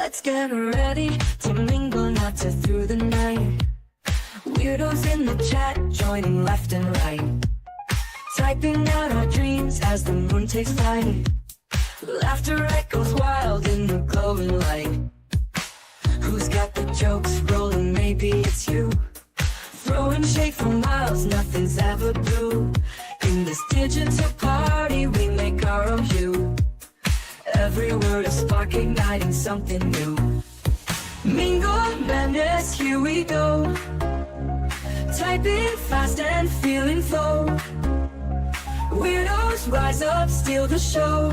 Let's get ready to mingle, not to through the night. Weirdos in the chat, joining left and right. Typing out our dreams as the moon takes flight. Laughter echoes wild in the glowing light. Who's got the jokes rolling? Maybe it's you. Throwing shade for miles, nothing's ever blue. In this digital party, we make our own hue. Every word a spark igniting something new. Mingle madness, here we go. Typing fast and feeling flow. Weirdos rise up, steal the show.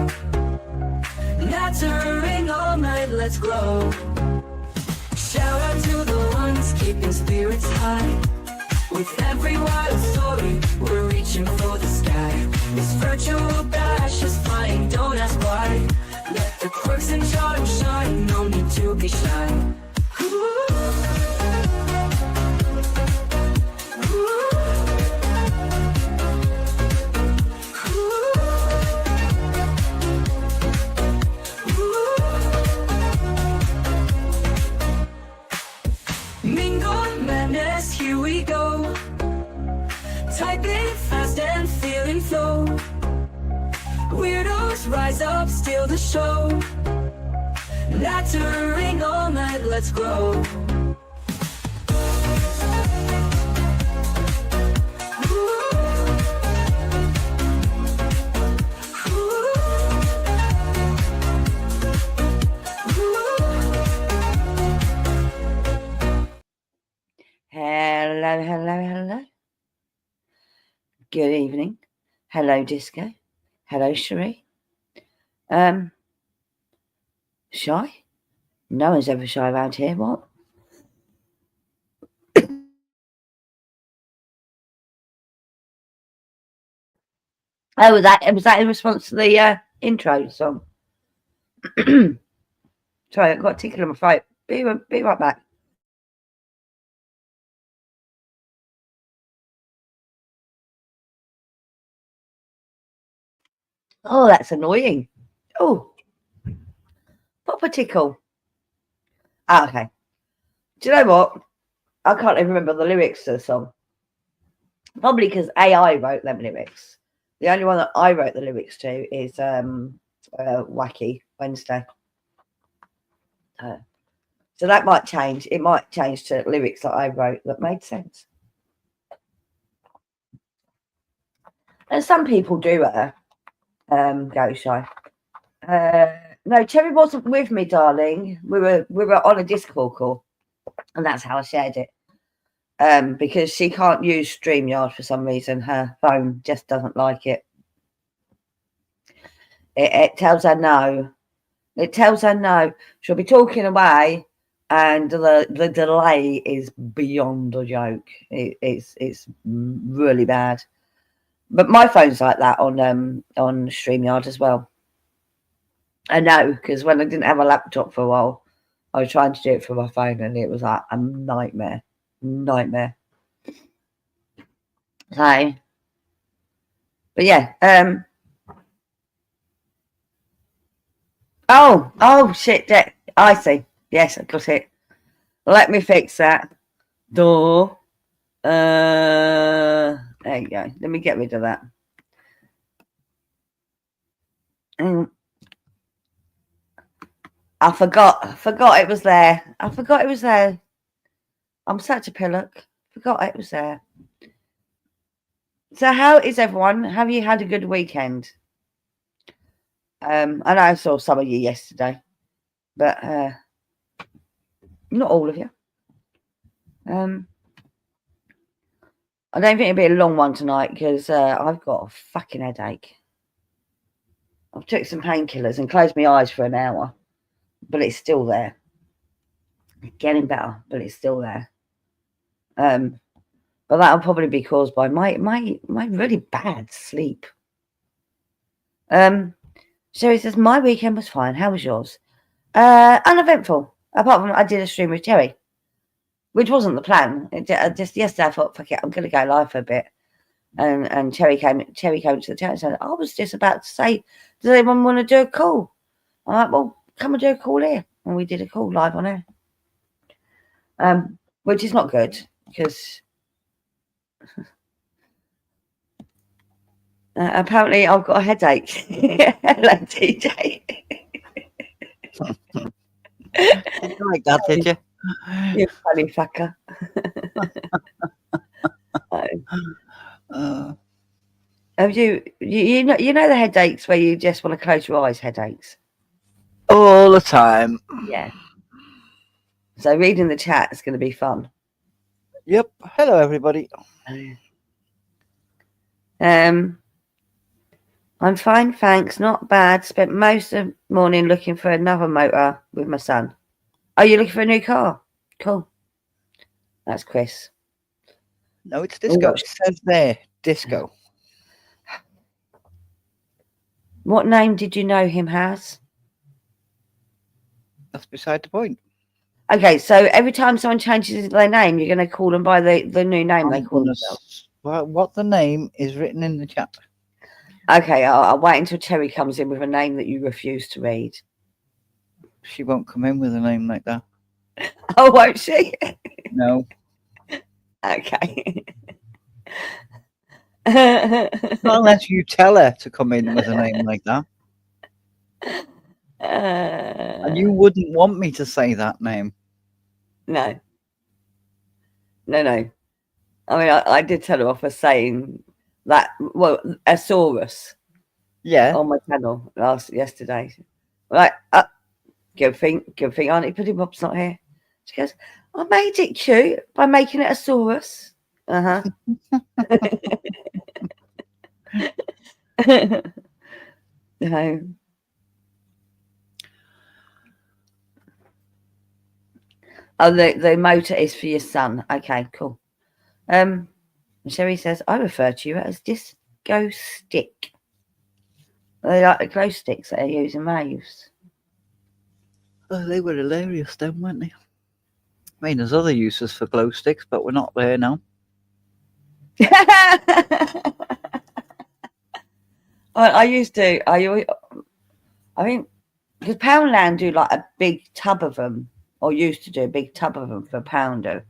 Nattering all night, let's grow. Shout out to the ones keeping spirits high. With every wild story, we're reaching for the sky. This virtual bash is flying, don't ask why. Let the quirks and charms shine, no need to be shy. Mingle madness, here we go. Typing fast and feeling flow. Weirdos rise up, steal the show. Nattering all night, let's grow. Hello. Good evening. Hello, Disco. Hello, Cherie. Shy? No one's ever shy around here. What? Oh, was that in response to the intro song? Sorry, I've got a tickle in my throat. Be right back. Oh, that's annoying. Oh, pop a tickle. Ah, okay. Do you know what? I can't even remember the lyrics to the song. Probably because AI wrote them lyrics. The only one that I wrote the lyrics to is Wacky Wednesday. So that might change. It might change to lyrics that I wrote that made sense. And some people do go shy. No, Cherry wasn't with me, darling. We were on a Discord call, and that's how I shared it. Because she can't use StreamYard for some reason. Her phone just doesn't like it. It tells her no. It tells her no. She'll be talking away, and the delay is beyond a joke. It's really bad. But my phone's like that on StreamYard as well. I know, because when I didn't have a laptop for a while, I was trying to do it from my phone, and it was like a nightmare. So, but yeah. Oh shit! I see. Yes, I got it. Let me fix that. Door. There you go. Let me get rid of that. I forgot it was there. I'm such a pillock. Forgot it was there. So how is everyone? Have you had a good weekend? I know I saw some of you yesterday, but not all of you. I don't think it'll be a long one tonight because I've got a fucking headache. I've took some painkillers and closed my eyes for an hour, but it's still there. It's getting better, but it's still there. But that'll probably be caused by my really bad sleep. Sherry says, my weekend was fine. How was yours? Uneventful. Apart from I did a stream with Terry, which wasn't the plan. Just yesterday I thought, fuck it, I'm going to go live for a bit. And Terry came to the chat and said, I was just about to say, does anyone want to do a call? I'm like, well, come and do a call here. and we did a call live on air. Which is not good because apparently I've got a headache. Hello, TJ. Did you like that, did you? You funny fucker. Have you know the headaches where you just want to close your eyes? Headaches. All the time. Yeah. So reading the chat is going to be fun. Yep. Hello, everybody. I'm fine, thanks. Not bad. Spent most of the morning looking for another motor with my son. Oh, you're looking for a new car? Cool. That's Chris. No, it's disco. It says there, disco. What name did you know him as? That's beside the point. Okay, so every time someone changes their name, you're going to call them by the new name they call themselves. Well, what the name is written in the chat. Okay, I'll wait until Terry comes in with a name that you refuse to read. She won't come in with a name like that. Oh, won't she? No. Okay. Not unless you tell her to come in with a name like that. And you wouldn't want me to say that name. No. I mean, I did tell her off for saying that, well, Asaurus. Yeah. On my channel yesterday. Like, good thing Auntie Pudding Bob's not here. She goes, I made it cute by making it Asaurus. Uh-huh. No. Oh, the motor is for your son. Okay, cool. Sherry says, I refer to you as disco stick. They like the glow sticks that are used in raves. Oh, they were hilarious then, weren't they? I mean, there's other uses for glow sticks, but we're not there now. I think because Poundland do like a big tub of them, or used to do a big tub of them for a pounder.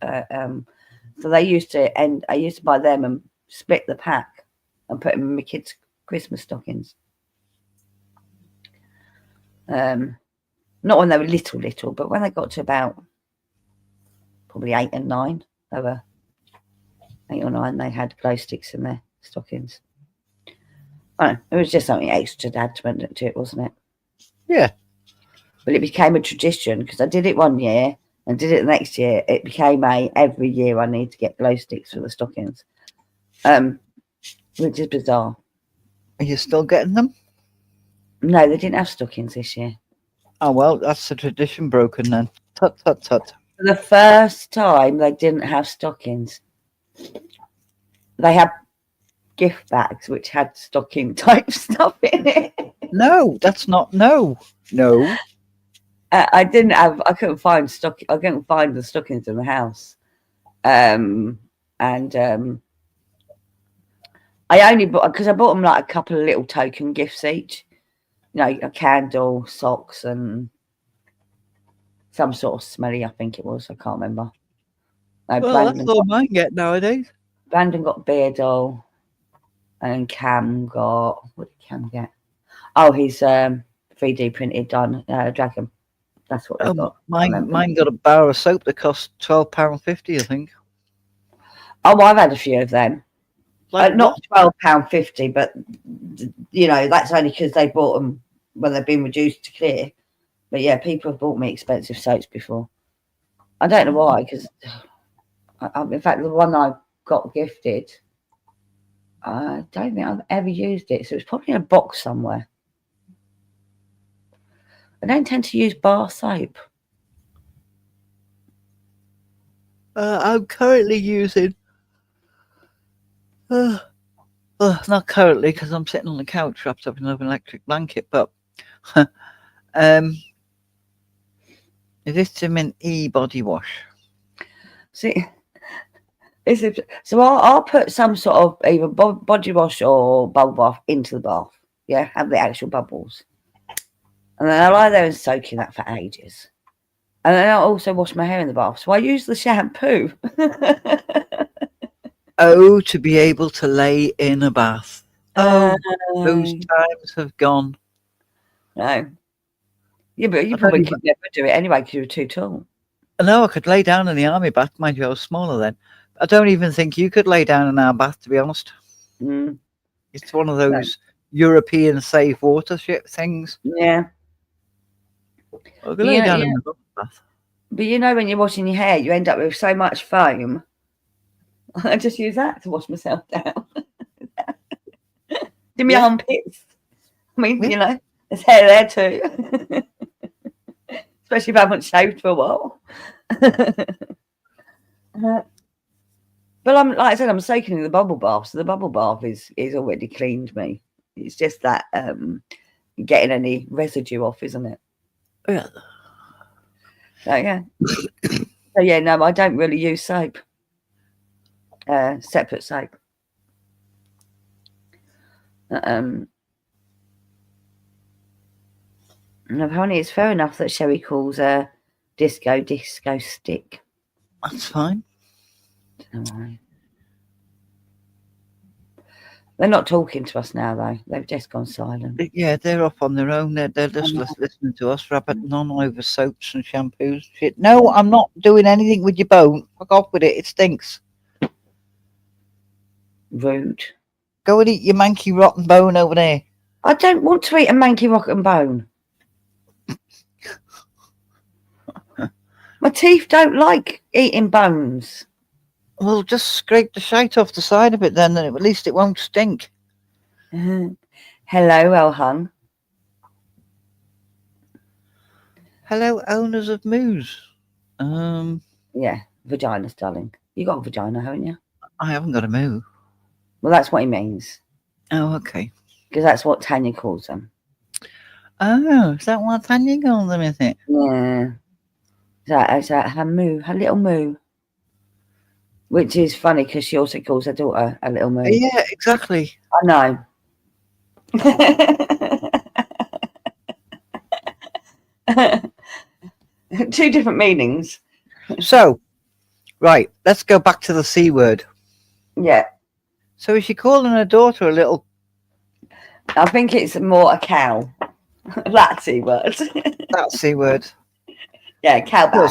So they used to, and I used to buy them and split the pack and put them in my kids' Christmas stockings. Not when they were little, but when they got to about probably 8 and 9, they were 8 or 9. They had glow sticks in their stockings. I don't know, it was just something extra to add to it, wasn't it? Yeah. But it became a tradition because I did it one year and did it the next year. It became every year I need to get glow sticks for the stockings, which is bizarre. Are you still getting them? No, they didn't have stockings this year. Oh, well, that's the tradition broken then. Tut, tut, tut. For the first time, they didn't have stockings. They had gift bags which had stocking type stuff in it. No, that's not. No. I couldn't find the stockings in the house. I only bought, because I bought them like a couple of little token gifts each. You know, a candle, socks, and some sort of smelly, I think it was. I can't remember. No, well, that's all mine get nowadays. Brandon got beer doll, and Cam got, what did Cam get? Oh, his 3D printed dragon. That's what they got. Mine got a bar of soap that cost £12.50, I think. Oh, I've had a few of them. Like not £12.50, but you know, that's only because they bought them when they've been reduced to clear. But yeah, people have bought me expensive soaps before. I don't know why, because in fact, the one I got gifted, I don't think I've ever used it, so it's probably in a box somewhere. I don't tend to use bar soap. I'm currently using. Not currently, because I'm sitting on the couch wrapped up in an electric blanket, but it is Mint E body wash. See, so I'll put some sort of either body wash or bubble bath into the bath. Yeah, have the actual bubbles. And then I lie there and soak in that for ages. And then I also wash my hair in the bath. So I use the shampoo. Oh, to be able to lay in a bath. Oh, those No. times have gone. No. Yeah, but you I don't probably even could never do it anyway because you're too tall. No, I could lay down in the army bath. Mind you, I was smaller then. I don't even think you could lay down in our bath, to be honest. Mm, It's one of no. those European safe water shit things. Yeah. I could But lay down in the bubble bath. when you're washing your hair, you end up with so much foam. I just use that to wash myself down. Do my Yeah. armpits. I mean, Yeah. there's hair there too. Especially if I haven't shaved for a while. But like I said, I'm soaking in the bubble bath, so the bubble bath is already cleaned me. It's just that getting any residue off, isn't it? Yeah. So yeah. So yeah, no, I don't really use soap. Separate soap. And apparently it's fair enough that Sherry calls a disco stick. That's fine. Don't know why. They're not talking to us now, though. They've just gone silent. Yeah, they're off on their own. They're just listening to us rabbiting on over soaps and shampoos. Shit. No, I'm not doing anything with your bone. Fuck off with it. It stinks. Rude. Go and eat your manky rotten bone over there. I don't want to eat a manky rotten bone. My teeth don't like eating bones. Well, just scrape the shite off the side of it then, and at least it won't stink. Hello, Elhung. Hello, owners of moos. Yeah, vaginas, darling. You got a vagina, haven't you? I haven't got a moo. Well, that's what he means. Oh, okay. Because that's what Tanya calls them. Oh, is that what Tanya calls them, is it? Yeah. Is that her moo, her little moo? Which is funny because she also calls her daughter a little moo. Yeah, exactly. I know. Two different meanings. So, right, let's go back to the C word. Yeah. So is she calling her daughter a little... I think it's more a cow. That C word. That C word. Yeah, cow back.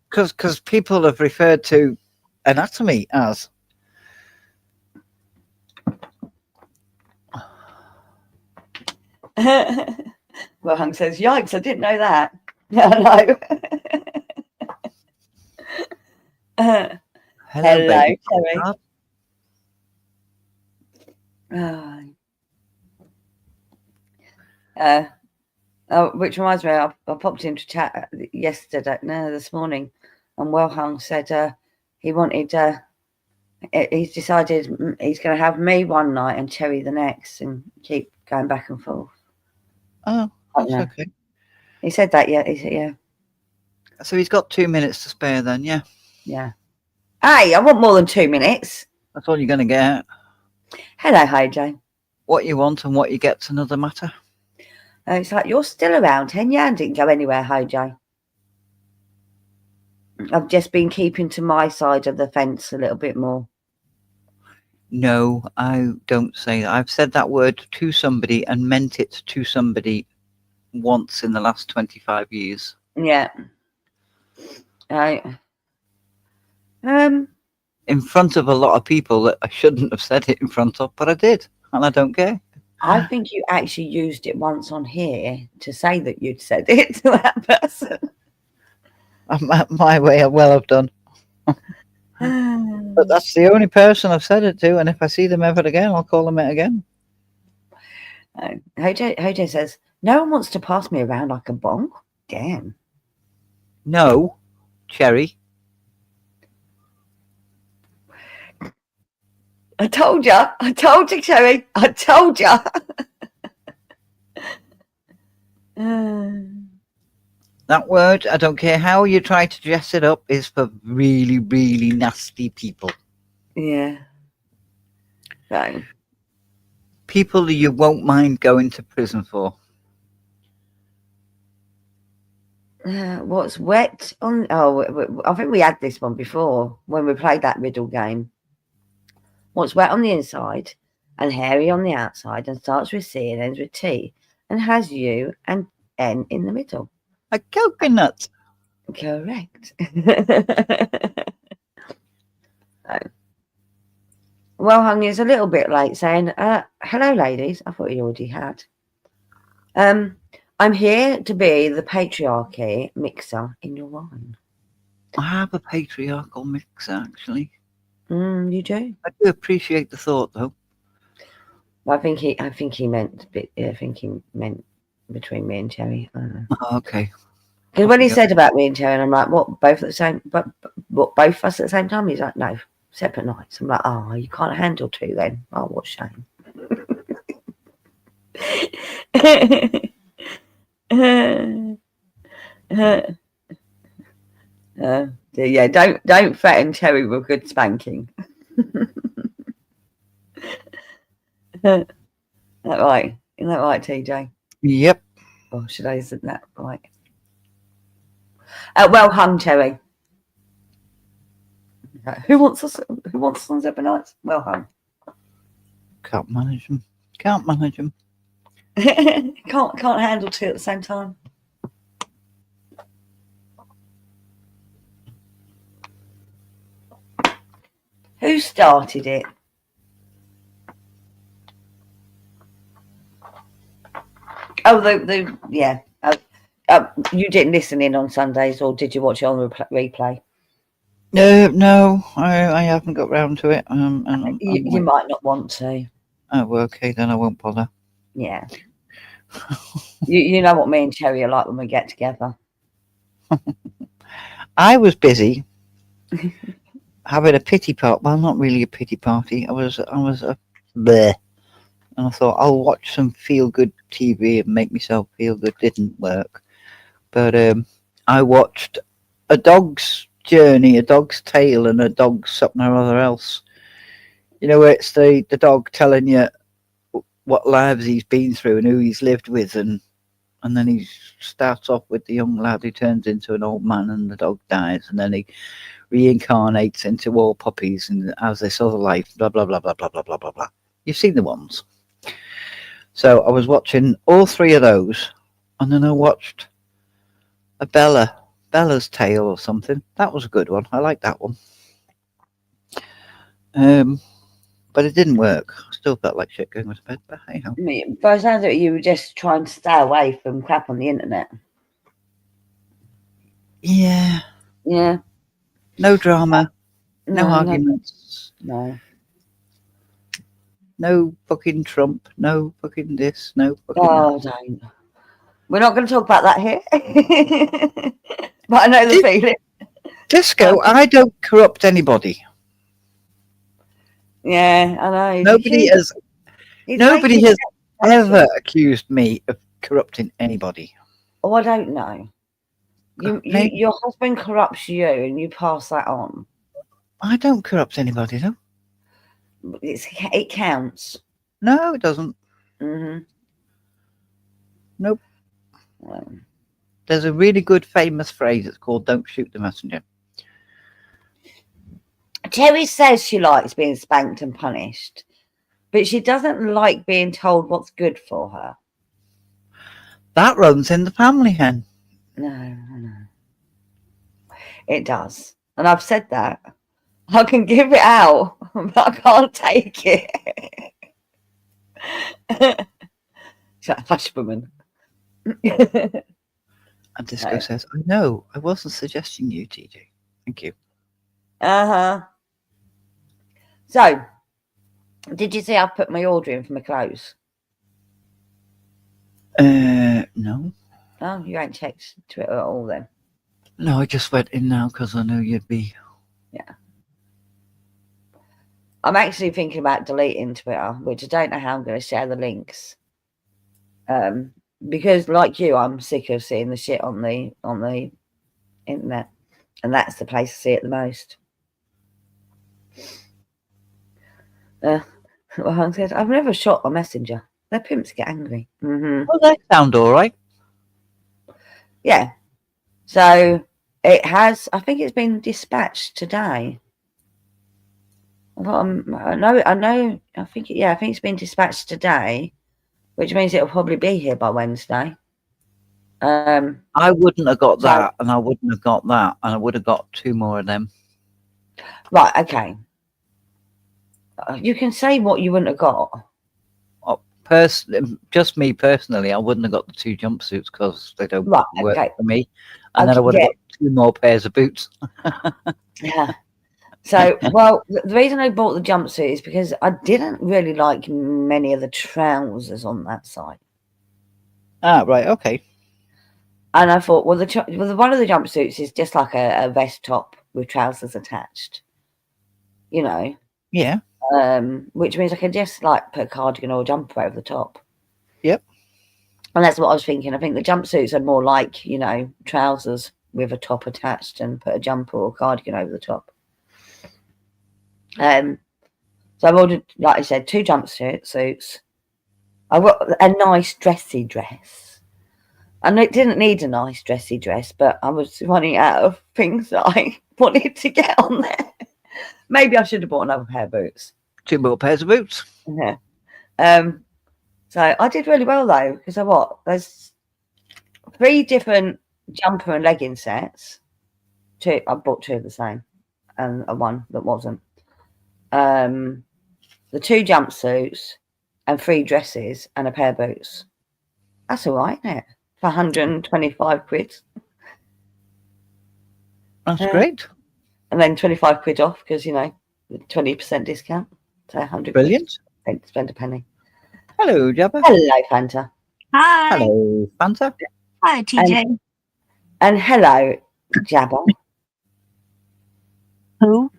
Because people have referred to anatomy as... Well, Hung says, yikes, I didn't know that. Yeah, I know. Hello, baby. Terry. Which reminds me, I popped into chat this morning, and Wellhung said he wanted, he's decided he's going to have me one night and Terry the next, and keep going back and forth. Oh, that's okay. He said that, yeah. He said, yeah. So he's got 2 minutes to spare then, yeah? Yeah. Hey, I want more than 2 minutes. That's all you're going to get. Hello, Hojo. What you want and what you get's another matter. It's like, you're still around, Henya, and didn't go anywhere, Hojo. I've just been keeping to my side of the fence a little bit more. No, I don't say that. I've said that word to somebody and meant it to somebody once in the last 25 years. Yeah. In front of a lot of people that I shouldn't have said it in front of, but I did, and I don't care. I think you actually used it once on here to say that you'd said it to that person. My way, I well have done. But that's the only person I've said it to, and if I see them ever again, I'll call them it again. Hojo says, no one wants to pass me around like a bong. Damn. No, Cherry. I told you, Cherry. I told you. That word, I don't care how you try to dress it up, is for really, really nasty people. Yeah. So. People that you won't mind going to prison for. What's wet on? Oh, I think we had this one before when we played that riddle game. What's wet on the inside and hairy on the outside and starts with C and ends with T and has U and N in the middle? A coconut. Correct. Well hung is a little bit late saying, hello ladies. I thought you already had. I'm here to be the patriarchy mixer in your wine. I have a patriarchal mixer, actually. You do? I do appreciate the thought, though. I think he meant between me and Terry. I don't know. Okay. Because when he said about me and Terry, and I'm like, what, both at the same, but what, both of us at the same time? He's like, no, separate nights. I'm like, oh, you can't handle two then. Oh, what a shame. Yeah, don't threaten Terry with a good spanking. That right? Isn't that right, TJ? Yep. Or should I? Isn't that right? Well hung, Terry. Who wants us on separate nights? Well hung. Can't manage them. Can't manage them. can't handle two at the same time. Who started it? Oh, yeah. You didn't listen in on Sundays, or did you watch it on the replay? No, I haven't got round to it. You might not want to. Oh, okay, then I won't bother. Yeah. you know what me and Terry are like when we get together. I was busy having a pity party. Well, not really a pity party. I was a bleh. And I thought I'll watch some feel good TV and make myself feel good. Didn't work. But I watched A Dog's Journey, A Dog's Tale, and A Dog's something or other else. You know, where it's the dog telling you what lives he's been through and who he's lived with, and then he starts off with the young lad who turns into an old man and the dog dies, and then he reincarnates into all puppies and has this other life, blah, blah, blah, blah, blah, blah, blah, blah, blah. You've seen the ones. So I was watching all three of those, and then I watched Bella's Tale or something. That was a good one. I like that one. But it didn't work. I still felt like shit going to bed, but hey ho. By the sounds of it, you were just trying to stay away from crap on the internet. Yeah. Yeah. No drama. No arguments. No fucking Trump. No fucking this. No fucking that. Don't. We're not going to talk about that here. But I know the feeling. Disco, I don't corrupt anybody. Yeah, I know. Nobody has ever accused me of corrupting anybody. Oh, I don't know. Your husband corrupts you and you pass that on. I don't corrupt anybody, though. It counts. No, it doesn't. Mm-hmm. Nope. Well, there's a really good famous phrase. It's called "Don't shoot the messenger." Terry says she likes being spanked and punished, but she doesn't like being told what's good for her. That runs in the family, hen. No. It does. And I've said that. I can give it out, but I can't take it. Hush, woman. And Disco says, I know, I wasn't suggesting you, TJ. Thank you. Uh-huh. So, did you see I've put my order in for my clothes? No. Oh, you ain't checked Twitter at all then? No, I just went in now because I knew you'd be... Yeah. I'm actually thinking about deleting Twitter, which I don't know how I'm going to share the links. Because like you, I'm sick of seeing the shit on the internet. And that's the place to see it the most. Well, I said, I've never shot a messenger. Their pimps get angry. Mm-hmm. Well, they sound all right. Yeah. So it has. I think it's been dispatched today. I know. I think it's been dispatched today, which means it'll probably be here by Wednesday. I wouldn't have got So- that, and I wouldn't have got that, and I would have got 2 more of them. Right. Okay. You can say what you wouldn't have got. Just me personally, I wouldn't have got the 2 jumpsuits because they don't Right. work Okay. for me, and then I would have got 2 more pairs of boots. Yeah. So, well, the reason I bought the jumpsuit is because I didn't really like many of the trousers on that side. Ah, right, okay. And I thought, well, one of the jumpsuits is just like a vest top with trousers attached, you know. Yeah. Which means I can just like put a cardigan or a jumper over the top. Yep. And that's what I was thinking. I think the jumpsuits are more like, you know, trousers with a top attached and put a jumper or cardigan over the top. So I've ordered, like I said, 2 jumpsuits. I got a nice dressy dress. And it didn't need a nice dressy dress, but I was running out of things that I wanted to get on there. Maybe I should have bought another pair of boots. 2 more pairs of boots. Yeah. So I did really well though, because there's 3 different jumper and legging sets. I bought 2 of the same, and one that wasn't. The 2 jumpsuits and 3 dresses and a pair of boots. That's all right, isn't it? For 125 quid. That's great. And then 25 quid off because, you know, 20% discount. So 100 Brilliant. quid. Spend a penny. Hello, Jabba. Hello, Fanta. Hi. Hello, Fanta. Hi, TJ. And hello, Jabba. Who?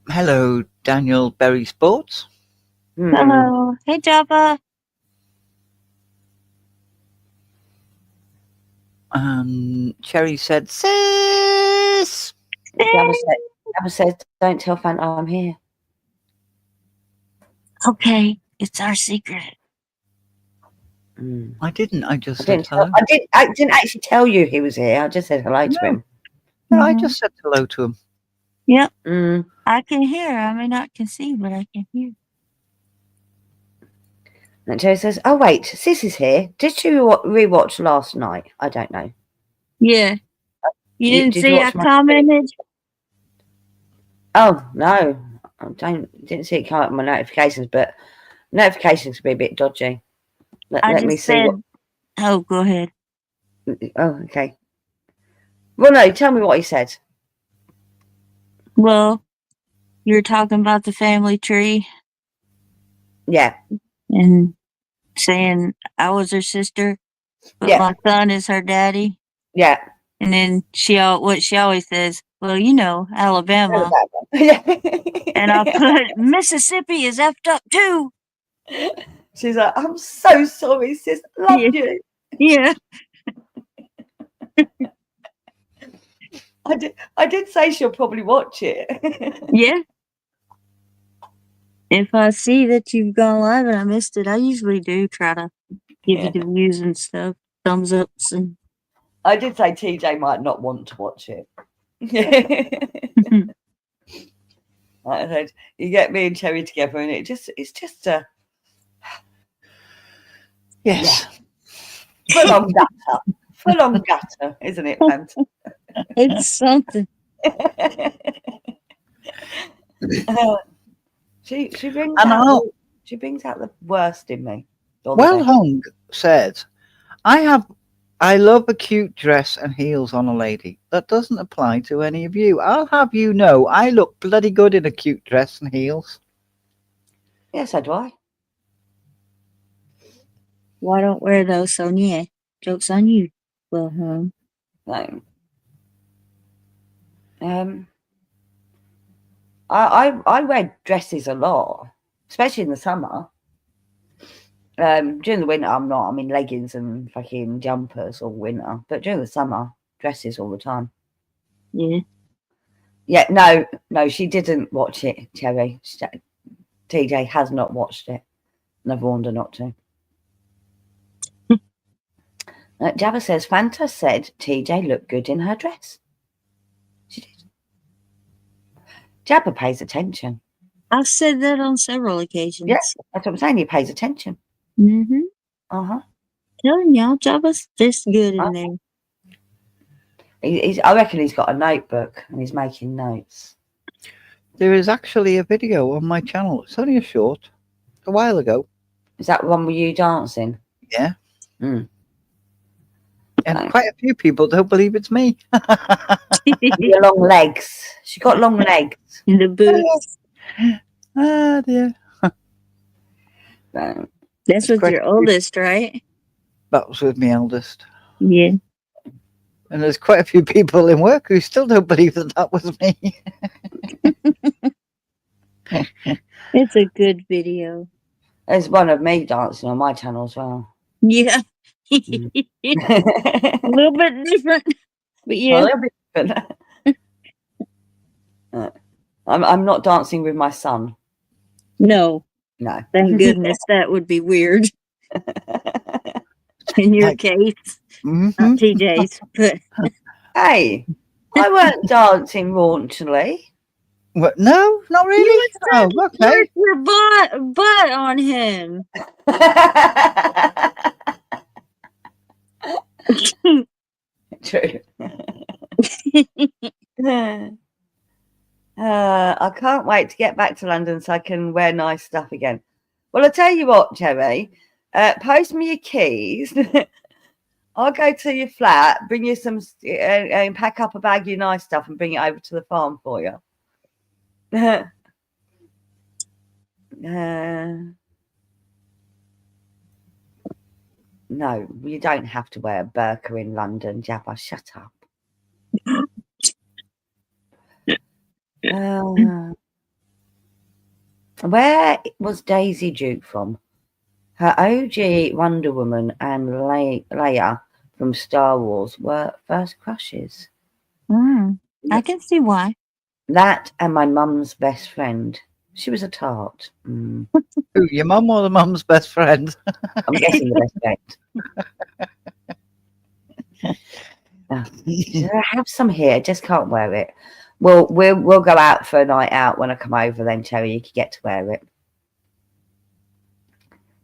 Hello, Daniel Berry Sports. Hello. Hey, Jabba. Cherry said, sis. Jabba says, don't tell Fanta I'm here. Okay, it's our secret. I didn't. I just I said didn't, hello. I didn't actually tell you he was here. I just said hello to him. No, I just said hello to him. Yep, Mm. I can hear. I may not can see, but I can hear. And Joe says, oh, wait, Sis is here. Did you rewatch last night? I don't know. Yeah. You didn't did see you I watch my- commented? Oh, no. I didn't see it come up in my notifications, but notifications can be a bit dodgy. Let me see. Oh, go ahead. Oh, okay. Well, no, tell me what he said. Well, you're talking about the family tree Yeah. and saying I was her sister, but Yeah. my son is her daddy. Yeah. And then what she always says, well, you know, Alabama. Yeah. And I put Mississippi is effed up too. She's like, I'm so sorry, sis. Love you. Yeah. I did say she'll probably watch it. Yeah. If I see that you've gone live and I missed it, I usually do try to give you the views and stuff, thumbs ups and I did say TJ might not want to watch it. I said, you get me and Cherry together and it's just a Yes. full on gutter. Full on gutter, isn't it, Fanta? it's something. She brings And out she brings out the worst in me. or the Well best. hung said, I love a cute dress and heels on a lady. That doesn't apply to any of you. I'll have you know I look bloody good in a cute dress and heels. Yes, so do I. Why don't wear those, Sonia? Joke's on you. Well, No. I wear dresses a lot, especially in the summer. During the winter, I'm not. I'm in leggings and fucking jumpers all winter. But during the summer, dresses all the time. yeah. Yeah, no, she didn't watch it, Cherry. TJ has not watched it. And I've warned her not to. Jabba says Fanta said TJ looked good in her dress. She did. Jabba pays attention. I've said that on several occasions. Yeah, that's what I'm saying. He pays attention. Mm-hmm. Uh-huh. Telling y'all, Jabba's this good in there. I reckon he's got a notebook and he's making notes. There is actually a video on my channel. It's only a short, a while ago. Is that one with you dancing? Yeah. Mm. And Thanks. quite a few people don't believe it's me. Your long legs. She got long legs. In the boots. Ah, dear. So, That's with quite your a few- oldest, right? That was with my eldest. Yeah. And there's quite a few people in work who still don't believe that was me. It's a good video. there's one of me dancing on my channel as well. Yeah. A A little bit different. But yeah. little bit different. I'm not dancing with my son. No. No. Thank goodness. That would be weird in your Like- case. Mhm. Not TJ's. But Hey, I weren't dancing raunchy. What? No, not really. you Oh, okay. work your butt on him. True. I can't wait to get back to London so I can wear nice stuff again. Well, I'll tell you what, Cherry. Post me your keys. I'll go to your flat, bring you some, and pack up a bag of your nice stuff and bring it over to the farm for you. No, you don't have to wear a burqa in London, Jabba. Shut up. Where was Daisy Duke from? Her OG Wonder Woman and Leia from Star Wars were first crushes. I can see why. That and my mum's best friend. She was a tart. Who, your mum or the mum's best friend? I'm guessing the best friend. I have some here, just can't wear it. We'll go out for a night out when I come over then, Cherry. You can get to wear it.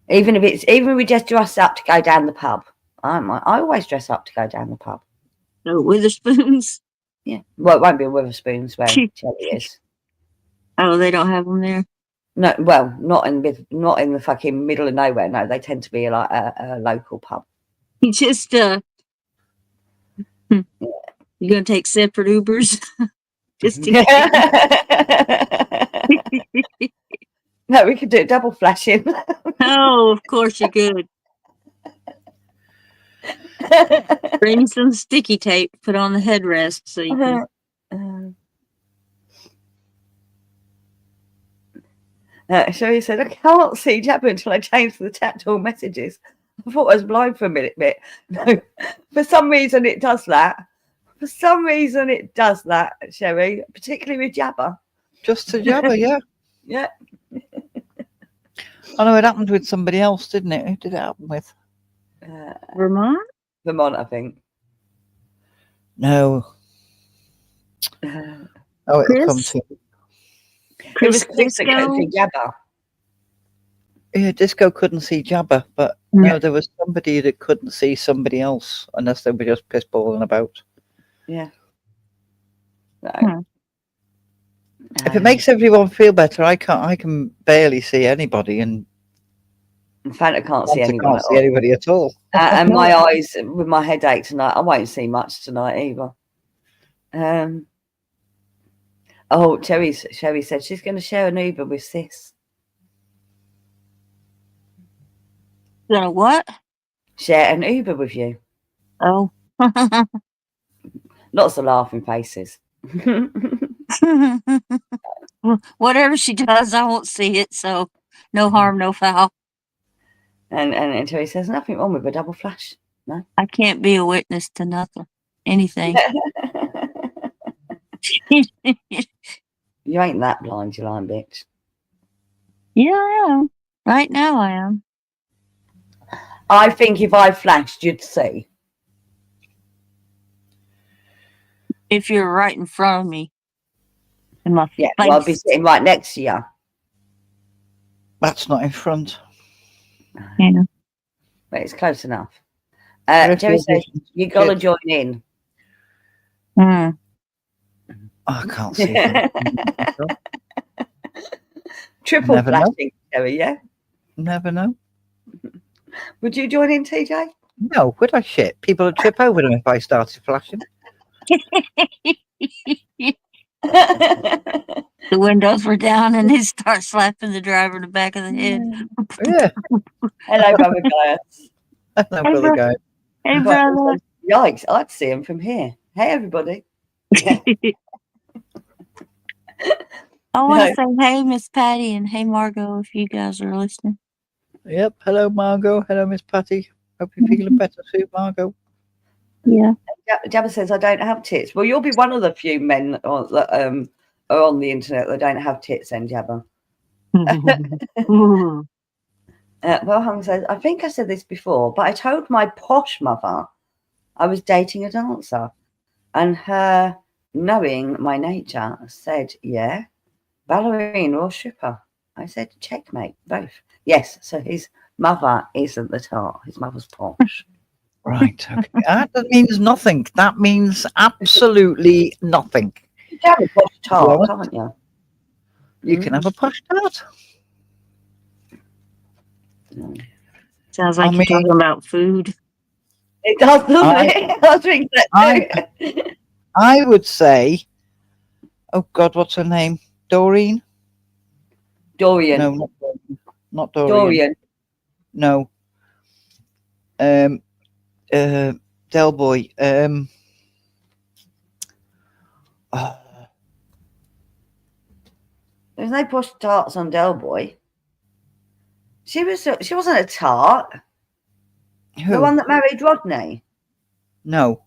Even if we just dress up to go down the pub. I always dress up to go down the pub. Oh, Witherspoons. Yeah. Well, it won't be Witherspoons where Cherry is. Oh, they don't have them there. No, well, not in the fucking middle of nowhere. No, they tend to be like a local pub. You just you're gonna take separate Ubers. Just to No, we could do double flashing. Oh, of course you could. Bring some sticky tape, put on the headrest so you can. Sherry said, I can't see Jabba until I change the chat to all messages. I thought I was blind for a minute. No, for some reason it does that. For some reason it does that, Sherry, particularly with Jabba. Just to Jabba, yeah. Yeah. I know it happened with somebody else, didn't it? Who did it happen with? Vermont? Vermont, I think. No. Oh, it'll come to. It was Chris Chris that couldn't see Jabba. Yeah, Disco couldn't see Jabba, but no, there was somebody that couldn't see somebody else unless they were just pissballing about. Yeah. No. If it makes everyone feel better, I can barely see anybody, and in fact, I can't see anyone. Can't see anybody at all. And my eyes, with my headache tonight, I won't see much tonight either. Oh, Sherry said she's going to share an Uber with Sis. Gonna what? Share an Uber with you. Oh. Lots of laughing faces. Whatever she does, I won't see it, so no harm, no foul. And Terry says nothing wrong with a double flash. No, I can't be a witness to nothing, anything. You ain't that blind, you lying bitch. Yeah, I am. Right now, I am. I think if I flashed, you'd see. if you're right in front of me. In my Yeah, face. well, I'll be sitting right next to you. That's not in front. Yeah. But it's close enough. Peripheral Jerry says, vision. you got to Shit. join in. Mm. I can't see that. Triple Never know. flashing, Jerry, yeah? Never know. Would you join in, TJ? No, would I shit? People would trip over them if I started flashing. The windows were down and he starts slapping the driver in the back of the head. Yeah. Hello, brother Gaius. No, Hey, brother bro. guy. Hey, But brother. yikes, I'd see him from here. Hey, everybody. I want No. to say hey, Miss Patty, and hey, Margot, if you guys are listening. Yep. Hello, Margot. Hello, Miss Patty. Hope you're feeling better too, Margot. Yeah. Jabba says, I don't have tits. Well, you'll be one of the few men that are on the internet that don't have tits, then, Jabba. Wilhelm says, I think I said this before, but I told my posh mother I was dating a dancer, and her, knowing my nature, said, yeah, ballerina or stripper. I said, checkmate, both. Yes, so his mother isn't the tart. His mother's posh. Right. Okay. That means nothing. That means absolutely nothing. You can have a posh tart, What? can't you? You can have a posh tart. Sounds like you're talking about food. It does, doesn't it? I think that too. I would say, oh God, what's her name? Doreen? Dorian. No, not Doreen. Not Dorian. Dorian. No. Del Boy. There's no posh tarts on Del Boy. She wasn't a tart. Who? The one that married Rodney. No.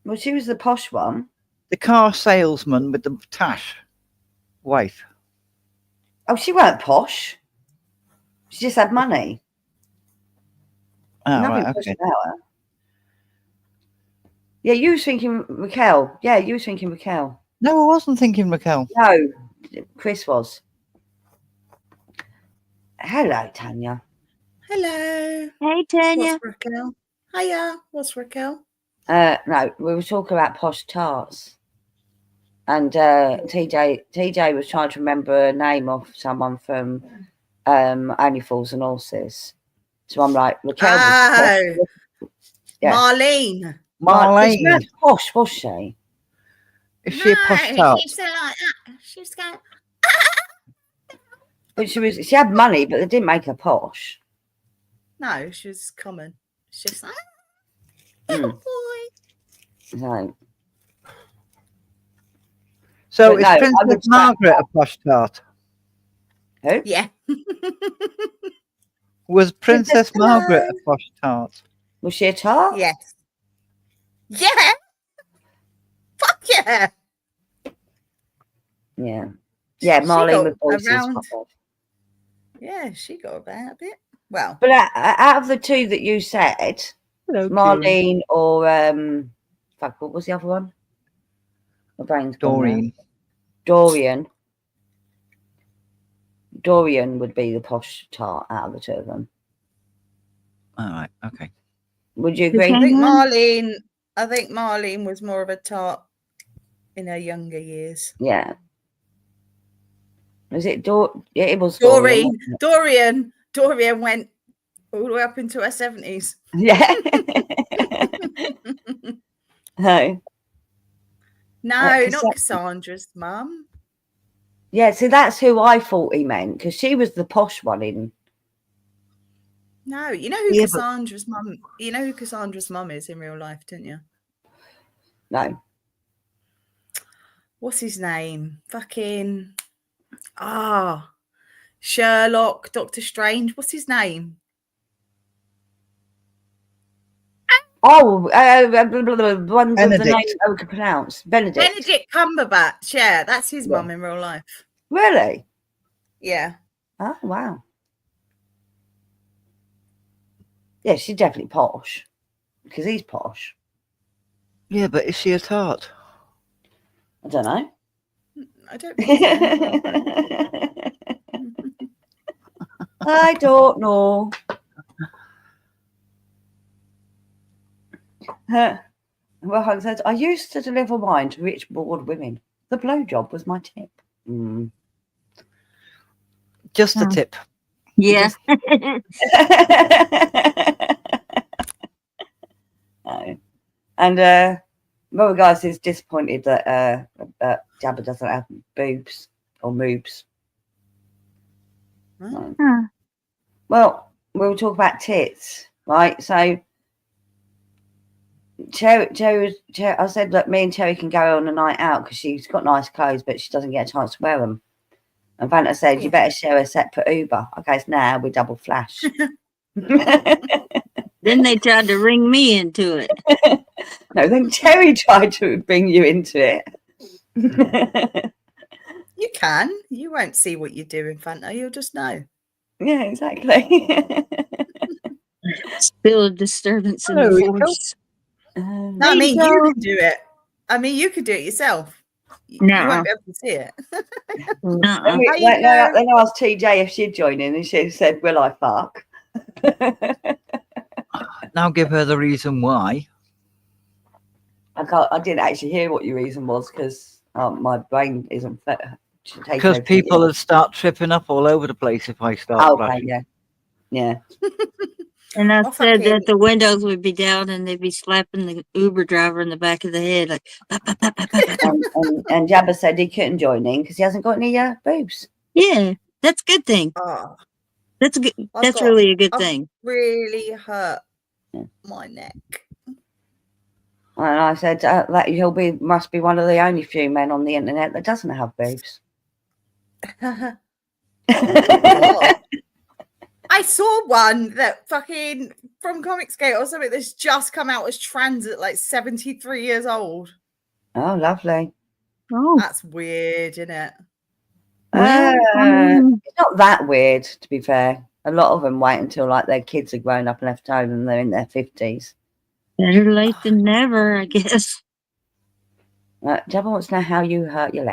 Well, she was the posh one. The car salesman with the tash wife. Oh, she weren't posh. She just had money. Oh, Nothing right, posh okay. about her. Yeah, you was thinking Raquel. Yeah, you was thinking Raquel. No, I wasn't thinking Raquel. No, Chris was. Hello, Tanya. Hello. Hey, Tanya. What's Raquel? Hiya. What's Raquel? No, we were talking about posh tarts. And TJ was trying to remember a name of someone from Only Fools and Horses. So I'm like, Raquel was Oh, yeah. Marlene. Marlene. She Marlene. was posh, was she? Is she a posh tart? She's like that. She's going. But she had money, but they didn't make her posh. No, she was common. She's just like little boy. So But is no, I Princess would Margaret a posh tart? Who? Yeah. Was Princess Hello. Margaret a posh tart? Was she a tart? Yes. Yeah. Fuck yeah. Yeah. Yeah, Marlene with voices. around. Yeah, she got about a bit. Well, But out of the two that you said, Hello, Marlene or fuck, what was the other one? My brain's gone now. Doreen. Dorian would be the posh tart out of the two of them. All right, okay. Would you agree? I think Marlene was more of a tart in her younger years. Yeah. Was it Yeah, it was Doreen. Dorian. Dorian went all the way up into her 70s. Yeah. No. No, not Cassandra's mum. Yeah, see, that's who I thought he meant, because she was the posh one in. No, you know who Cassandra's mum. You know who Cassandra's mum is in real life, don't you? No. What's his name? Fucking Sherlock, Doctor Strange. What's his name? Oh, one with the Benedict. name I could pronounce. Benedict. Benedict Cumberbatch. Yeah, that's his mum in real life. Really? Yeah. Oh, wow. Yeah, she's definitely posh, because he's posh. Yeah, but is she a tart? I don't know. I don't think so. I don't know. Well, Hug said, I used to deliver wine to rich, bored women. The blowjob was my tip. Mm. Just a Oh. tip. Yeah. No. And Mother Guys is disappointed that Jabba doesn't have boobs or moobs. No. Huh. Well, we'll talk about tits, right? So Cherry, I said, look, me and Cherry can go on a night out because she's got nice clothes, but she doesn't get a chance to wear them. And Vanta said, you better share a separate Uber. Okay, so now we double flash. Then they tried to ring me into it. No, then Cherry tried to bring you into it. You can. You won't see what you're doing, Fanta. You'll just know. Yeah, exactly. Still a disturbance in the Hello, Rico. force. No, I mean, Rico. you can do it. I mean, you could do it yourself. You won't be able to see it. Nuh-uh. Then I asked TJ if she'd join in, and she said, will I fuck? Now give her the reason why. I didn't actually hear what your reason was because my brain isn't fit. Because people would start tripping up all over the place if I start Okay, flashing. yeah. And I Oh, said fucking- that the windows would be down and they'd be slapping the Uber driver in the back of the head, like, "Pop, pop, pop, pop, pop, pop." And Jabba said he couldn't join in because he hasn't got any boobs. Yeah, that's a good thing. Oh, That's a good. I've That's got- really a good I've thing. really hurt Yeah. my neck. And I said that must be one of the only few men on the internet that doesn't have boobs. I saw one that fucking from Comicsgate or something that's just come out as trans at like 73 years old. Oh, lovely. Oh, That's weird, isn't it? well, I mean, It's not that weird, to be fair. A lot of them wait until like their kids are grown up and left home and they're in their 50s. better late than never, I guess. Jabba wants to know how you hurt your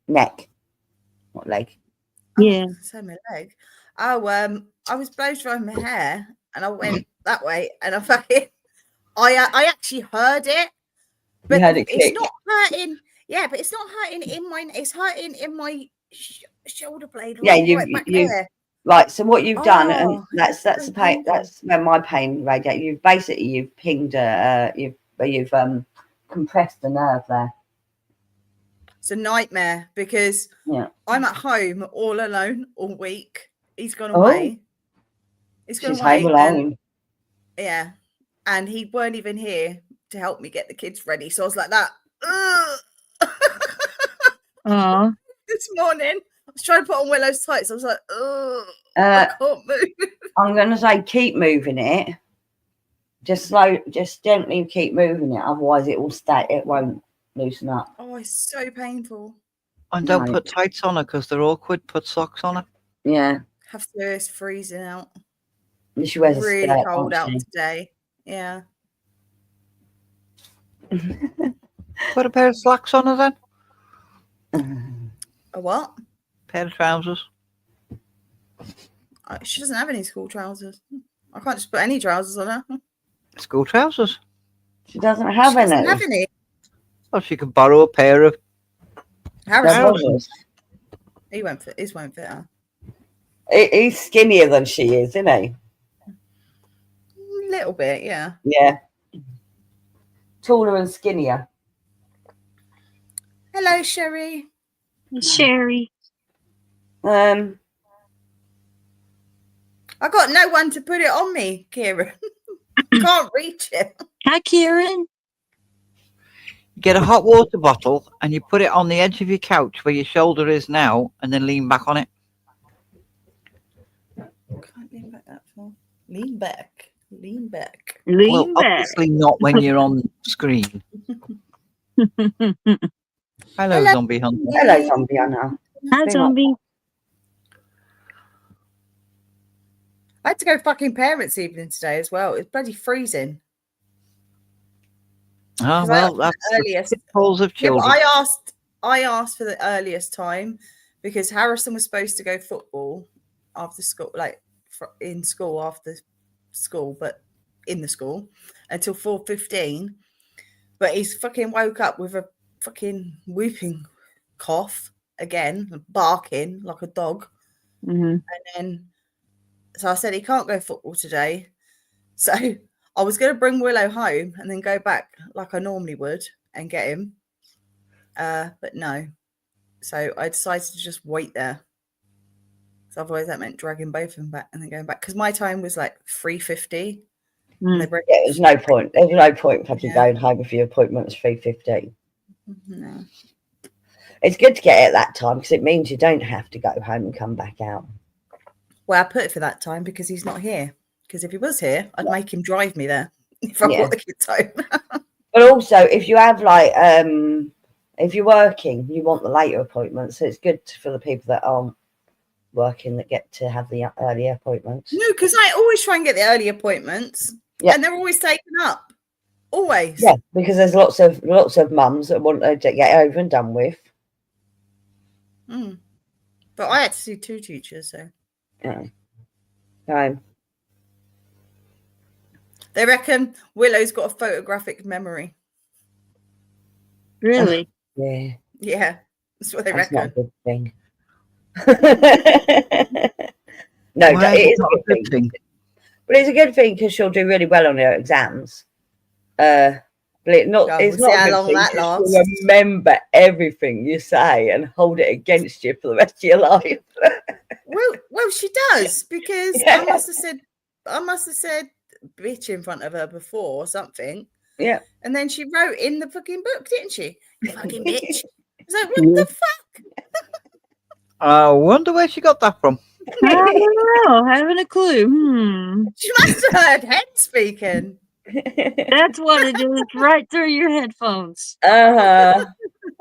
neck, not leg. Yeah. Oh, so my leg. Oh, I was blow drying my hair and I went that way and I actually heard it, but You heard it it's click. not hurting. Yeah, but it's not hurting in my. It's hurting in my shoulder blade. Yeah, right back there. Right. So what you've done, and Oh, that's the so pain. painful. That's where my pain radiates. You've pinged. You've compressed the nerve there. It's a nightmare because Yeah. I'm at home all alone all week. He's gone Oh. away. He's gone She's away. home And, alone. yeah, and he weren't even here to help me get the kids ready. So I was like that. Ugh. Oh, This morning, I was trying to put on Willow's tights. I was like, ugh, I can't move. I'm gonna say keep moving it. Just gently keep moving it. Otherwise, it will stay. It won't loosen up. Oh, it's so painful. And don't No. put tights on her because they're awkward. Put socks on her. Yeah. Have to. It's freezing out. And she wears a Really skirt, cold out won't today. Yeah. Put a pair of slacks on her then. she? A what? Pair of trousers. She doesn't have any school trousers. I can't just put any trousers on her. School trousers. She doesn't have She doesn't any. have any. Well, she could borrow a pair of. Harrison. Trousers. He won't fit. His won't fit her. He's skinnier than she is, isn't he? A little bit, yeah. Yeah. Taller and skinnier. Hello, Sherry. Sherry. Um. I got no one to put it on me, Kieran. Can't reach it. Hi, Kieran. Get a hot water bottle and you put it on the edge of your couch where your shoulder is now, and then lean back on it. Can't lean back that far. Lean back. Lean back. Lean Well, back. obviously not when you're on screen. Hello, Zombie Hunter. Hello, Zombie. I know. Hi, zombie. I had to go fucking parents' evening today as well. It's bloody freezing. Oh, 'Cause well, I that's the earliest. pitfalls of Yeah, but children. I I asked for the earliest time because Harrison was supposed to go football after school, like in school after school, but in the school until 4:15. But he's fucking woke up with a fucking whooping cough again, barking like a dog. Mm-hmm. And then, so I said he can't go football today. So I was going to bring Willow home and then go back like I normally would and get him. But no. So I decided to just wait there. So otherwise that meant dragging both of them back and then going back. Because my time was like 3:50. Yeah, there's no point. There's no point fucking Yeah. going home if your appointment's 3:15. No. It's good to get it at that time because it means you don't have to go home and come back out. Well, I put it for that time because he's not here. Because if he was here, I'd make him drive me there if I Yeah. brought the kids home. But also, if you have like, if you're working, you want the later appointments. So it's good for the people that aren't working that get to have the early appointments. No, because I always try and get the early appointments, Yeah. and they're always taken up. Always. Yeah, because there's lots of mums that want to get over and done with. Mm. But I had to see 2 teachers, so Yeah. they reckon Willow's got a photographic memory. Really? Yeah, Yeah, that's what they that's not a reckon. good thing. No, Why it is is it a not good thing. But it's a good thing because she'll do really well on her exams. But it's Well, not we'll see a how good long thing that 'cause lasts. she'll remember everything you say and hold it against you for the rest of your life. Well, she does because Yeah. I must have said bitch in front of her before or something. Yeah. And then she wrote in the fucking book, didn't she? You fucking bitch. I was like, what the fuck? I wonder where she got that from. I don't know. Haven't a clue. She must have heard head speaking. That's what it is. Right through your headphones. I'm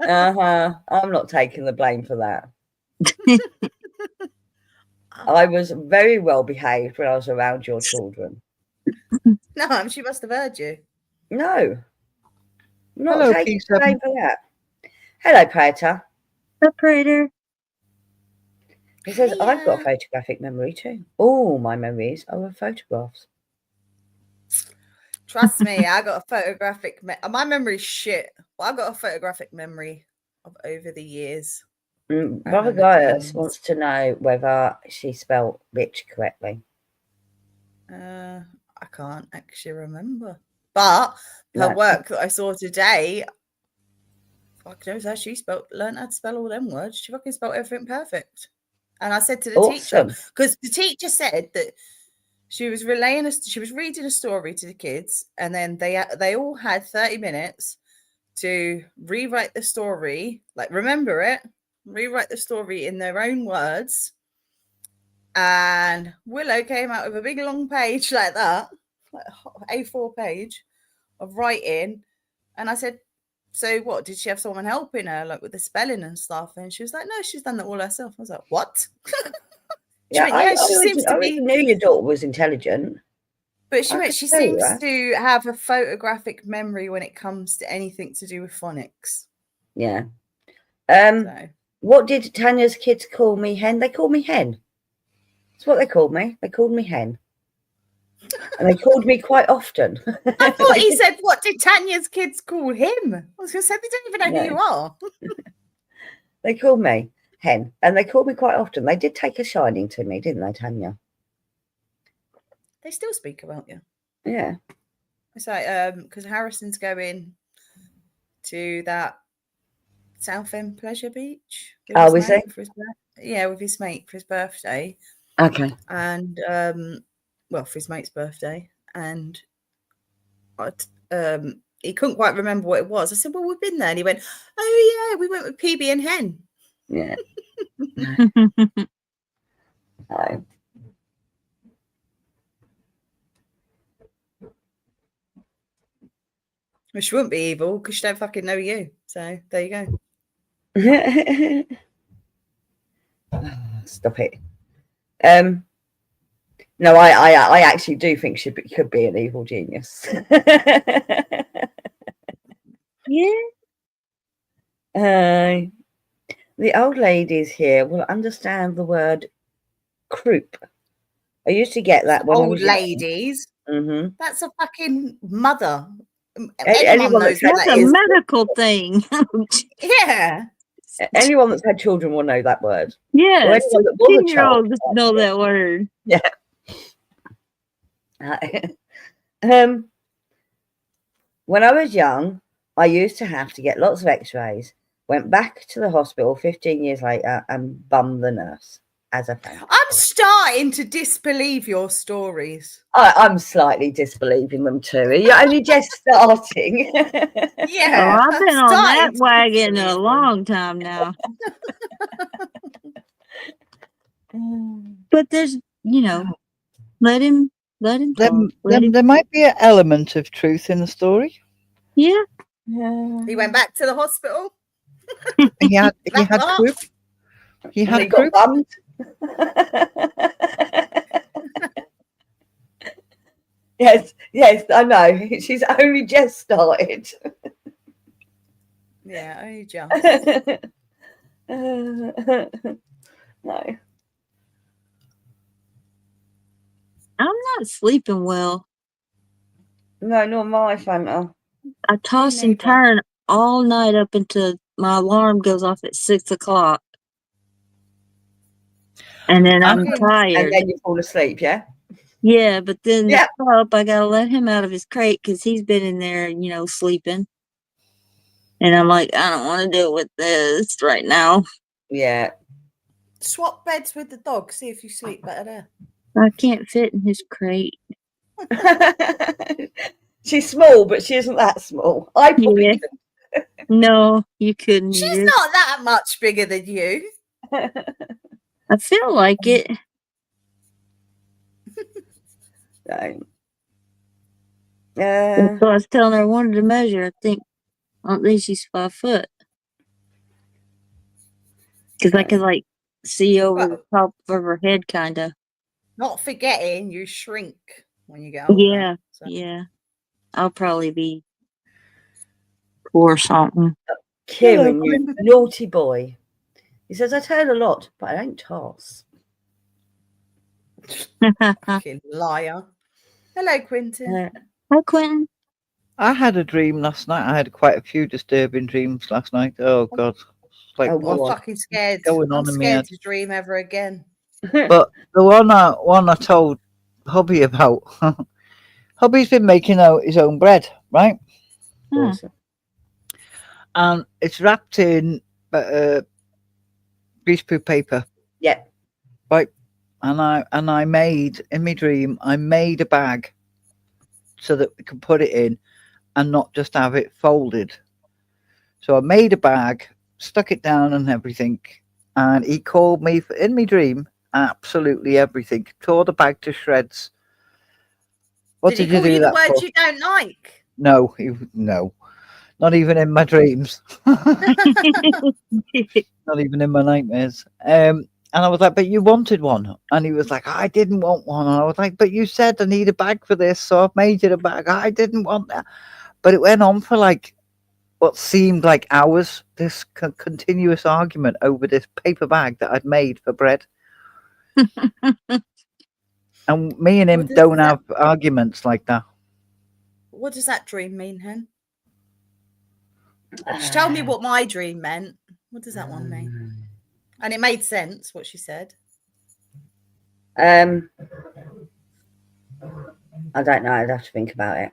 not taking the blame for that. I was very well behaved when I was around your children. No, she must have heard you. No. I'm not Hello, taking P7. the blame for that. Hello, Prater. Separator. He says, I've got a Hiya. photographic memory too. All my memories are of photographs. Trust me, I got a photographic. My memory's shit. Well, I got a photographic memory of over the years. Brother remember Gaius things. wants to know whether she spelled bitch correctly. I can't actually remember, but her No. work that I saw today, fuck knows how she learned how to spell all them words. She fucking spelled everything perfect. And I said to the teacher, Awesome. because the teacher said that she was reading a story to the kids, and then they all had 30 minutes to rewrite the story, like remember it, rewrite the story in their own words. And Willow came out with a big long page like that, like A4 page of writing. And I said, so what, did she have someone helping her like with the spelling and stuff? And she was like, no, she's done that all herself. I was like, what? Yeah, she I seems to already be, knew your daughter was intelligent. but I could she see seems that. to have a photographic memory when it comes to anything to do with phonics. Yeah. So What did Tanya's kids call me? Hen? They called me Hen. That's what they called me. They called me Hen. And they called me quite often. I thought he said, what did Tanya's kids call him? I was going to say, they don't even know who No. you are. They called me Hen. And they called me quite often. They did take a shining to me, didn't they, Tanya? They still speak about you. Yeah. It's like, because Harrison's going to that Southend Pleasure Beach. With Oh, his is he? mate for his with his mate for his birthday. Okay. And, for his mate's birthday. And he couldn't quite remember what it was. I said, well, we've been there. And he went, oh, yeah, we went with PB and Hen. Yeah. No. Well, she wouldn't be evil because she don't fucking know you. So there you go. Stop it. No, I actually do think she could be an evil genius. Yeah. The old ladies here will understand the word croup. I used to get that when I Old was young. ladies. Mm-hmm. That's a fucking mother. Anyone Anyone knows that's what That's that a is. medical thing. Yeah. anyone that's had children will know that word. Yeah, Or anyone that was a 16-year-olds child. know that word. When I was young, I used to have to get lots of x-rays. Went back to the hospital 15 years later and bummed the nurse as a thank you. I'm starting to disbelieve your stories. I'm slightly disbelieving them too. You're only just starting. Yeah. Oh, I've I'm been on that starting to wagon disbelieve a them. long time now. But there's, let him talk. There might be an element of truth in the story. Yeah. He went back to the hospital. He had That part. croup. He And he had got croup. bummed. Yes, I know. She's only just started. Yeah, only just. No. I'm not sleeping well. No, not my Fanta. I toss and neither. turn all night up until my alarm goes off at 6 o'clock. And then I'm Okay. tired. And then you fall asleep, yeah? Yeah, but then Yeah. the pup, I gotta let him out of his crate because he's been in there, sleeping. And I'm like, I don't want to deal with this right now. Yeah. Swap beds with the dog. See if you sleep better there. I can't fit in his crate. She's small, but she isn't that small. I probably Yeah. No, you couldn't She's either. not that much bigger than you. I feel like it. No. So I was telling her I wanted to measure. I don't think she's 5 foot. Because I could see over the top of her head, kind of. Not forgetting you shrink when you get older. Yeah, so. yeah. I'll probably be 4 or something. Kieran, you naughty boy. He says, I turn a lot, but I don't toss. Fucking liar. Hello, Quentin. Hi, Quentin. I had a dream last night. I had quite a few disturbing dreams last night. Oh God, it's like Oh, I'm what? fucking scared. going I'm on in my scared head. to dream ever again. But the one I told hubby about, hubby's been making out his own bread, right? Awesome. And it's wrapped in greaseproof paper, Yeah. right? And I made in my dream, I made a bag so that we could put it in and not just have it folded. So I made a bag, stuck it down and everything, and he called me in my dream. Absolutely everything. Tore the bag to shreds. What did he you call do you the that word for? you don't like? No, no, not even in my dreams. Not even in my nightmares. And I was like, but you wanted one. And he was like, I didn't want one. And I was like, but you said I need a bag for this, so I've made you a bag. I didn't want that. But it went on for what seemed like hours, this continuous argument over this paper bag that I'd made for bread. And me and him don't have arguments like that. What does that dream mean, Hen? She told me what my dream meant. What does that one mean? And it made sense what she said. I don't know. I'd have to think about it.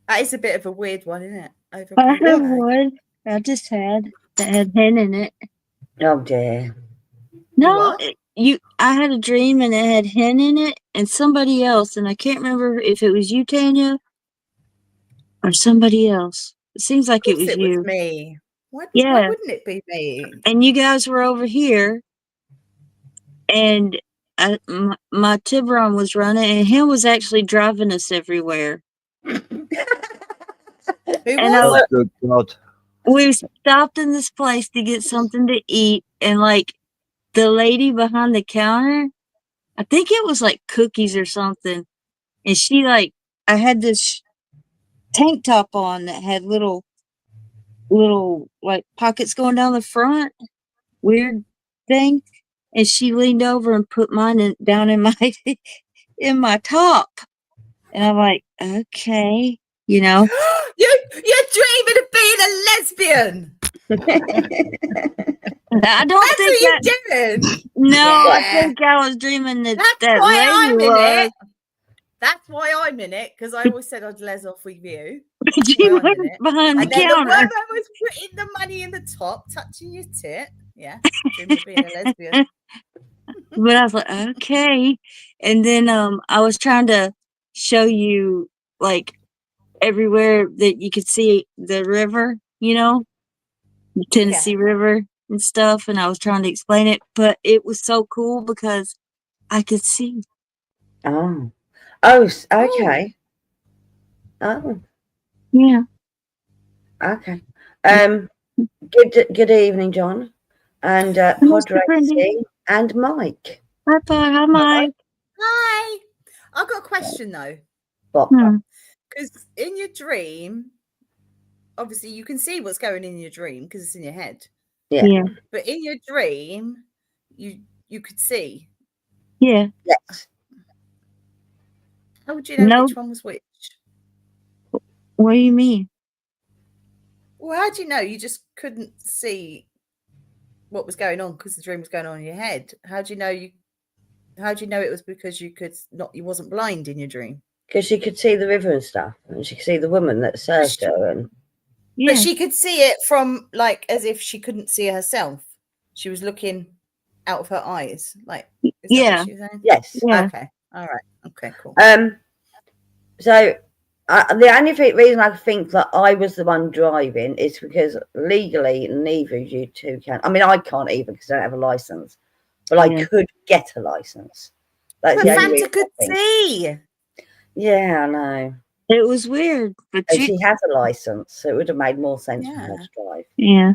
That is a bit of a weird one, isn't it? Over I paper have bag. one I just had that had hen in it. Oh dear. No, What? I had a dream and it had hen in it and somebody else, and I can't remember if it was you, Tanya, or somebody else. It seems like it Of course was it you. was me. Why Yeah. wouldn't it be me? And you guys were over here, and my Tiburon was running, and him was actually driving us everywhere. Who And was? Oh, good God. we stopped in this place to get something to eat, and the lady behind the counter, I think it was cookies or something, and she I had this tank top on that had little little like pockets going down the front, weird thing. And she leaned over and put mine down in my in my top. And I'm like, okay, you know. You're dreaming of being a lesbian. I don't That's think what that. you're doing. No, I Yeah. think I was dreaming that That's that why lady I'm in was. it. That's why I'm in it, because I always said I'd les off with you. She why I'm was in it. behind the And then the counter. woman was putting the money in the top, touching your tit. Yeah, dreaming of being a lesbian. But I was like, okay. And then I was trying to show you like everywhere that you could see the river, you know, the Tennessee River and stuff. And I was trying to explain it, but it was so cool because I could see. Oh. Oh, okay. Oh, Yeah. okay. Good evening, John. And Pod Mr. Brendan. Racing and Mike. Hi, Pod. Hi, Mike. Hi. I've got a question though. What? Because in your dream, obviously you can see what's going in your dream because it's in your head. Yeah. Yeah. But in your dream, you could see. Yeah. Yes. How would you know No. which one was which? What do you mean? Well, how do you know? You just couldn't see what was going on because the dream was going on in your head. How do you know it was because you wasn't blind in your dream? Because she could see the river and stuff, and she could see the woman that served her, and Yeah. But she could see it from like as if she couldn't see herself. She was looking out of her eyes. Like, is that Yeah. what she was saying? yes. Yeah. Okay. All right. Okay, cool. So the only reason I think that I was the one driving is because legally neither of you two can. I mean, I can't either because I don't have a license, but I Yeah. could get a license. That's But the only Santa reason could I think. see. Yeah, I know. It was weird, but And you, she has a license, so it would have made more sense for her Yeah. to drive. yeah.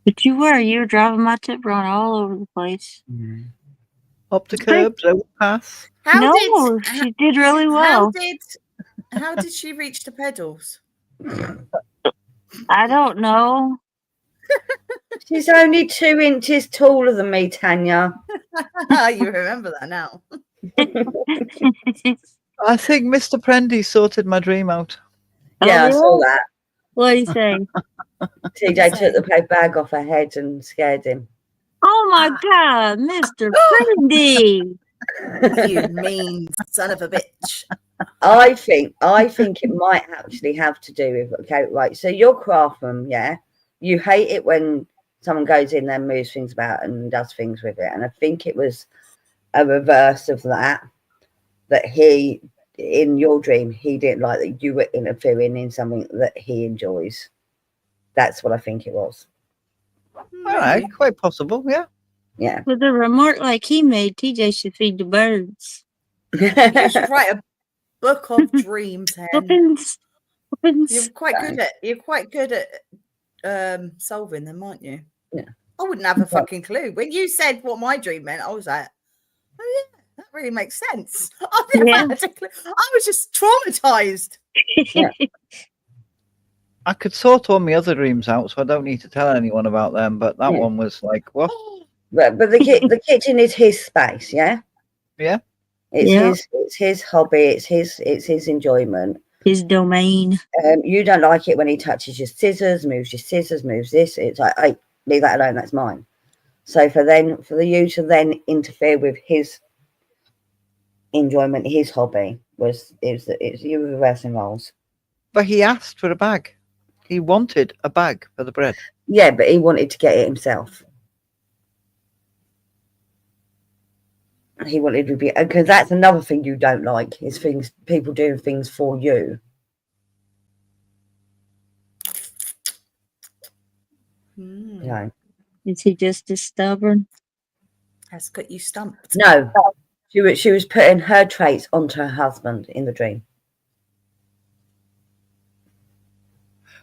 But you were driving my tip run all over the place. Up the curbs, overpass. No, she did really well. How did she reach the pedals? I don't know. She's only 2 inches taller than me, Tanya. You remember that now. I think Mr. Prendy sorted my dream out. Yeah, I saw that. What do you say? TJ took the paper bag off her head and scared him. Oh my God, Mr. Brandy. You mean son of a bitch. I think it might actually have to do with, okay, right, so you're craftsman, yeah? You hate it when someone goes in there and moves things about and does things with it. And I think it was a reverse of that he, in your dream, he didn't like that you were interfering in something that he enjoys. That's what I think it was. All right, quite possible, yeah. Yeah. With the remark like he made, TJ should feed the birds. You should write a book of dreams, Hen. Weapons. You're quite good at solving them, aren't you? Yeah. I wouldn't have a fucking clue. When you said what my dream meant, I was like, oh yeah, that really makes sense. I never had a clue. I was just traumatized. Yeah. I could sort all my other dreams out, so I don't need to tell anyone about them. But that one was like, what? But the kitchen is his space, yeah. Yeah. It's his hobby. It's his enjoyment. His domain. You don't like it when he touches your scissors, moves this. It's like, hey, leave that alone. That's mine. So for you to then interfere with his enjoyment, his hobby it's you were reversing roles. But he asked for a bag. He wanted a bag for the bread. Yeah, but he wanted to get it himself. He wanted to be, because that's another thing you don't like is people doing things for you. No. Is he just as stubborn? Has got you stumped. No. She was putting her traits onto her husband in the dream.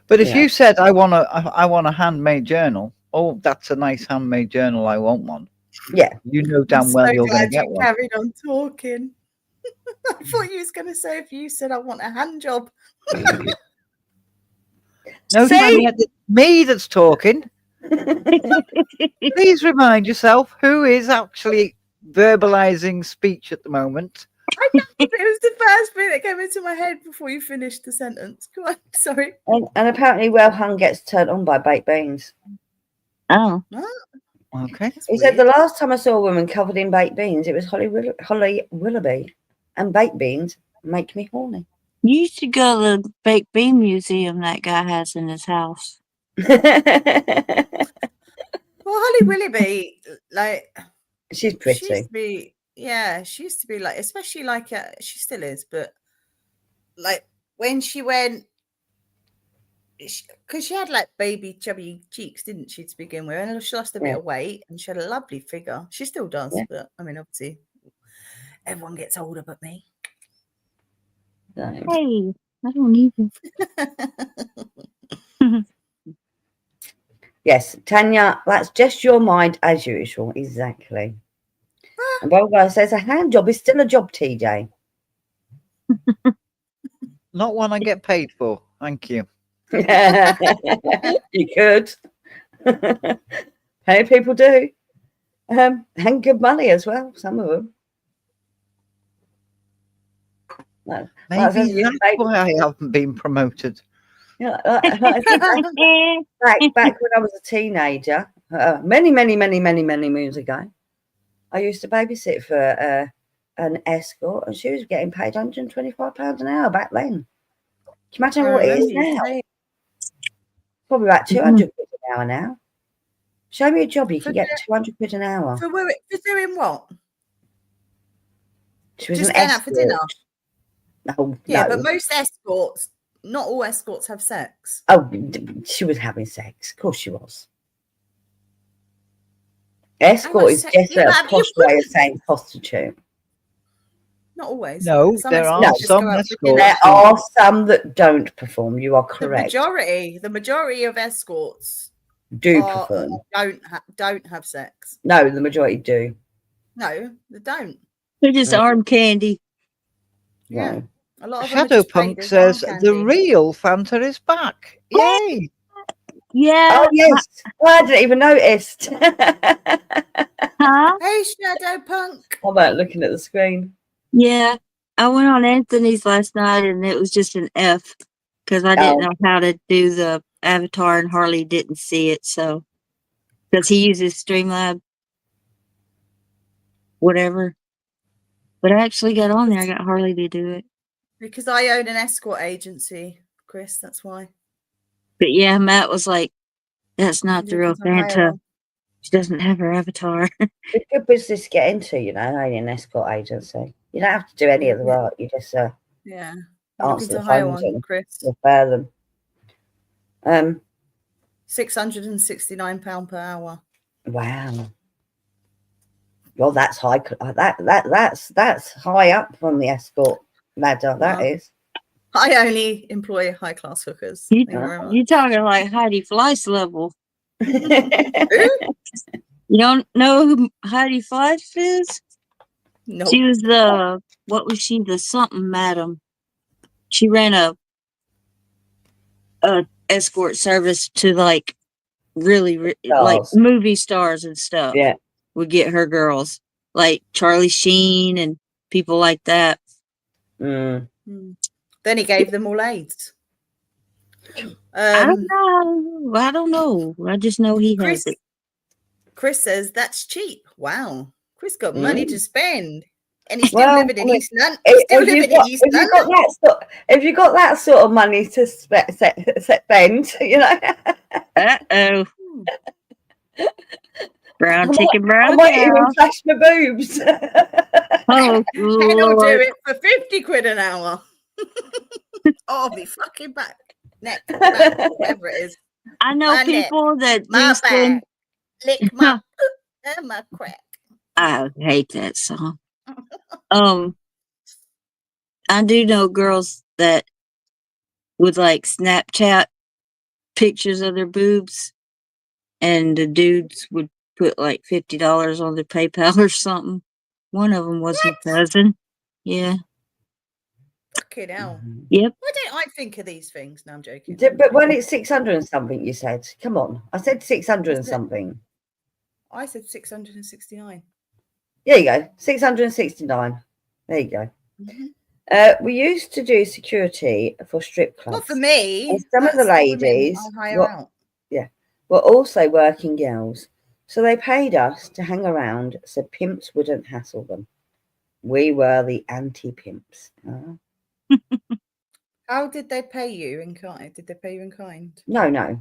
But if you said I want a handmade journal, oh, that's a nice handmade journal. I want one. Yeah, you know damn well you're going to get one. Carried on talking. I thought you was going to say if you said I want a hand job. No, See? Tanya, it's me that's talking. Please remind yourself who is actually verbalizing speech at the moment. I know, but it was the first thing that came into my head before you finished the sentence. Come on, sorry. And apparently, well hung gets turned on by baked beans. Oh, Okay. That's He said weird. the last time I saw a woman covered in baked beans, it was Holly Willoughby, and baked beans make me horny. you should go to the baked bean museum that guy has in his house. Well, Holly Willoughby, like, She's she used pretty. to be, yeah, she used to be like, especially like, she still is, but like when she went, because she had like baby chubby cheeks, didn't she, to begin with? And she lost a bit Yeah. of weight and she had a lovely figure. She still does, Yeah. but I mean, obviously, everyone gets older but me. So, Hey, I don't either. yes, Tanya, that's just your mind as usual. Exactly. And Bob Guy says a hand job is still a job, TJ. Not one I get paid for. Thank you. You could. Many people do. And good money as well, some of them. No, like I Maybe said, that's why I haven't been promoted. like I said, back when I was a teenager, many moons ago, I used to babysit for an escort, and she was getting paid £125 an hour back then. Can you imagine I what it is remember you now? saying. Probably about 200 quid an hour now. Show me a job you For can get 200 quid an hour. For doing what? She was Just an going out for dinner. escort. Oh, Yeah, no. but most escorts, not all escorts have sex. Oh, she was having sex. Of course she was. Escort is much just yeah, a but you posh way of wouldn't- saying prostitute. Not always. No, Some there are escorts just some go out for escorts. dinner. There are some that don't perform. You are The correct. majority of escorts Do are, perform. don't have sex. No, the majority do. No, they don't. They're just arm candy. Yeah, No. a lot of them are Shadow just paid Punk as arm says the candy. real Fanta is back. Yay! Yeah. Oh, yes. Well, I didn't even notice. Huh? Hey, Shadow Punk. I'm about looking at the screen. Yeah. I went on Anthony's last night and it was just an F because I didn't know how to do the avatar and Harley didn't see it. So, because he uses Streamlab, whatever. But I actually got on there. I got Harley to do it. Because I own an escort agency, Chris. That's why. But yeah, Matt was like, that's not the real Because I hire Fanta. one. She doesn't have her avatar. It's a good business to get into, you know, owning an escort agency. You don't have to do any of the Yeah. work. You just Yeah. I'm looking answer to the hire phones one, and Chris. refer them. £669 per hour. Wow. Well, that's high. That's high up from the escort ladder. That Wow. is. I only employ high class hookers. You, Thank you very much. you're talking like Heidi Fleiss level. Who? You don't know who Heidi Fleiss is? No. She was what was she? The something madam. She ran a escort service to like really like Stars. movie stars and stuff. Yeah. Would get her girls like Charlie Sheen and people like that. Mm. Then he gave them all AIDS. I don't know. I don't know. I just know he has it. Chris says that's cheap. Wow. Chris got money to spend. And he's still Well, living in I mean, East London. If you got that sort of money to spend, you know. Uh-oh. Brown I chicken, brown might cow. even flash my boobs. Oh, And he'll do Lord. it for 50 quid an hour. I'll be fucking back. Neck, back, whatever it is. I know My neck, people that my do spend. back, lick my and my crack. I hate that song. I do know girls that would like Snapchat pictures of their boobs, and the dudes would put like $50 on their PayPal or something. One of them was my cousin. Yeah. Fucking hell. Yep. Why don't I think of these things? No, I'm joking. But when it's 600 and something, you said, come on. I said 600 and That's it. something. I said 669. There you go. 669. There you go. Mhm. We used to do security for strip clubs. Not for me. And some of the That's women ladies I hire out. were also working girls. So they paid us to hang around so pimps wouldn't hassle them. We were the anti-pimps. How did they pay you in kind? Did they pay you in kind? No.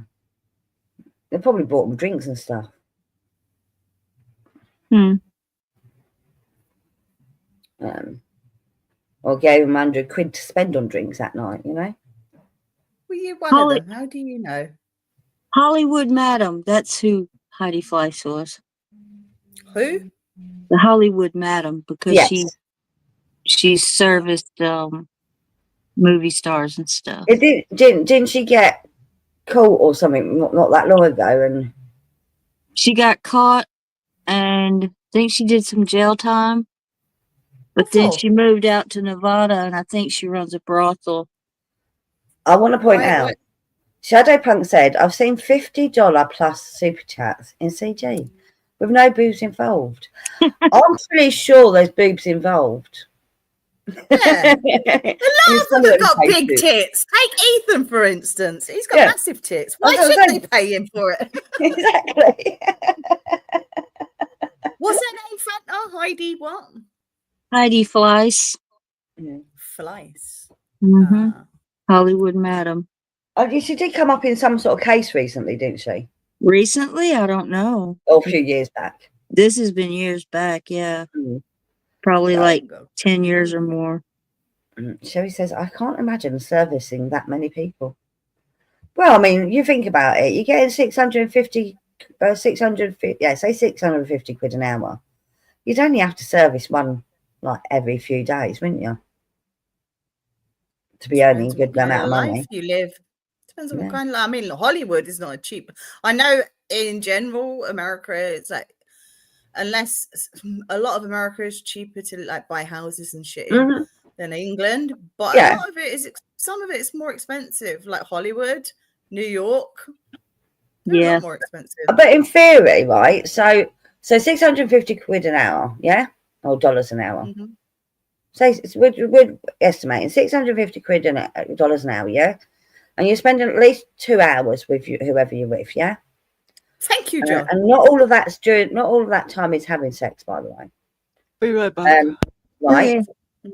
They probably bought them drinks and stuff. Hmm. Or gave them 100 quid to spend on drinks that night, you know? Were you one of them? How do you know? Hollywood Madam. That's who Heidi Fleiss was. Who? The Hollywood Madam, because Yes. she serviced movie stars and stuff. Didn't she get caught or something not that long ago? And She got caught, and I think she did some jail time. But What then for? she moved out to Nevada, and I think she runs a brothel. I want to point Why- out, what- Shadow Punk said, I've seen $50 plus super chats in CG with no boobs involved. I'm pretty sure there's boobs involved. Yeah. A lot of them have got big tits. tits. Take Ethan, for instance. He's got Yeah. massive tits. Why That's what should I'm they saying. pay him for it? Exactly. What's her name, Fanta? Heidi what? Heidi Fleiss. Fleiss. Mm-hmm. Ah. Hollywood Madam. She did come up in some sort of case recently, didn't she? Recently? I don't know. Or a few years back. This has been years back, yeah. Mm. Probably Yeah. like 10 years or more. Sherry says, I can't imagine servicing that many people. Well, I mean, you think about it. You're getting 650, say 650 quid an hour. You'd only have to service one like every few days, wouldn't you? To be earning a good amount of money. Life you live. Depends on Yeah. what kind of life. I mean, Hollywood is not cheap. I know in general, America, it's like, unless a lot of America is cheaper to like buy houses and shit in than England, but Yeah. a lot of it is, some of it is more expensive, like Hollywood, New York. They're a Yeah. lot more expensive. But in theory, right? So 650 quid an hour, yeah? Or dollars an hour. Mhm. Say we're estimating 650 quid dollars an hour, yeah? And you're spending at least 2 hours with whoever you're with, yeah? Thank you, John. And not all of that time is having sex, by the way. Be right back. Right. Yeah.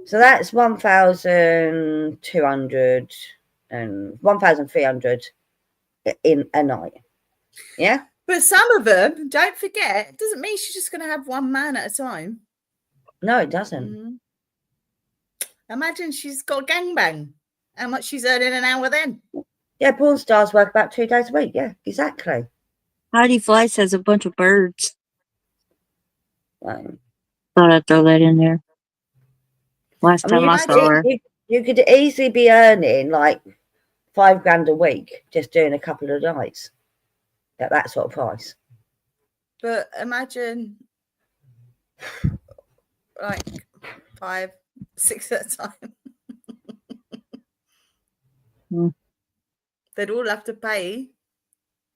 So that's 1,200 and 1,300 in a night. Yeah. But some of them, don't forget, it doesn't mean she's just going to have one man at a time. No, it doesn't. Mhm. Imagine she's got a gangbang. How much she's earning an hour then? Yeah, porn stars work about 2 days a week. Yeah, exactly. Heidi Fleiss has a bunch of birds. Um, Thought I'd throw that in there. Last I mean, time I saw her. you could easily be earning like $5,000 a week just doing a couple of nights at that sort of price. But imagine like 5, 6 at a time. Mm. They'd all have to pay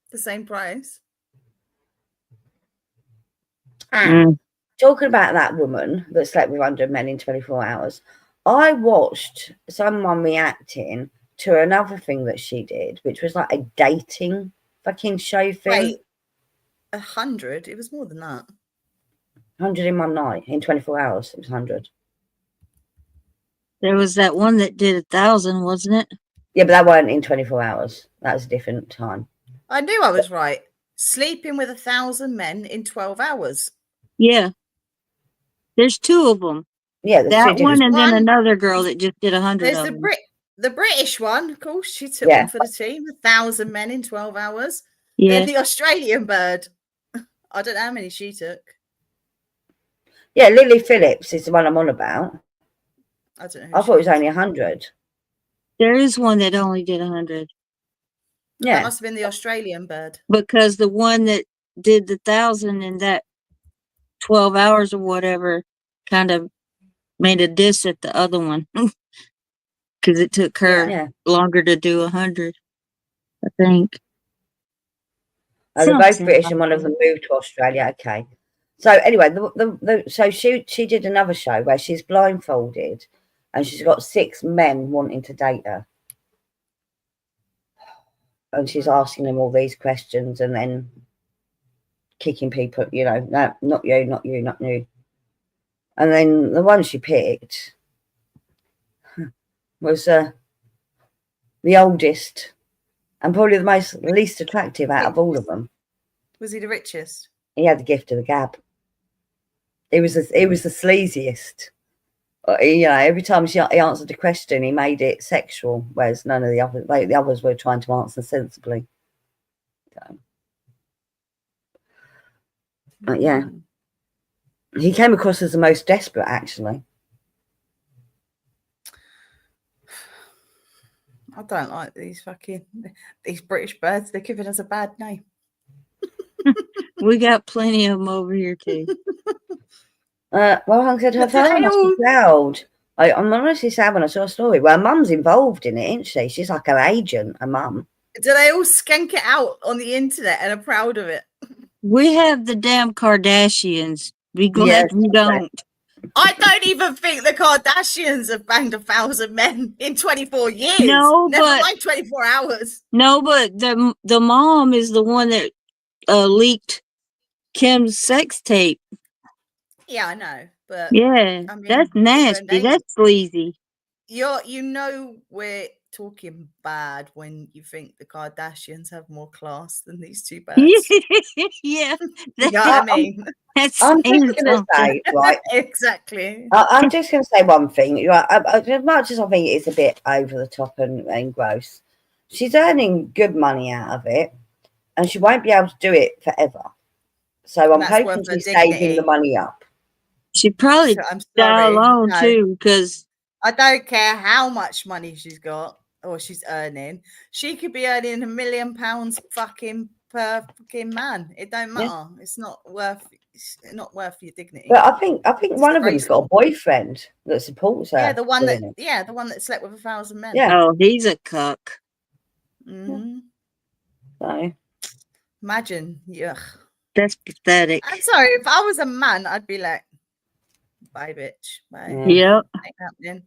the same price. Mm. Talking about that woman that slept with 100 men in 24 hours, I watched someone reacting to another thing that she did, which was like a dating fucking show thing. Wait, 100? It was more than that. 100 in one night, in 24 hours, it was 100. There was that one that did 1,000, wasn't it? Yeah, but that weren't in 24 hours. That was a different time. I knew I was right. Sleeping with 1,000 men in 12 hours. Yeah. There's 2 of them. Yeah, there's That two one different. and then One- another girl that just did 100 There's of the them. the British one, of course. She took Yeah. one for the team. 1,000 men in 12 hours. Yeah. Then the Australian bird. I don't know how many she took. Yeah, Lily Phillips is the one I'm on about. I don't know. who I she thought it was is. only 100. There is one that only did 100. That Yeah. must have been the Australian bird. Because the one that did the 1,000 in that 12 hours or whatever kind of made a diss at the other one. because it took her Yeah. longer to do 100, I think. They're both Something British like and one of that. them moved to Australia. Okay. So anyway, so she did another show where she's blindfolded and she's got 6 men wanting to date her. And she's asking them all these questions and then kicking people, you know, no, not you, not you, not you. And then the one she picked was the oldest and probably the most least attractive out of all of them. Was he the richest? He had the gift of the gab. He was the sleaziest. You know, every time he answered a question, he made it sexual, whereas none of the others were trying to answer sensibly. So, but yeah, he came across as the most desperate, actually. I don't like these British birds. They're giving us a bad name. We got plenty of them over here too. Well, I said her But do father they must all- be proud. I'm honestly sad when I saw a story. Well, her mum's involved in it, isn't she? She's like her agent, her mum. Do they all skank it out on the internet and are proud of it? We have the damn Kardashians. Be glad Yes, we don't. I don't even think the Kardashians have banged 1,000 men in 24 years. No, Never but- mind 24 hours. No, but the mom is the one that leaked Kim's sex tape. Yeah, I know, but Yeah, I mean, that's nasty. That's sleazy. you know we're talking bad when you think the Kardashians have more class than these two birds. Yeah, You know what I mean? that's I'm just saying going to something. say, right, Exactly. I'm just going to say one thing. Right, as much as I think it's a bit over the top and gross, she's earning good money out of it, and she won't be able to do it forever. So I'm That's hoping worth her she's saving dignity. the money up. She probably I'm die sorry. alone No. too, because I don't care how much money she's got or she's earning. She could be earning £1 million fucking per fucking man. It don't matter. It's not worth your dignity. But I think one of them's got a disgraceful. boyfriend that supports her. Yeah, the one doing that it. the one that slept with 1,000 men. Yeah. oh, he's a cuck. Mm-hmm. So Imagine. Yuck. That's pathetic. I'm sorry, if I was a man, I'd be like, bye, bitch. Bye. Yep. Ain't happening.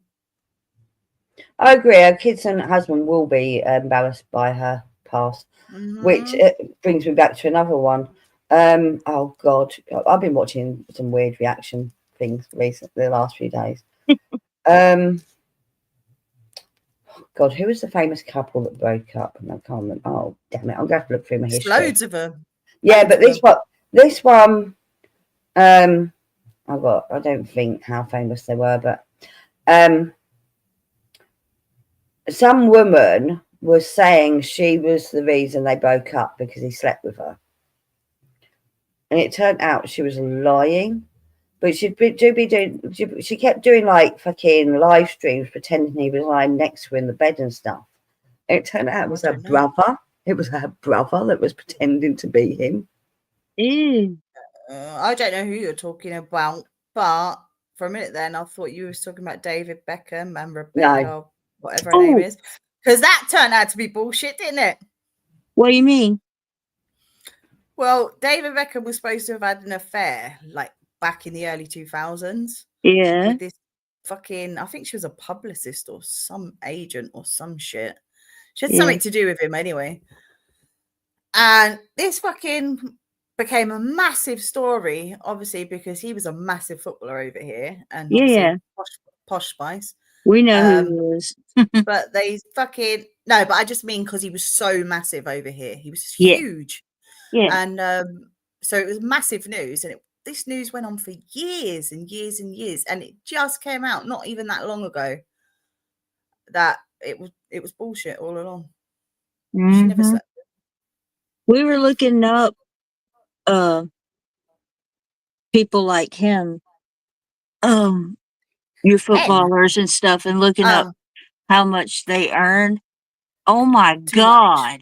I agree. Her kids and husband will be embarrassed by her past, which brings me back to another one. Oh God, I've been watching some weird reaction things recently the last few days. God, who was the famous couple that broke up? And I can't remember. Oh, damn it! I'm going to have to look through my There's history. loads of them. Yeah, Loads but of this one, I don't think how famous they were, but some woman was saying she was the reason they broke up because he slept with her, and it turned out she was lying. But she kept doing like fucking live streams pretending he was lying next to her in the bed and stuff. It turned out it was her brother. It was her brother that was pretending to be him. Ew. I don't know who you're talking about, but for a minute then I thought you were talking about David Beckham and Rebecca, whatever her name is, because that turned out to be bullshit, didn't it? What do you mean? Well, David Beckham was supposed to have had an affair like back in the early 2000s. Yeah. With this fucking, I think she was a publicist or some agent or some shit. She had something to do with him anyway. And this fucking became a massive story, obviously, because he was a massive footballer over here and posh spice. We know who he is. But they fucking no, but I just mean because he was so massive over here. He was huge. Yeah. And so it was massive news, and this news went on for years and years and years, and it just came out not even that long ago that it was bullshit all along. She never slept. We were looking up people like him, your footballers and stuff, and looking up how much they earn. Oh my God.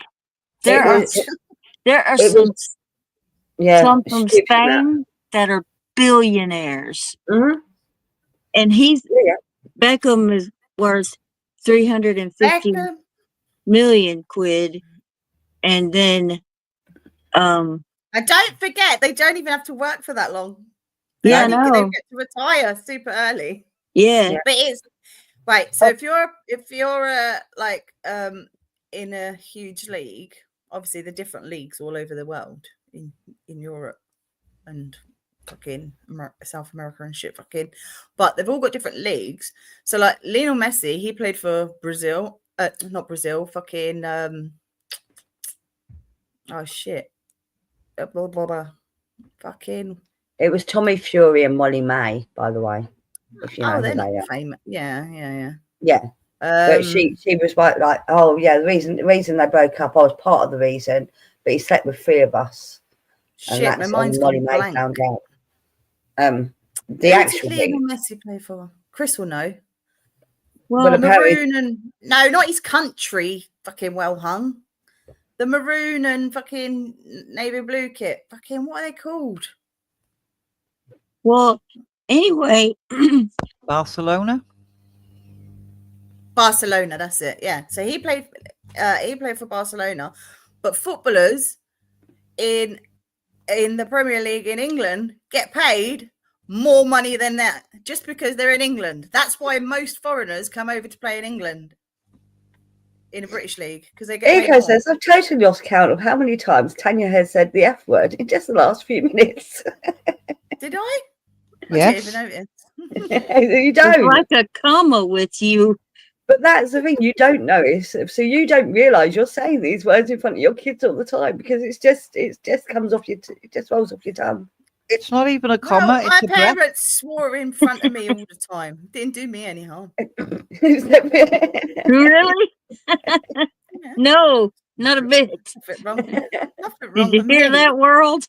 There are some from Spain that are billionaires. Mm-hmm. And Beckham is worth $350 Beckham. million quid, and then And don't forget, they don't even have to work for that long. yeah, I They know. get to retire super early. Yeah. Yeah. But it's right. So if you're like in a huge league, obviously the different leagues all over the world in Europe and fucking South America and shit fucking, but they've all got different leagues. So like Lionel Messi, he played for Brazil, not Brazil, fucking oh shit, blah, blah, blah. Fucking It was Tommy Fury and Molly May, by the way. If you know who they're not they are. famous. Yeah. Yeah. But she was like, oh yeah, the reason they broke up, I was part of the reason, but he slept with 3 of us. And shit, my that's mind's Molly gone May blank. found out. The Who actual did Lionel thing. Messi play for? Chris will know. Well, Well, apparently, Maroon and no, not his country. Fucking well hung. The maroon and fucking navy blue kit. Fucking what are they called? well, anyway, Barcelona. Barcelona. That's it. Yeah. So he played for Barcelona, but footballers in the Premier League in England get paid more money than that just because they're in England. That's why most foreigners come over to play in England in a British league because they get paid Ego more. says, I've totally lost count of how many times Tanya has said the F word in just the last few minutes. Did I? Yes. I didn't even notice. You it's don't. like a comma with you. But that's the thing, you don't notice. So you don't realise you're saying these words in front of your kids all the time because it just comes off it just rolls off your tongue. It's not even a Well, comma. my It's a breath. parents swore in front of me all the time. Didn't do me any harm. Really? Yeah, No, not a bit. nothing wrong. Nothing wrong Did you with hear me. that, world?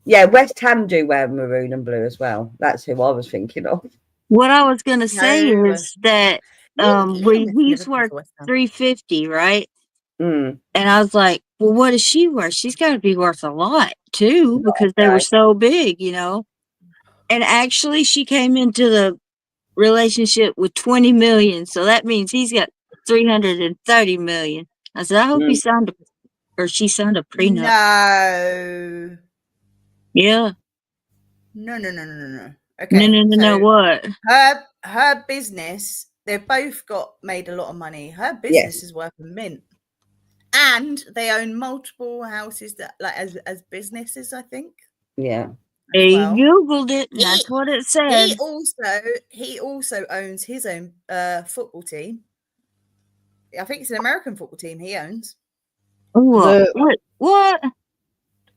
Yeah, West Ham do wear maroon and blue as well. That's who I was thinking of. What I was gonna say No. is that Lionel he's Messi never played worth for West Ham. 350, right? Mm. And I was like, well, what is she worth? She's got to be worth a lot too, because they were right. so big, you know. And actually, she came into the relationship with 20 million, so that means he's got 330 million. I said, I hope he signed she signed a prenup. No. Yeah. No. No, Okay. no, what? Her business, they've both made a lot of money. Her business is worth a mint. And they own multiple houses that like as businesses, I think. Yeah. As He well. Googled it, and that's what it said. He also owns his own football team. I think it's an American football team he owns. What?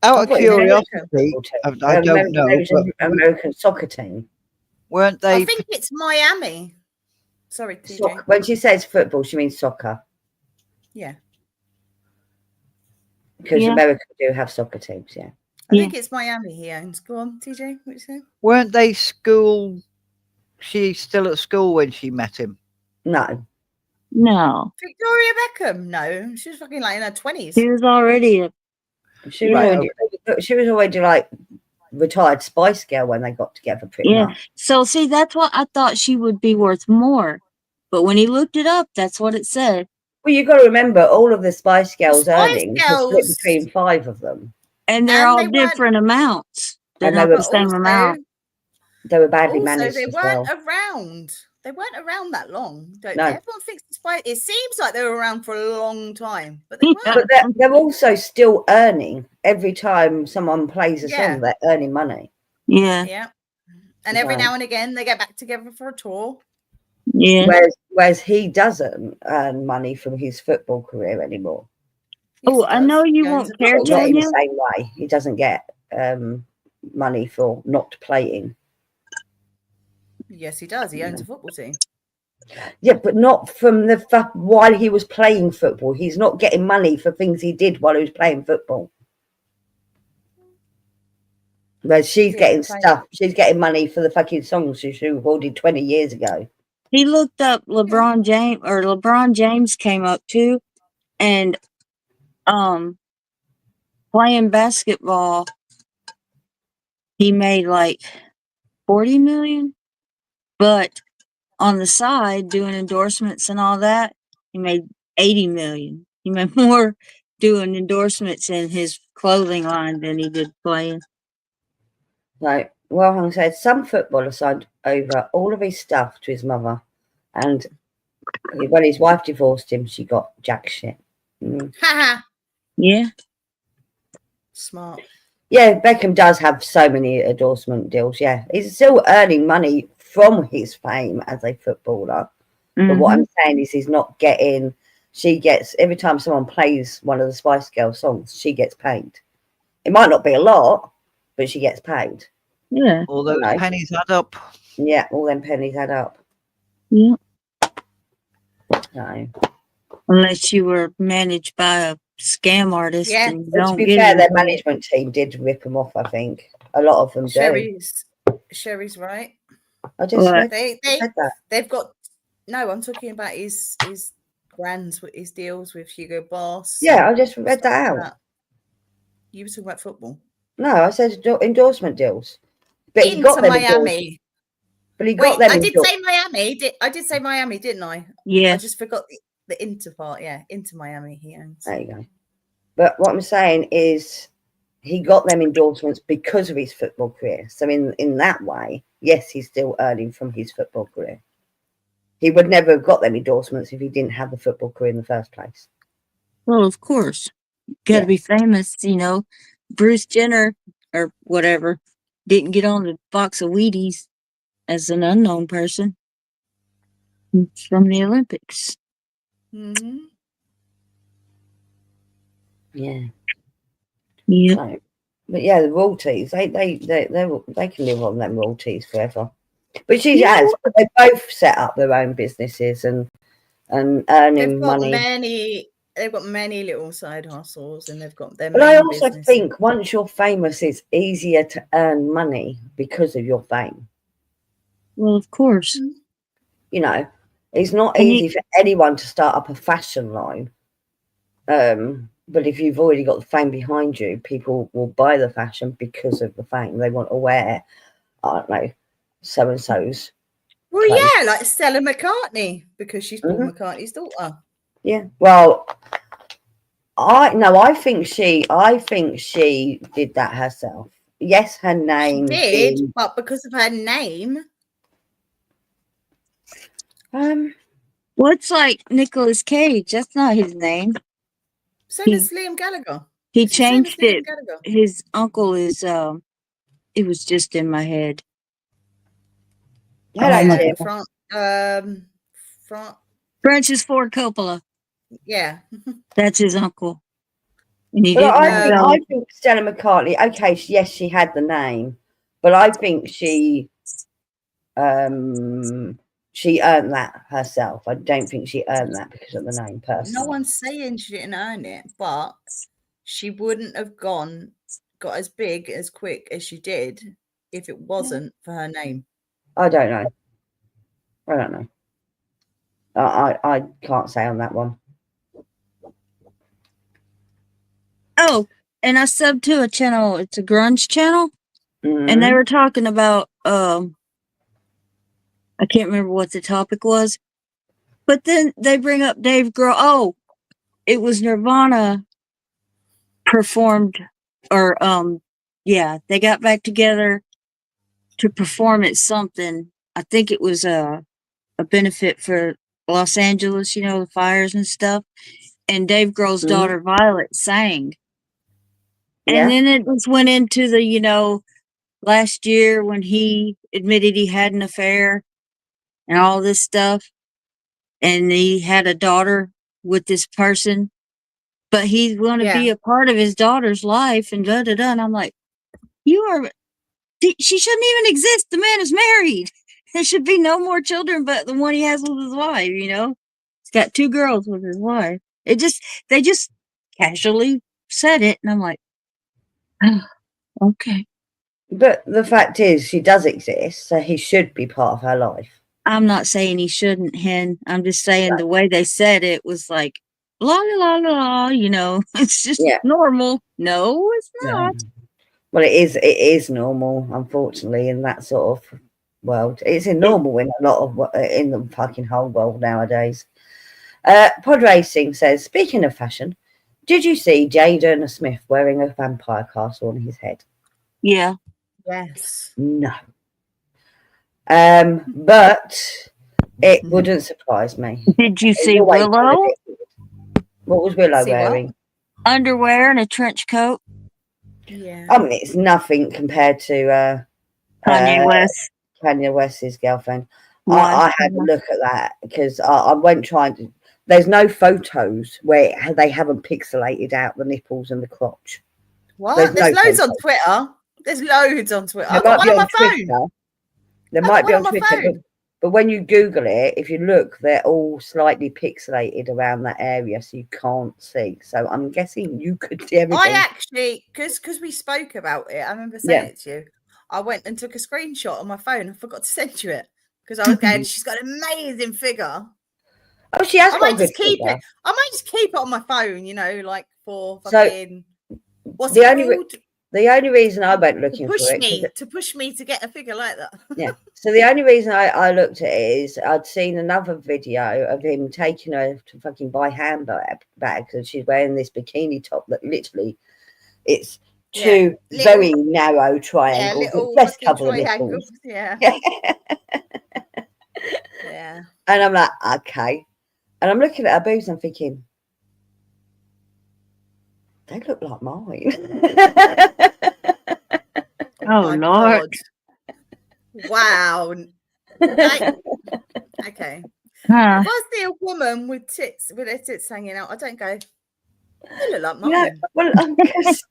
Out I of thought it was an curiosity, I don't know. It was But an American soccer team. weren't I they? think it's Miami. Sorry, TJ. Soccer. When she says football, she means soccer. Yeah. Because Yeah. America do have soccer teams, yeah. I think it's Miami he owns. Go on, TJ. What you say? Weren't they school? She's still at school when she met him. No. No. Victoria Beckham. No, she was fucking like in her 20s. He was already a She was already like retired Spice Girl when they got together pretty much. So see, that's what I thought she would be worth more. But when he looked it up, that's what it said. Well, you've got to remember all of the Spice Girls Spice earnings were split Girls- between 5 of them. And they're And all they weren't- different amounts. They're And not they the were same Also, amount. They were badly also managed they as weren't well. around. They weren't around that long. No. Everyone thinks it seems like they were around for a long time, but they weren't. But they're also still earning every time someone plays a Yeah. song. They're earning money. Yeah. Yeah. And every Right. now and again they get back together for a tour. Yeah. Whereas he doesn't earn money from his football career anymore. Yes, Oh, he I does. know you He owns won't a care, football Not in team. the Tanya. same way. He doesn't get money for not playing. Yes, he does. He owns a football team. Yeah, but not from while he was playing football. He's not getting money for things he did while he was playing football. Whereas she's getting stuff. She's getting money for the fucking songs she recorded 20 years ago. He looked up LeBron James, or LeBron James came up too, and playing basketball, he made like 40 million, but on the side doing endorsements and all that. He made 80 million. He made more doing endorsements in his clothing line than he did playing. Like Wilhelm said, some footballer signed over all of his stuff to his mother, and when his wife divorced him, she got jack shit. Haha. Yeah. Smart. Yeah, Beckham does have so many endorsement deals. Yeah, he's still earning money from his fame as a footballer. But what I'm saying is, he's not getting. She gets every time someone plays one of the Spice Girls songs, she gets paid. It might not be a lot, but she gets paid. Yeah. All those Right. pennies add up. Yeah, all them pennies add up. Yeah. So, Unless you were managed by a scam artist Yeah. and you but to don't be get fair, their anything. management team did rip them off. I think a lot of them do. Sherry's right. I just What? read, They read that. they've got no. I'm talking about his brands, his deals with Hugo Boss. Yeah, and I just read stuff that like out. that. You were talking about football. No, I said endorsement deals. But he Into got them Miami. But he Wait, got them I did say Miami. I did say Miami, didn't I? Yeah. I just forgot the Inter part. Yeah, into Miami he owns. There you go. But what I'm saying is, he got them endorsements because of his football career. So in that way, yes, he's still earning from his football career. He would never have got them endorsements if he didn't have the football career in the first place. Well, of course. Got to Yeah. be famous, you know. Bruce Jenner or whatever didn't get on the box of Wheaties as an unknown person from the Olympics. Mm-hmm. Yeah. Yeah. So, but yeah, the royalties, they can live on them royalties forever. But she You know has. But they both set up their own businesses and earning money. They've got many little side hustles, and they've got their But I main also business. think once you're famous, it's easier to earn money because of your fame. Well, of course. You know, it's not And easy for anyone to start up a fashion line. But if you've already got the fame behind you, people will buy the fashion because of the fame. They want to wear, I don't know, so and so's. Well, clothes. yeah, like Stella McCartney, because she's Paul McCartney's daughter. Yeah. Well, I think she did that herself. Yes, her She name did, but because of her name. well, it's like Nicolas Cage. That's not his name. Same as Liam Gallagher. He It's the same as changed Liam it. Gallagher. His uncle is it was just in my head. hello, Oh my Tim. Francis Ford Coppola. Yeah. That's his uncle. And he But didn't I think Stella McCartney, okay, yes, she had the name, but I think she earned that herself. I don't think she earned that because of the name personally. No one's saying she didn't earn it, but she wouldn't have got as big as quick as she did if it wasn't for her name. I don't know. I can't say on that one. Oh, and I subbed to a channel. It's a grunge channel. Mm-hmm. And they were talking about I can't remember what the topic was, but then they bring up Dave Grohl. Oh, it was Nirvana performed, or yeah, they got back together to perform at something. I think it was a benefit for Los Angeles, you know, the fires and stuff. And Dave Grohl's daughter Violet sang. And then it just went into the, you know, last year when he admitted he had an affair and all this stuff. And he had a daughter with this person, but he's going to be a part of his daughter's life and da da da. And I'm like, she shouldn't even exist. The man is married. There should be no more children but the one he has with his wife, you know? He's got 2 girls with his wife. They just casually said it. And I'm like, oh, okay. But the fact is, she does exist, so he should be part of her life. I'm not saying he shouldn't, Hen. I'm just saying the way they said it was like, la la la la, you know, it's just normal. No, it's not. Well, it is normal, unfortunately, in that sort of world. It's in normal in a lot of in the fucking whole world nowadays. Pod Racing says, speaking of fashion, did you see Jaden Smith wearing a vampire castle on his head? Yeah. Yes. No. But it wouldn't surprise me. Did you It's see always been a Willow? bit weird. What was Willow See what? wearing? Underwear and a trench coat. Yeah. I mean, it's nothing compared to Kanye West. Kanye West's girlfriend. One. I had a look at that because I went trying to. There's no photos where they haven't pixelated out the nipples and the crotch. What? There's There's no loads on photos. Twitter. There's loads on Twitter. There I've got might one be on my on phone. Twitter. There I've might got be one on on my Twitter, phone. but when you Google it, if you look, they're all slightly pixelated around that area, so you can't see. So I'm guessing you could see everything. I actually, because we spoke about it, I remember saying Yeah. it to you. I went and took a screenshot on my phone. I forgot to send you it because I was going, she's got an amazing figure. Oh, she has I got a might good just keep figure. it. I might just keep it on my phone, you know, like for So, fucking what's the it only called? The only reason I went To looking push for it, me to push me to get a figure like that. yeah. So the only reason I looked at it is I'd seen another video of him taking her to fucking buy handbags, and she's wearing this bikini top that literally it's two very narrow triangles that little just fucking cover the triangles. nipples. Yeah. Yeah. And I'm like, okay. And I'm looking at her boobs and I'm thinking, they look like mine. Oh, my Lord. God. Wow. Okay. Huh. If I see a woman with tits, with her tits hanging out, I don't go, they look like mine. No, well, because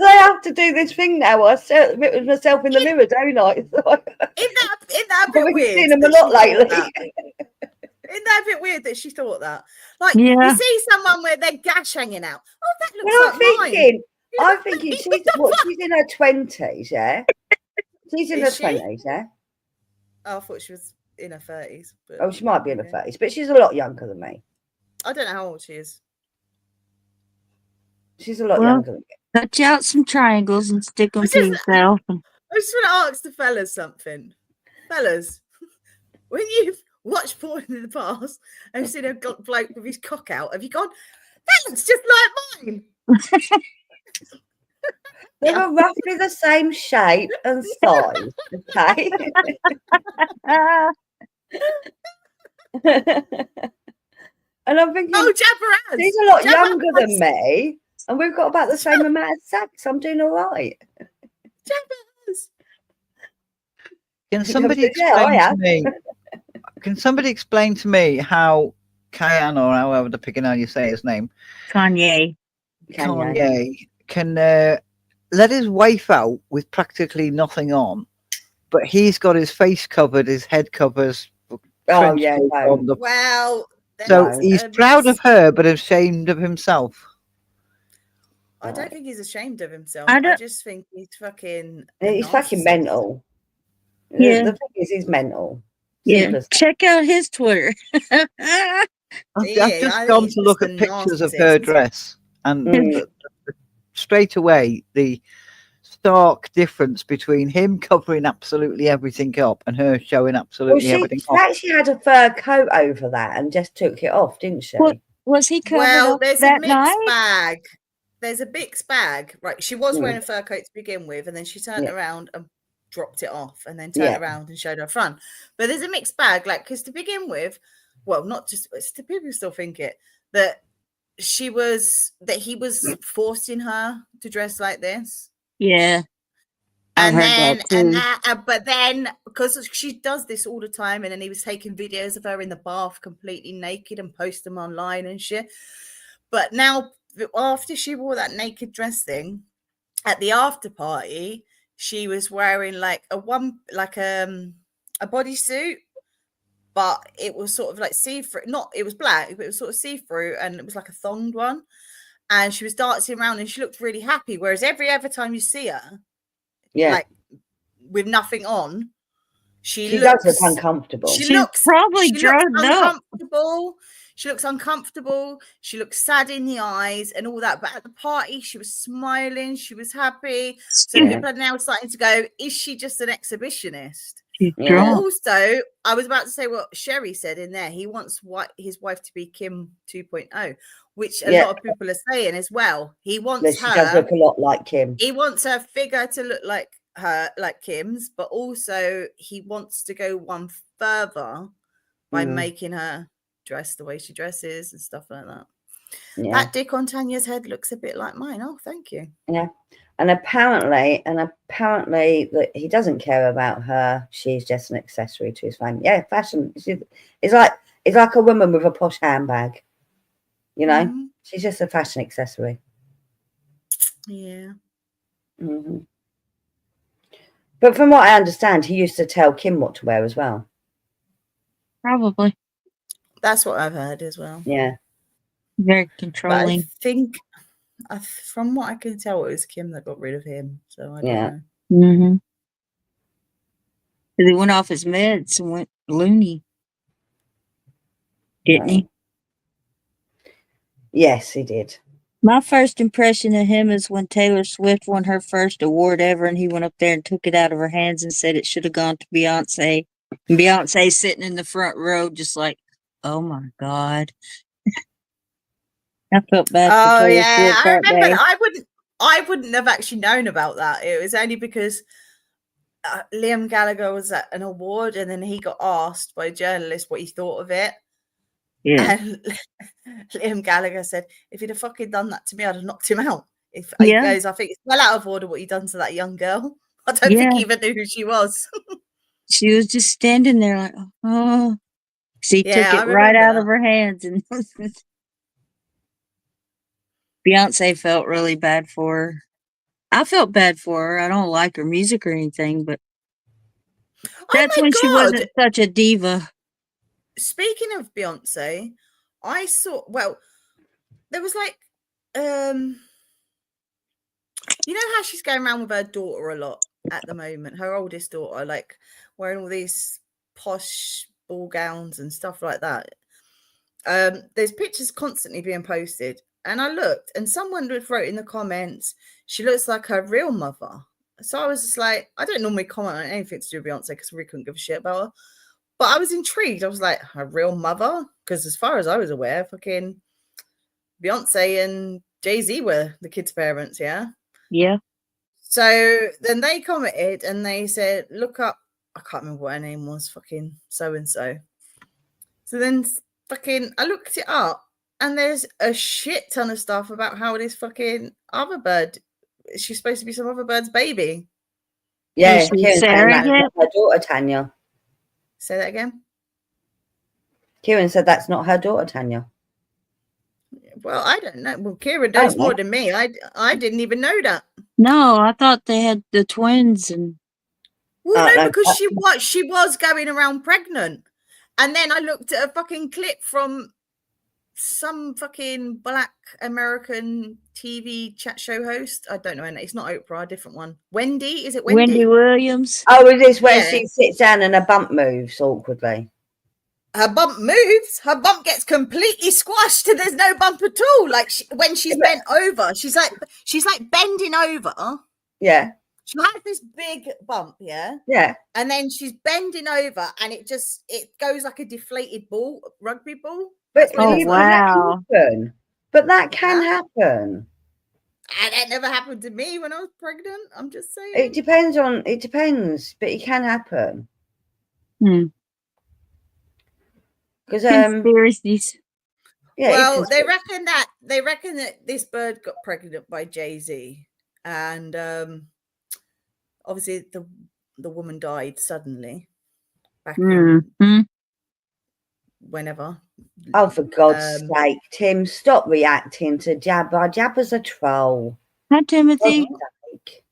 I have to do this thing now. I sit with myself in the mirror, don't I? So Isn't that a bit I've been weird? seeing them a that lot she thought lately. that? Isn't that a bit weird that she thought that? Like, Yeah. you see someone with their gash hanging out. Oh, that looks Well, like mine. I'm thinking she's in her 20s, yeah. She's in her Is she? 20s, yeah. Oh, I thought she was in her 30s. But Oh, she might be in her 30s, but she's a lot younger than me. I don't know how old she is. She's a lot Well, younger than me. cut you out some triangles and stick them to yourself. I just want to ask the fellas something. Fellas, when you've watched porn in the past and seen a bloke with his cock out, have you gone, that looks just like mine? They were roughly the same shape and size, okay? And I'm thinking, Oh, Jabba she's a lot younger than me, and we've got about the same amount of sex. I'm doing all right. Jabba Can somebody explain to me how Kyan, or however the picking how you say his name, Kanye. Kanye can let his wife out with practically nothing on, but he's got his face covered, his head covers. Oh yeah, Well, so he's proud of her, but ashamed of himself. I don't think he's ashamed of himself. I I don't- just think he's fucking. He's fucking narcissist. mental. Yeah. The thing is, he's mental. Yeah. Simple as that. Check out his Twitter. I've Yeah, just I think gone he's to look just at a pictures of her narcissist. dress, and Mm. straight away the stark difference between him covering absolutely everything up and her showing Well, absolutely she everything off. actually had a fur coat over that and just took it off, didn't she? What? Was he covered Well, up there's a that mixed night? bag. There's a mixed bag, right? She was Mm. wearing a fur coat to begin with, and then she turned Yeah. around and dropped it off, and then turned Yeah. around and showed her front. But there's a mixed bag, like, because to begin with, well, not just people still think it that he was forcing her to dress like this. Yeah. I And heard then, that too. but then, because she does this all the time, and then he was taking videos of her in the bath completely naked and post them online and shit. But now, after she wore that naked dress thing at the after party, she was wearing like a bodysuit, but it was sort of like see-through. Not, it was black, but it was sort of see-through, and it was like a thonged one. And she was dancing around, and she looked really happy. Whereas every other time you see her, Yeah. like with nothing on, She does look uncomfortable. She She's looks probably she looks drugged up. uncomfortable. She looks uncomfortable. She looks sad in the eyes and all that. But at the party, she was smiling. She was happy. So Yeah. people are now starting to go, is she just an exhibitionist? She's Yeah. drunk. Also, I was about to say what Sherry said in there. He wants his wife to be Kim 2.0, which a Yeah. lot of people are saying as well. He But wants she does her. look a lot like Kim. He wants her figure to look like her, like Kim's, but also he wants to go one further by making her dress the way she dresses and stuff like that. Yeah. That dick on Tanya's head looks a bit like mine. Oh, thank you. Yeah. And apparently that he doesn't care about her. She's just an accessory to his fame. Yeah, fashion. It's like a woman with a posh handbag. You know, Mhm. she's just a fashion accessory. Yeah. Hmm. But from what I understand, he used to tell Kim what to wear as well. Probably. That's what I've heard as well. Yeah. Very But I controlling. think, from what I can tell, it was Kim that got rid of him. So I don't Yeah. know. Mm-hmm. He went off his meds and went loony. Didn't he? Yes, he did. My first impression of him is when Taylor Swift won her first award ever, and he went up there and took it out of her hands and said it should have gone to Beyonce. And Beyonce sitting in the front row, just like, oh my God. I felt bad for Oh Taylor yeah, Swift I that remember day. that. I wouldn't have actually known about that. It was only because Liam Gallagher was at an award, and then he got asked by a journalist what he thought of it. Yeah. And Liam Gallagher said, if he'd have fucking done that to me, I'd have knocked him out. If Yeah. he goes, I think it's well out of order what he done to that young girl. I don't think he even knew who she was. She was just standing there like, oh. She took Yeah, I it right out remember of her hands. And Beyonce felt really bad for her. I felt bad for her. I don't like her music or anything, but Oh that's my when she God. wasn't such a diva. Speaking of Beyonce, I saw, well, there was like, you know how she's going around with her daughter a lot at the moment, her oldest daughter, like wearing all these posh ball gowns and stuff like that. There's pictures constantly being posted, and I looked, and someone wrote in the comments, she looks like her real mother. So I was just like, I don't normally comment on anything to do with Beyonce because we couldn't give a shit about her. But I was intrigued. I was like, her real mother? Because as far as I was aware, fucking Beyonce and Jay-Z were the kids' parents, yeah? Yeah. So then they commented and they said, look up, I can't remember what her name was, fucking so-and-so. So then fucking, I looked it up and there's a shit ton of stuff about how this fucking other bird, she's supposed to be some other bird's baby. Yeah, Is she Kieran's saying that's surrogate? not her daughter, Tanya. Say that again. Kieran said that's not her daughter, Tanya. Well, I don't know. Well, Kieran knows more than me. I didn't even know that. No, I thought they had the twins and Well, no, no, because she was going around pregnant. And then I looked at a fucking clip from some fucking black American TV chat show host. I don't know her name. It's not Oprah, a different one. Wendy? Is it Wendy? Wendy Williams. Oh, is this where Yeah. she sits down and her bump moves awkwardly? Her bump moves. Her bump gets completely squashed and there's no bump at all. Like when she's bent over, she's like bending over. Yeah. She has this big bump, yeah? Yeah. And then she's bending over and it goes like a deflated ball, rugby ball. But Oh, that wow. can happen. But that can Huh? happen. And that never happened to me when I was pregnant. I'm just saying. It depends, but it can happen. Because Conspiracies. yeah, Well, they reckon that this bird got pregnant by Jay-Z, and obviously the woman died suddenly back in whenever. oh, for God's sake, Tim, stop reacting to Jabba. Jabba's a troll. Hi, Timothy. God's sake.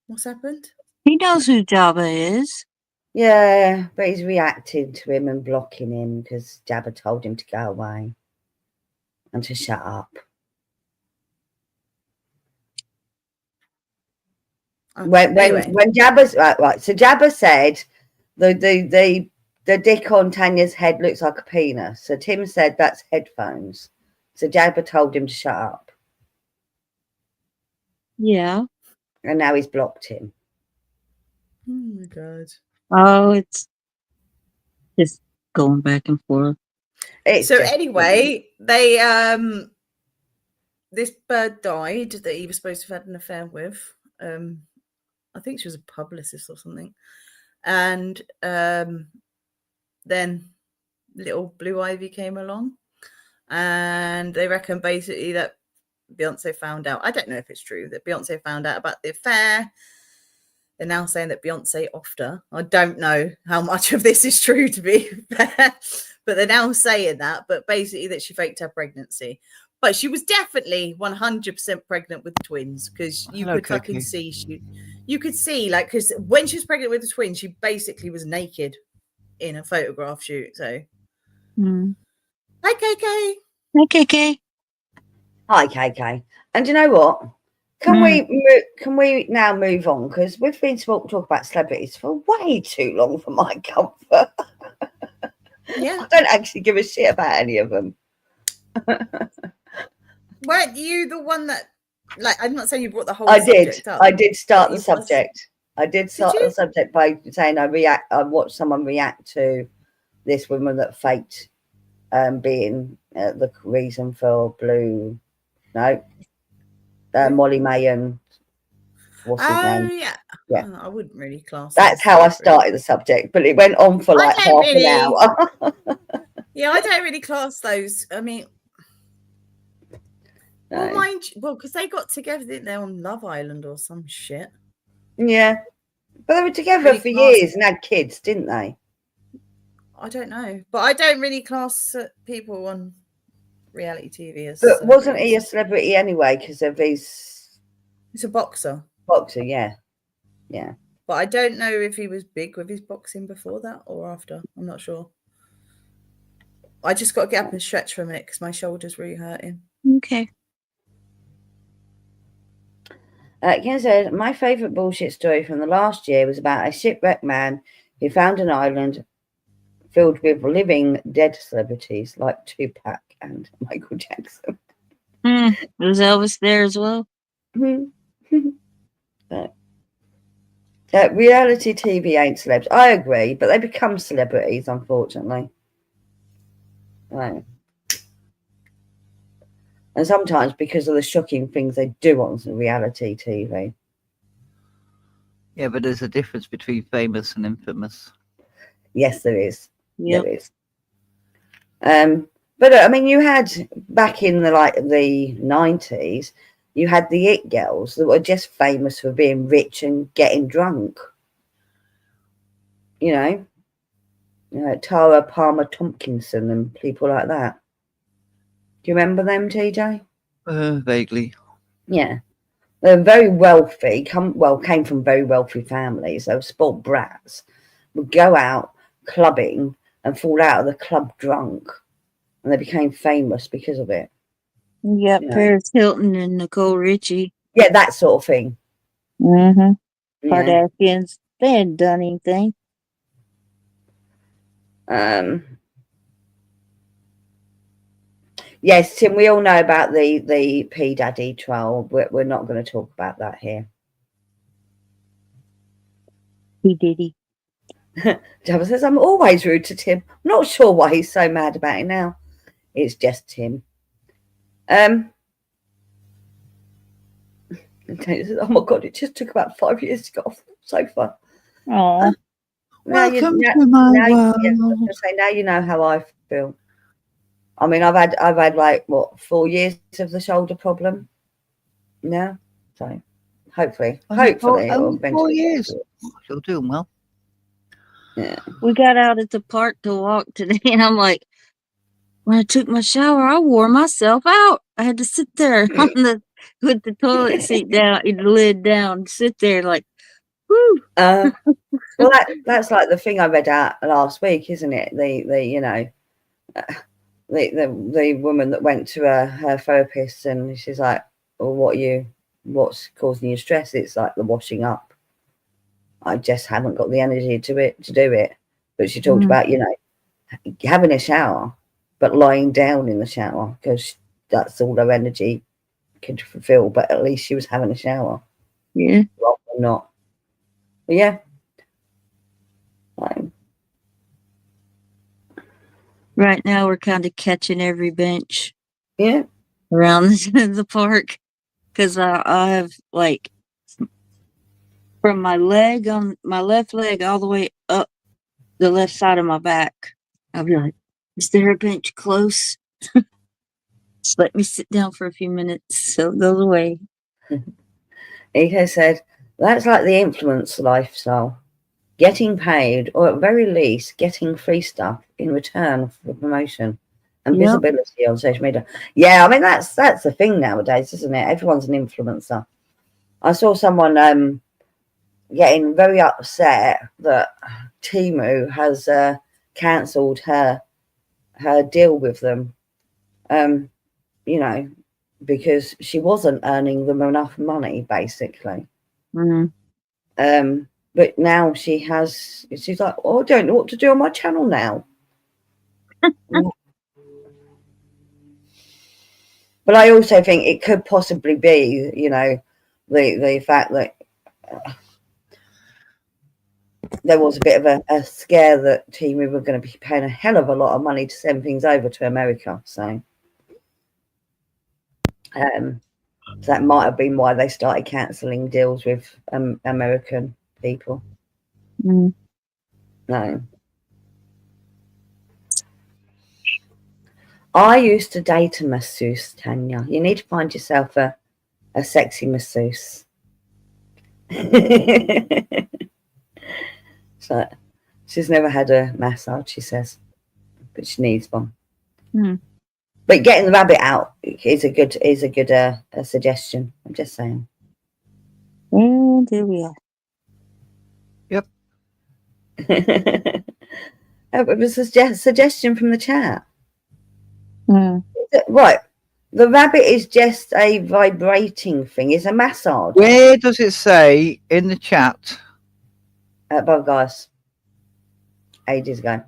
What's happened? He knows who Jabba is. Yeah, but he's reacting to him and blocking him because Jabba told him to go away and to shut up. Okay, when Jabba's right, so Jabba said the dick on Tanya's head looks like a penis. So Tim said that's headphones. So Jabba told him to shut up. Yeah. And now he's blocked him. my god. Oh, it's just going back and forth. It's So just, anyway, they this bird died that he was supposed to have had an affair with. I think she was a publicist or something. And then little Blue Ivy came along, and they reckon basically that Beyonce found out. I don't know if it's true that Beyonce found out about the affair. They're now saying that Beyonce offed her. I don't know how much of this is true, to be fair, but they're now saying that. But basically, that she faked her pregnancy. But she was definitely 100% pregnant with the twins, because you Hello, could fucking Cookie. see you could see, like, because when she was pregnant with the twins, she basically was naked in a photograph shoot. So, Mm. hi, KK. Okay. hi, KK. And you know what? Can we now move on? Because we've been talk about celebrities for way too long for my comfort. Yeah. I don't actually give a shit about any of them. Weren't you the one that, like, I'm not saying you brought the whole I did. subject up. I did start but the you must- subject. I did start you? the subject by saying I watched someone react to this woman that faked being the reason for Molly May and what's his name? Yeah. Yeah. I wouldn't really class That's how I started the subject, but it went on for like half an hour. Yeah, I don't really class those. I mean, well, No. mind you, well, because they got together, didn't they, on Love Island or some shit. Yeah, but they were together Really for class- years and had kids, didn't they? I don't know, but I don't really class people on reality TV as. But wasn't he a celebrities. celebrity anyway because of his He's a boxer, boxer? Yeah, yeah. but I don't know if he was big with his boxing before that or after. I'm not sure. I just got to get up and stretch for a minute because my shoulder's really hurting. Okay. Ken said, my favourite bullshit story from the last year was about a shipwrecked man who found an island filled with living dead celebrities like Tupac and Michael Jackson. Was Elvis there as well? Reality TV ain't celebs. I agree, but they become celebrities, unfortunately. Right. And sometimes because of the shocking things they do on reality TV. Yeah, but there's a difference between famous and infamous. Yes, there is. Yep. There is. But I mean, you had back in the 90s, you had the it girls that were just famous for being rich and getting drunk. You know, Tara Palmer Tompkinson and people like that. Do you remember them, TJ? Vaguely. Yeah. They're very wealthy, came from very wealthy families. They were spoiled brats, would go out clubbing and fall out of the club drunk. And they became famous because of it. Yep, You know? Paris Hilton and Nicole Richie. Yeah, that sort of thing. Mm-hmm. Yeah. Kardashians. They hadn't done anything. Yes, Tim, we all know about the P Daddy trial. We're not going to talk about that here. He did he. Jabba says, I'm always rude to Tim. I'm not sure why he's so mad about it now. It's just Tim. Taylor says, oh my God, it just took about 5 years to get off the sofa. Oh. Welcome to my world. Yeah, I was going to say, now you know how I feel. I mean, I've had like, 4 years of the shoulder problem. Yeah. So hopefully it will eventually. 4 years. You're doing well. Yeah. We got out at the park to walk today, and I'm like, when I took my shower, I wore myself out. I had to sit there with the toilet seat down, the lid down, sit there like, whoo. Well, that's like the thing I read out last week, isn't it? The woman that went to her therapist, and she's like, well, what's causing you stress? It's like the washing up. I just haven't got the energy to do it. But she talked about, having a shower, but lying down in the shower, because that's all her energy could fulfill. But at least she was having a shower. Yeah. Rather than not. But yeah. Right now, we're kind of catching every bench Yeah. around the park because I have like from my leg on my left leg all the way up the left side of my back. I'll be like, "Is there a bench close? Just let me sit down for a few minutes so it goes away." Eco said, that's like the influence lifestyle. Getting paid, or at very least, getting free stuff in return for promotion and Yep. visibility on social media. Yeah, I mean, that's the thing nowadays, isn't it? Everyone's an influencer. I saw someone getting very upset that Temu has cancelled her deal with them. You know, because she wasn't earning them enough money, basically. Mm. But now she's like, oh, I don't know what to do on my channel now. But I also think it could possibly be, you know, the fact that there was a bit of a scare that Temu were going to be paying a hell of a lot of money to send things over to America. So that might have been why they started cancelling deals with American people. Mm. No. I used to date a masseuse, Tanya. You need to find yourself a sexy masseuse. So she's never had a massage, she says, but she needs one. Mm. But getting the rabbit out is a good suggestion. I'm just saying. And there we are. Yep. It was a suggestion from the chat. Mm. Right. The rabbit is just a vibrating thing. It's a massage. Where does it say in the chat? Above, guys. Ages ago.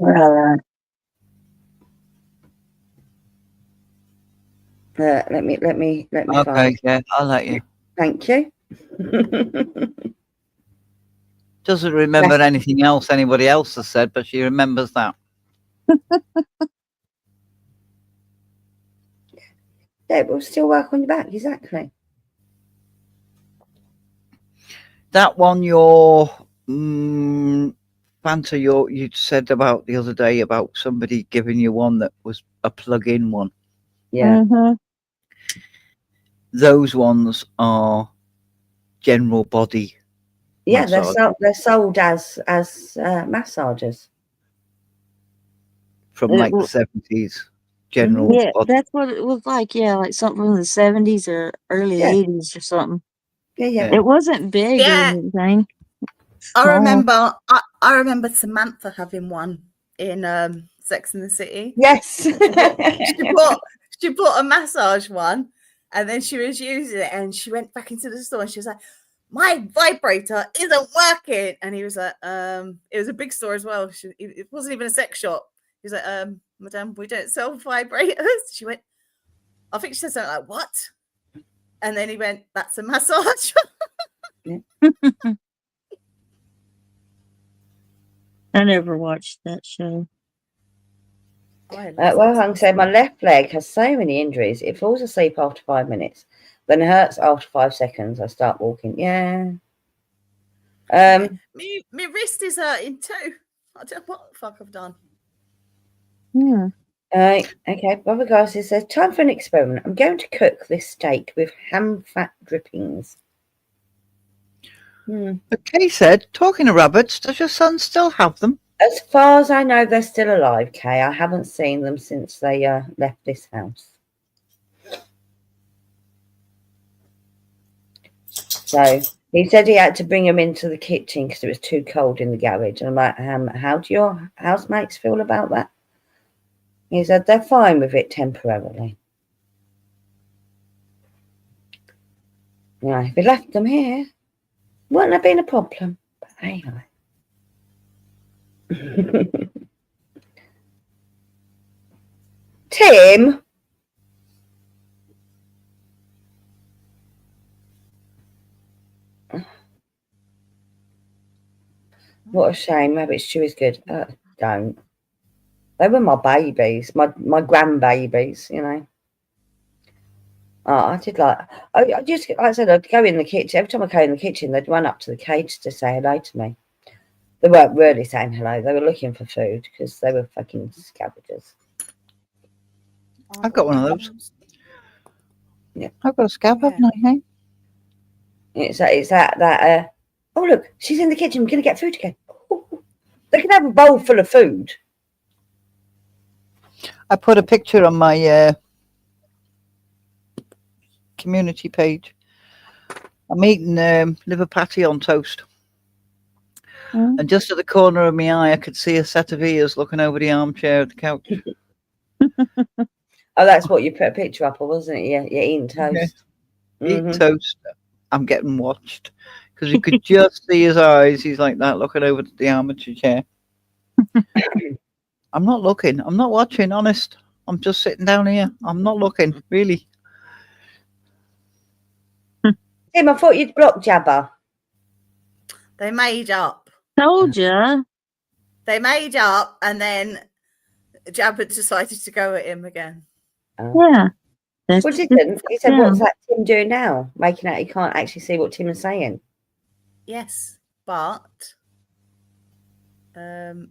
Well, Let me Okay, find. yeah, I'll let you. Thank you. Doesn't remember anything else anybody else has said, but she remembers that. Yeah, we'll still work on your back, exactly. That one, your Fanta, you said about the other day about somebody giving you one that was a plug-in one. Yeah. Mm-hmm. Those ones are general body. Yeah, massage. they're sold as massagers. From like the 70s. General Yeah, body. that's what it was like. Yeah, like something from the 70s or early Yeah. 80s or something. Yeah. It wasn't big or Yeah. anything. I Small. remember I remember Samantha having one in Sex and the City. Yes. She bought a massage one, and then she was using it, and she went back into the store and she was like, my vibrator isn't working. And he was like, it was a big store as well. It wasn't even a sex shop. He was like, madam, we don't sell vibrators. She went, I think she said something like, what? And then he went, that's a massage. I never watched that show. Well, Hung said, my left leg has so many injuries. It falls asleep after 5 minutes, then it hurts after 5 seconds. I start walking. Yeah. Me wrist is hurting too. I don't know what the fuck I've done. Yeah. Okay, Brother Garcia says, time for an experiment. I'm going to cook this steak with ham fat drippings. But Kay said, talking of rabbits, does your son still have them? As far as I know, they're still alive, Kay. I haven't seen them since they left this house. So he said he had to bring them into the kitchen because it was too cold in the garage. And I'm like, how do your housemates feel about that? He said they're fine with it temporarily. Yeah, if we left them here, wouldn't have been a problem. But anyway. Tim. What a shame. Rabbit stew is good. Don't. They were my babies, my grandbabies, you know. I did like, I just, like I said, I'd go in the kitchen. Every time I go in the kitchen, they'd run up to the cage to say hello to me. They weren't really saying hello. They were looking for food because they were fucking scavengers. I've got one of those. Yeah. I've got a scab, haven't I? Hey? It's that, oh, look, she's in the kitchen. We're going to get food again. They can have a bowl full of food. I put a picture on my community page. I'm eating liver patty on toast. Mm. And just at the corner of my eye, I could see a set of ears looking over the armchair of the couch. Oh, that's what you put a picture up of, wasn't it? Yeah, you're eating toast. Eating toast. I'm getting watched because you could just see his eyes. He's like that, looking over the armchair chair. I'm not looking. I'm not watching. Honest. I'm just sitting down here. I'm not looking. Really. Tim, I thought you'd blocked Jabba. They made up. Told ya. They made up, and then Jabba decided to go at him again. Yeah. That's Well, didn't he said, "What's that Tim doing now? Making out he can't actually see what Tim is saying." Yes, but where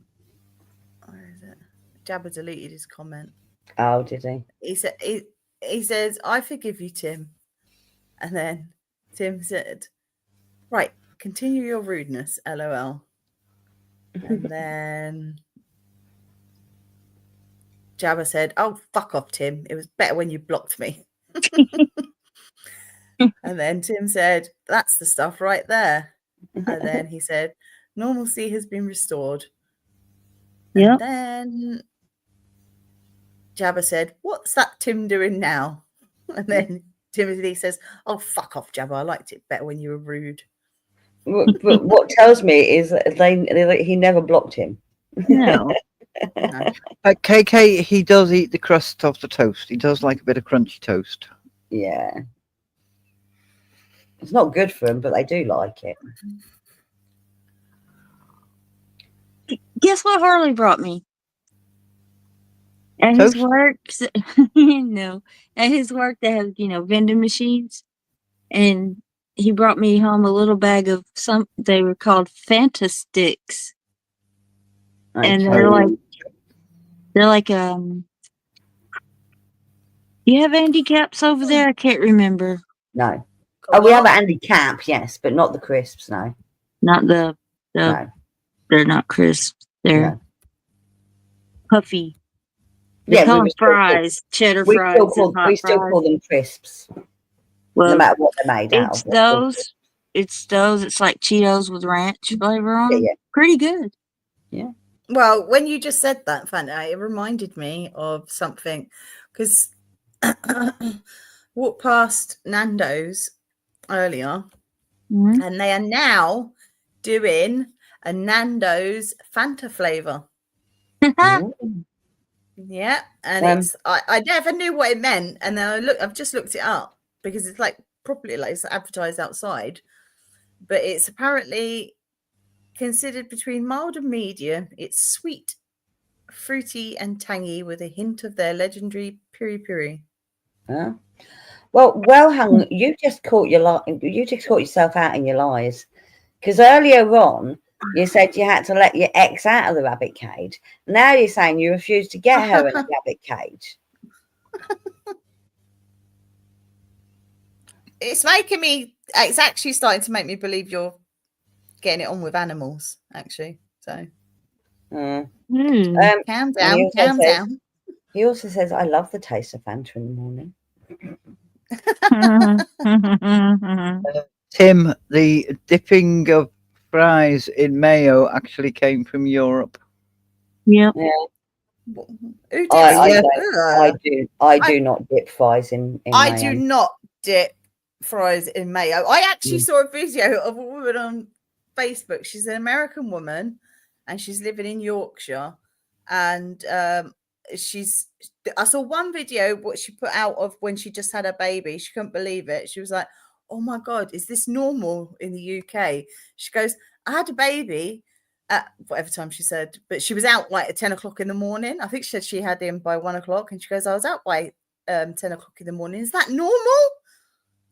is it? Jabba deleted his comment. Oh, did he? He said he says, "I forgive you, Tim," and then Tim said, "Right, continue your rudeness, LOL." And then Jabba said, "Oh, fuck off, Tim. It was better when you blocked me." And then Tim said, "That's the stuff right there." And then he said, "Normalcy has been restored." Yeah. And then Jabba said, "What's that Tim doing now?" And then Timothy says, "Oh, fuck off, Jabba. I liked it better when you were rude." But what tells me is that he never blocked him. No. No. KK, he does eat the crust off the toast. He does like a bit of crunchy toast. Yeah. It's not good for them, but they do like it. Guess what Harley brought me? At Toast? his work, no. At his work, they have, vending machines. And he brought me home a little bag of they were called Fanta sticks. And they're like, you have Andy Caps over there? I can't remember. No. Oh, we have an Andy Cap, yes, but not the crisps, no. Not the No. they're not crisp. They're No. puffy. They Yeah, call we them fries, cheddar we fries. still call them crisps, well, no matter what they're made out it's of. those. It's those. It's like Cheetos with ranch flavor on them. Yeah. Pretty good. Yeah. Well, when you just said that, Fanta, it reminded me of something because walked past Nando's earlier, Mhm. and they are now doing a Nando's Fanta flavor. Mm. Yeah, and it's I never knew what it meant, and then I've just looked it up because it's like properly like it's advertised outside, but it's apparently considered between mild and medium. It's sweet, fruity, and tangy with a hint of their legendary piri piri. Huh? Well hung. You just caught yourself out in your lies, because earlier on you said you had to let your ex out of the rabbit cage. Now you're saying you refuse to get her in a rabbit cage. It's actually starting to make me believe you're getting it on with animals, actually. So calm down. He also says, "I love the taste of Fanta in the morning." Tim, the dipping of fries in mayo actually came from Europe. Yep. Yeah. Who did I do not dip fries in I mayo. do not dip fries in mayo. I actually saw a video of a woman on Facebook. She's an American woman and she's living in Yorkshire. And I saw one video what she put out of when she just had a baby. She couldn't believe it. She was like, "Oh my God, is this normal in the UK?" She goes, "I had a baby at whatever time she said, but she was out like at 10 o'clock in the morning. I think she said she had him by 1 o'clock, and she goes, I was out by 10 o'clock in the morning. Is that normal?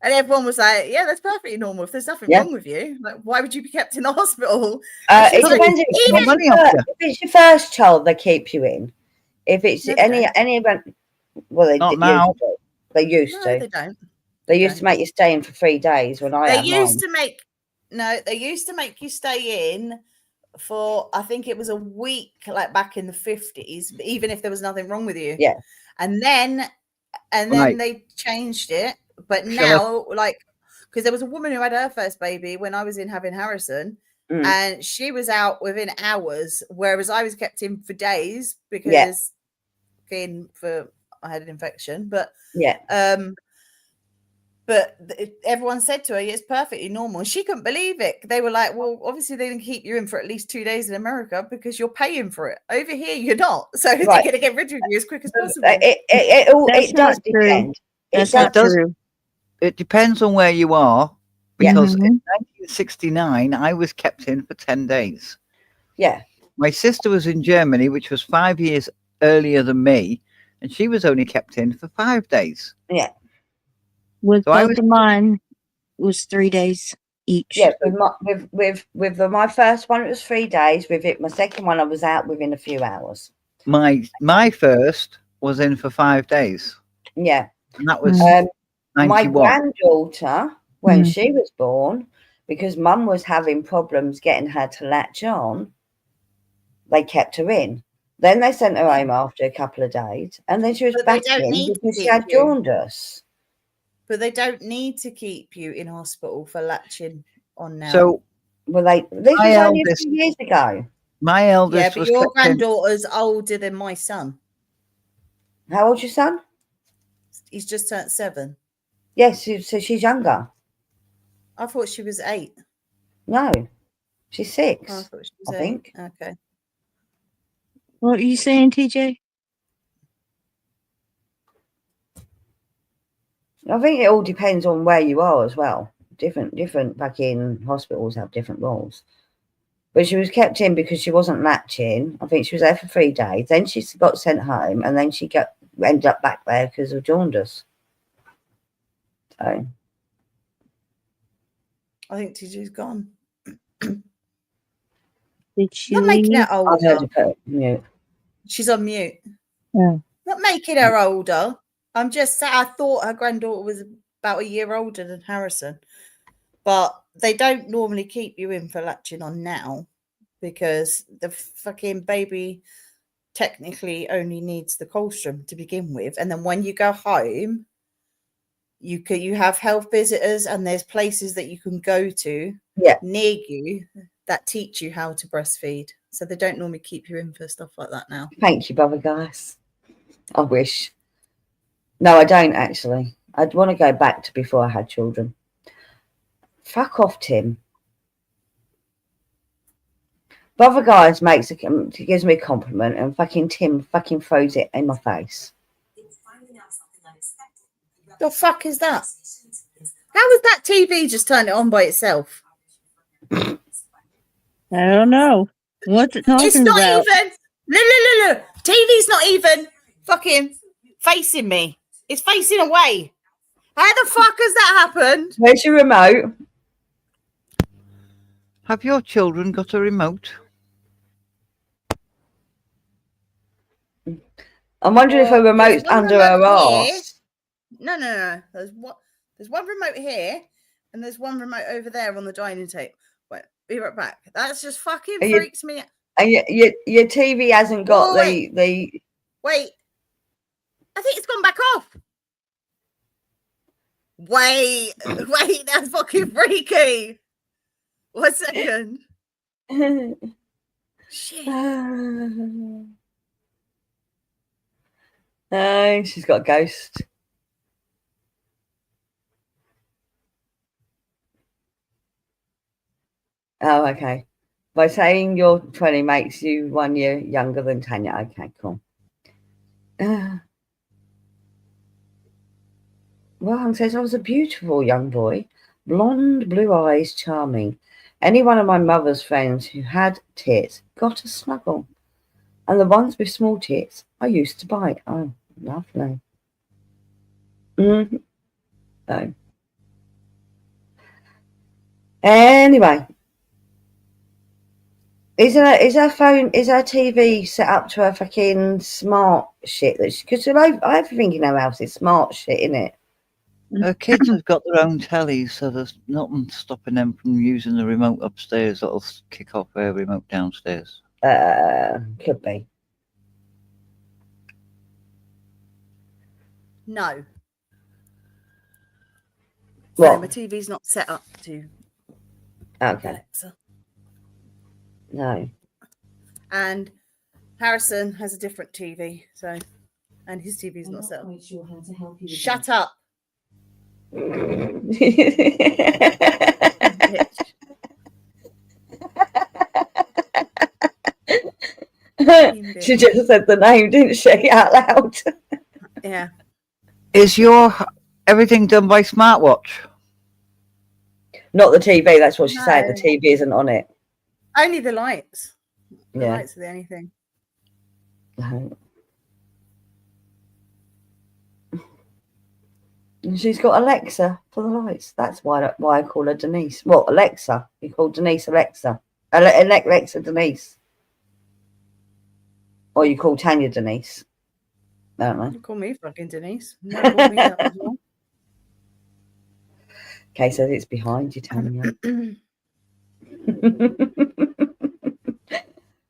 And everyone was like, yeah, that's perfectly normal. If there's nothing wrong with you, like, why would you be kept in the hospital? It like, depends if it's your first child, they keep you in. If it's No, they don't. any event, well, they Not used now. to. They used No, to. they don't. They used to make you stay in for 3 days when I They had used mine. to make they used to make you stay in for, I think it was a week, like back in the 50s, even if there was nothing wrong with you. Yeah. And then Right. they changed it. But Shall I- now, like, because there was a woman who had her first baby when I was in having Harrison, and she was out within hours, whereas I was kept in for days because I had an infection. But but everyone said to her, it's perfectly normal. She couldn't believe it. They were like, well, obviously they didn't keep you in for at least 2 days in America because you're paying for it. Over here, you're not. So they're going to get rid of you as quick as possible. It does depend. That's not true. It depends on where you are, because Mhm. in 1969, I was kept in for 10 days. Yeah. My sister was in Germany, which was 5 years earlier than me, and she was only kept in for 5 days. Yeah. With So I both of mine, was 3 days each. Yeah, with my first one, it was 3 days. With it, my second one, I was out within a few hours. My first was in for 5 days. Yeah. And that was my 91. granddaughter, when she was born, because mum was having problems getting her to latch on, they kept her in. Then they sent her home after a couple of days, and then she was back in because she had jaundice. But they don't need to keep you in hospital for latching on now. So, well, this was only a few years ago. My eldest but was your kept in. granddaughter's older than my son. How old's your son? He's just turned 7. Yes, so she's younger. I thought she was 8. No, she's 6. I thought she was 8. think. Okay. What are you saying, TJ? I think it all depends on where you are as well. Different fucking hospitals have different rules. But she was kept in because she wasn't latching. I think she was there for 3 days. Then she got sent home, and then she ended up back there because of jaundice. So I think TJ's gone. Did she Not making leave? her older. I've heard her put mute. She's on mute. Yeah. Not making her older. I'm just saying, I thought her granddaughter was about a year older than Harrison. But they don't normally keep you in for latching on now because the fucking baby technically only needs the colostrum to begin with. And then when you go home, you have health visitors, and there's places that you can go to near you that teach you how to breastfeed. So they don't normally keep you in for stuff like that now. Thank you, brother, guys. I wish. No, I don't actually. I'd want to go back to before I had children. Fuck off, Tim. Brother guys gives me a compliment, and fucking Tim fucking throws it in my face. The fuck is that? How was that TV just turn it on by itself? I don't know. What's it talking It's not about? even. Look. TV's not even fucking facing me. It's facing away. How the fuck has that happened? Where's your remote? Have your children got a remote? I'm wondering if a remote's under her arse. No. There's one remote here, and there's one remote over there on the dining table. Wait, be right back. That's just fucking freaks me out. And your TV hasn't got the. Wait, I think it's gone back off. Wait, that's fucking freaky. 1 second. Shit. No, she's got a ghost. Oh, okay. By saying you're 20 makes you 1 year younger than Tanya. Okay, cool. Well, says I was a beautiful young boy, blonde, blue eyes, charming. Any one of my mother's friends who had tits got a snuggle. And the ones with small tits I used to bite. Oh, lovely. So, anyway, is her TV set up to a fucking smart shit? Because everything in her house is smart shit, isn't it? Her kids have got their own telly, so there's nothing stopping them from using the remote upstairs that'll kick off her remote downstairs. Could be. No. What? No, my TV's not set up to Okay. Alexa. No. And Harrison has a different TV, so and his TV's not set up. Sure how to help you with Shut up. She just said the name, didn't she, out loud? Yeah. Is your everything done by smartwatch? Not the TV, that's what she's saying. No. The TV isn't on it. Only the lights. The Yeah. lights are the only thing. And she's got Alexa for the lights. That's why I call her Denise. What, Alexa? You call Denise Alexa? Alexa Denise. Or you call Tanya Denise. I don't know. You call me fucking Denise. You call me that as well. Kay says it's behind you, Tanya.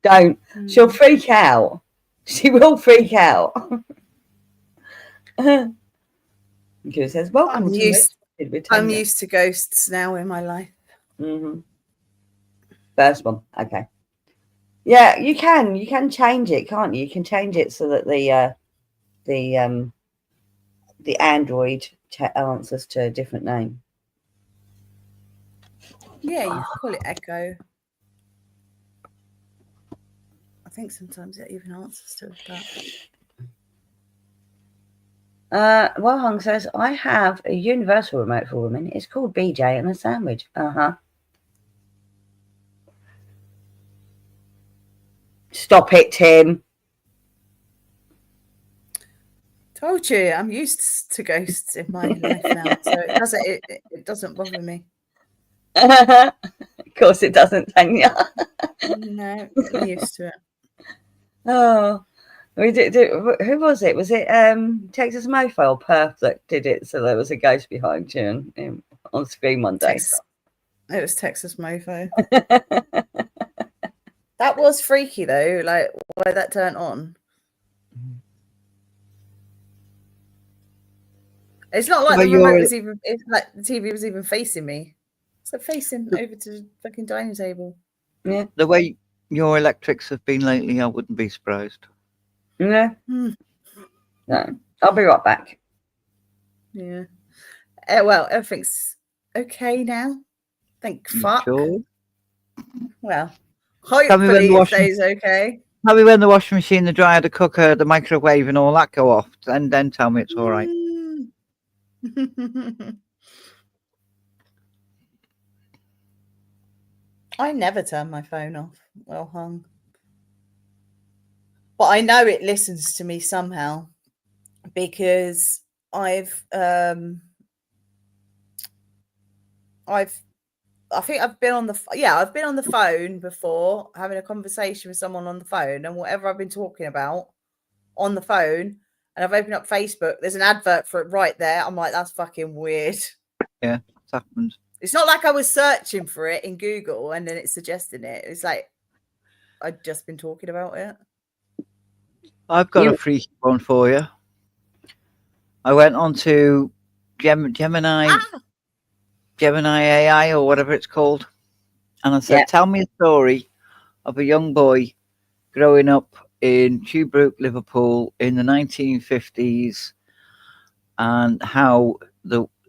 Don't. She'll freak out. She will freak out. It says, welcome I'm to used, with I'm Tanya. used to ghosts now in my life. First one. Okay. Yeah, you can change it, can't you? You can change it so that the Android answers to a different name. Yeah, you call it Echo. I think sometimes it even answers to that. Hung says, I have a universal remote for women. It's called BJ and a sandwich. Stop it, Tim. Told you, I'm used to ghosts in my life now, so it doesn't bother me. Of course it doesn't, Tanya. No, I'm used to it. Oh, we did. Who was it? Was it Texas Mofo or Perth that did it? So there was a ghost behind you and on screen one day. It was Texas Mofo. That was freaky though, like why that turned on. It's not like the remote was even. It's like the TV was even facing me. It's like facing over to the fucking dining table. Yeah. The way your electrics have been lately, I wouldn't be surprised. No. No. I'll be right back. Yeah. Well, everything's okay now. Thank fuck. Sure. Well, hopefully it stays okay. Tell me when the washing machine, the dryer, the cooker, the microwave, and all that go off, and then tell me it's all right. I never turn my phone off. Well hung. But I know it listens to me somehow because I think I've been on the phone before, having a conversation with someone on the phone, and whatever I've been talking about on the phone, and I've opened up Facebook, there's an advert for it right there. I'm like, that's fucking weird. Yeah, it happens. It's not like I was searching for it in Google and then it's suggesting it. It's like I'd just been talking about it. I've got a freaky one for you. I went on to Gemini AI or whatever it's called, and I said, tell me a story of a young boy growing up in Tuebrook, Liverpool in the 1950s, and how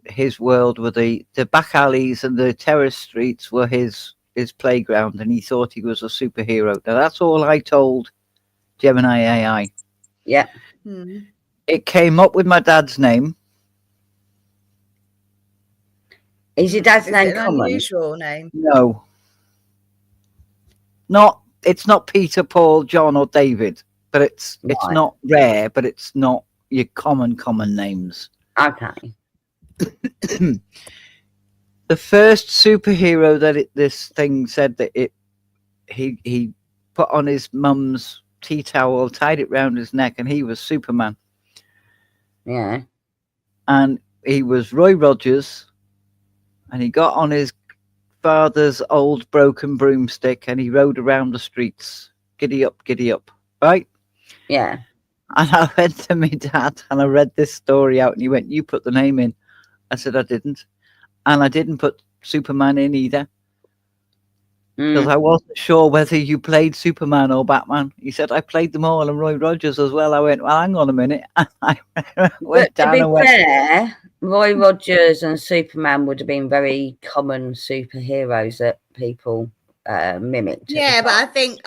his world were the back alleys and the terrace streets were his playground, and he thought he was a superhero. Now that's all I told Gemini AI. Yeah. It came up with my dad's name. Is your dad's name an common? unusual name? No. It's not Peter, Paul, John, or David, but it's Right. not rare, but it's not your common names. Okay. The first superhero that this thing said that he put on his mum's tea towel, tied it round his neck, and he was Superman. Yeah. And he was Roy Rogers, and he got on his father's old broken broomstick and he rode around the streets. Giddy up, right? Yeah. And I went to my dad and I read this story out, and he went, "You put the name in." I said, "I didn't." And I didn't put Superman in either, because I wasn't sure whether you played Superman or Batman. He said, "I played them all, and Roy Rogers as well." I went, "Well, hang on a minute." And I went But to down be and went, fair, Roy Rogers and Superman would have been very common superheroes that people mimicked. Yeah, but I think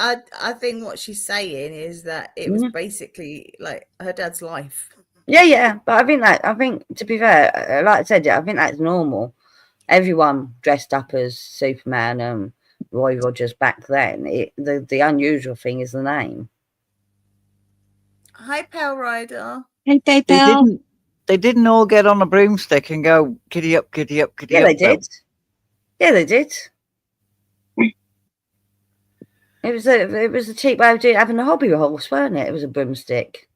what she's saying is that it was basically like her dad's life. Yeah. But I think to be fair, like I said, I think that's normal. Everyone dressed up as Superman and Roy Rogers back then. The unusual thing is the name. Hi, Pale Rider. Hey, PayPal. they didn't all get on a broomstick and go, "Giddy up, giddy up, giddy Yeah, up." they did. Yeah, they did. It was a cheap way of having a hobby horse, wasn't it? It was a broomstick.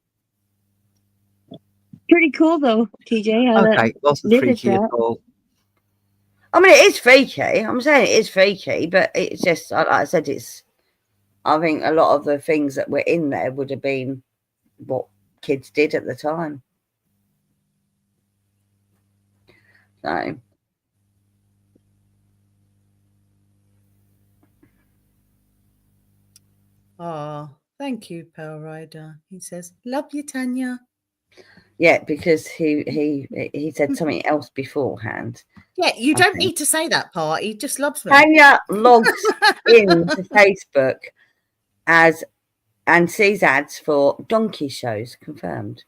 Pretty cool though, TJ. How Okay, it wasn't did it freaky at that? all. I mean, it is freaky. I'm saying it is freaky, but it's just, like I said, I think a lot of the things that were in there would have been what kids did at the time. So. Oh, thank you, Pale Rider. He says, "Love you, Tanya." Yeah, because he said something else beforehand. Yeah, you don't Okay. need to say that part. He just loves me. Tanya logs into Facebook and sees ads for donkey shows. Confirmed.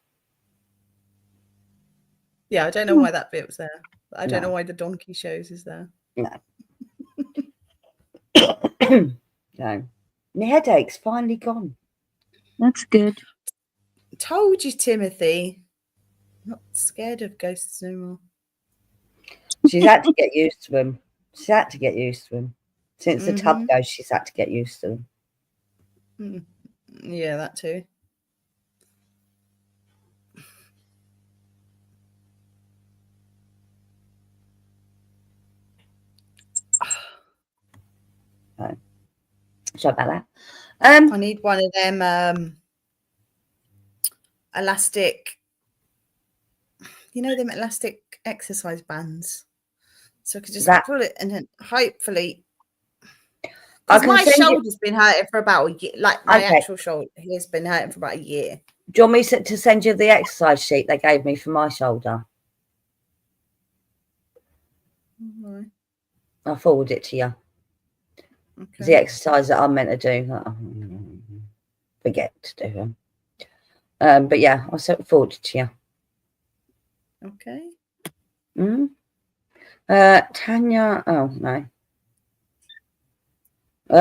Yeah, I don't know why that bit was there. I don't No. know why the donkey shows is there. No. No. My headache's finally gone. That's good. Told you, Timothy. Not scared of ghosts no more. She's had to get used to them. She's had to get used to them. Since the tub goes, she's had to get used to them. Yeah, that too. Sorry about that. I need one of them elastic, you know, them elastic exercise bands. So I could just pull it and then hopefully, because my shoulder's been hurting for about a year, like my actual shoulder has been hurting for about a year. Do you want me to send you the exercise sheet they gave me for my shoulder? Right. I'll forward it to you. Okay. The exercise that I'm meant to do. Forget to do them. But yeah, I'll forward it to you. Okay. Tanya, oh no.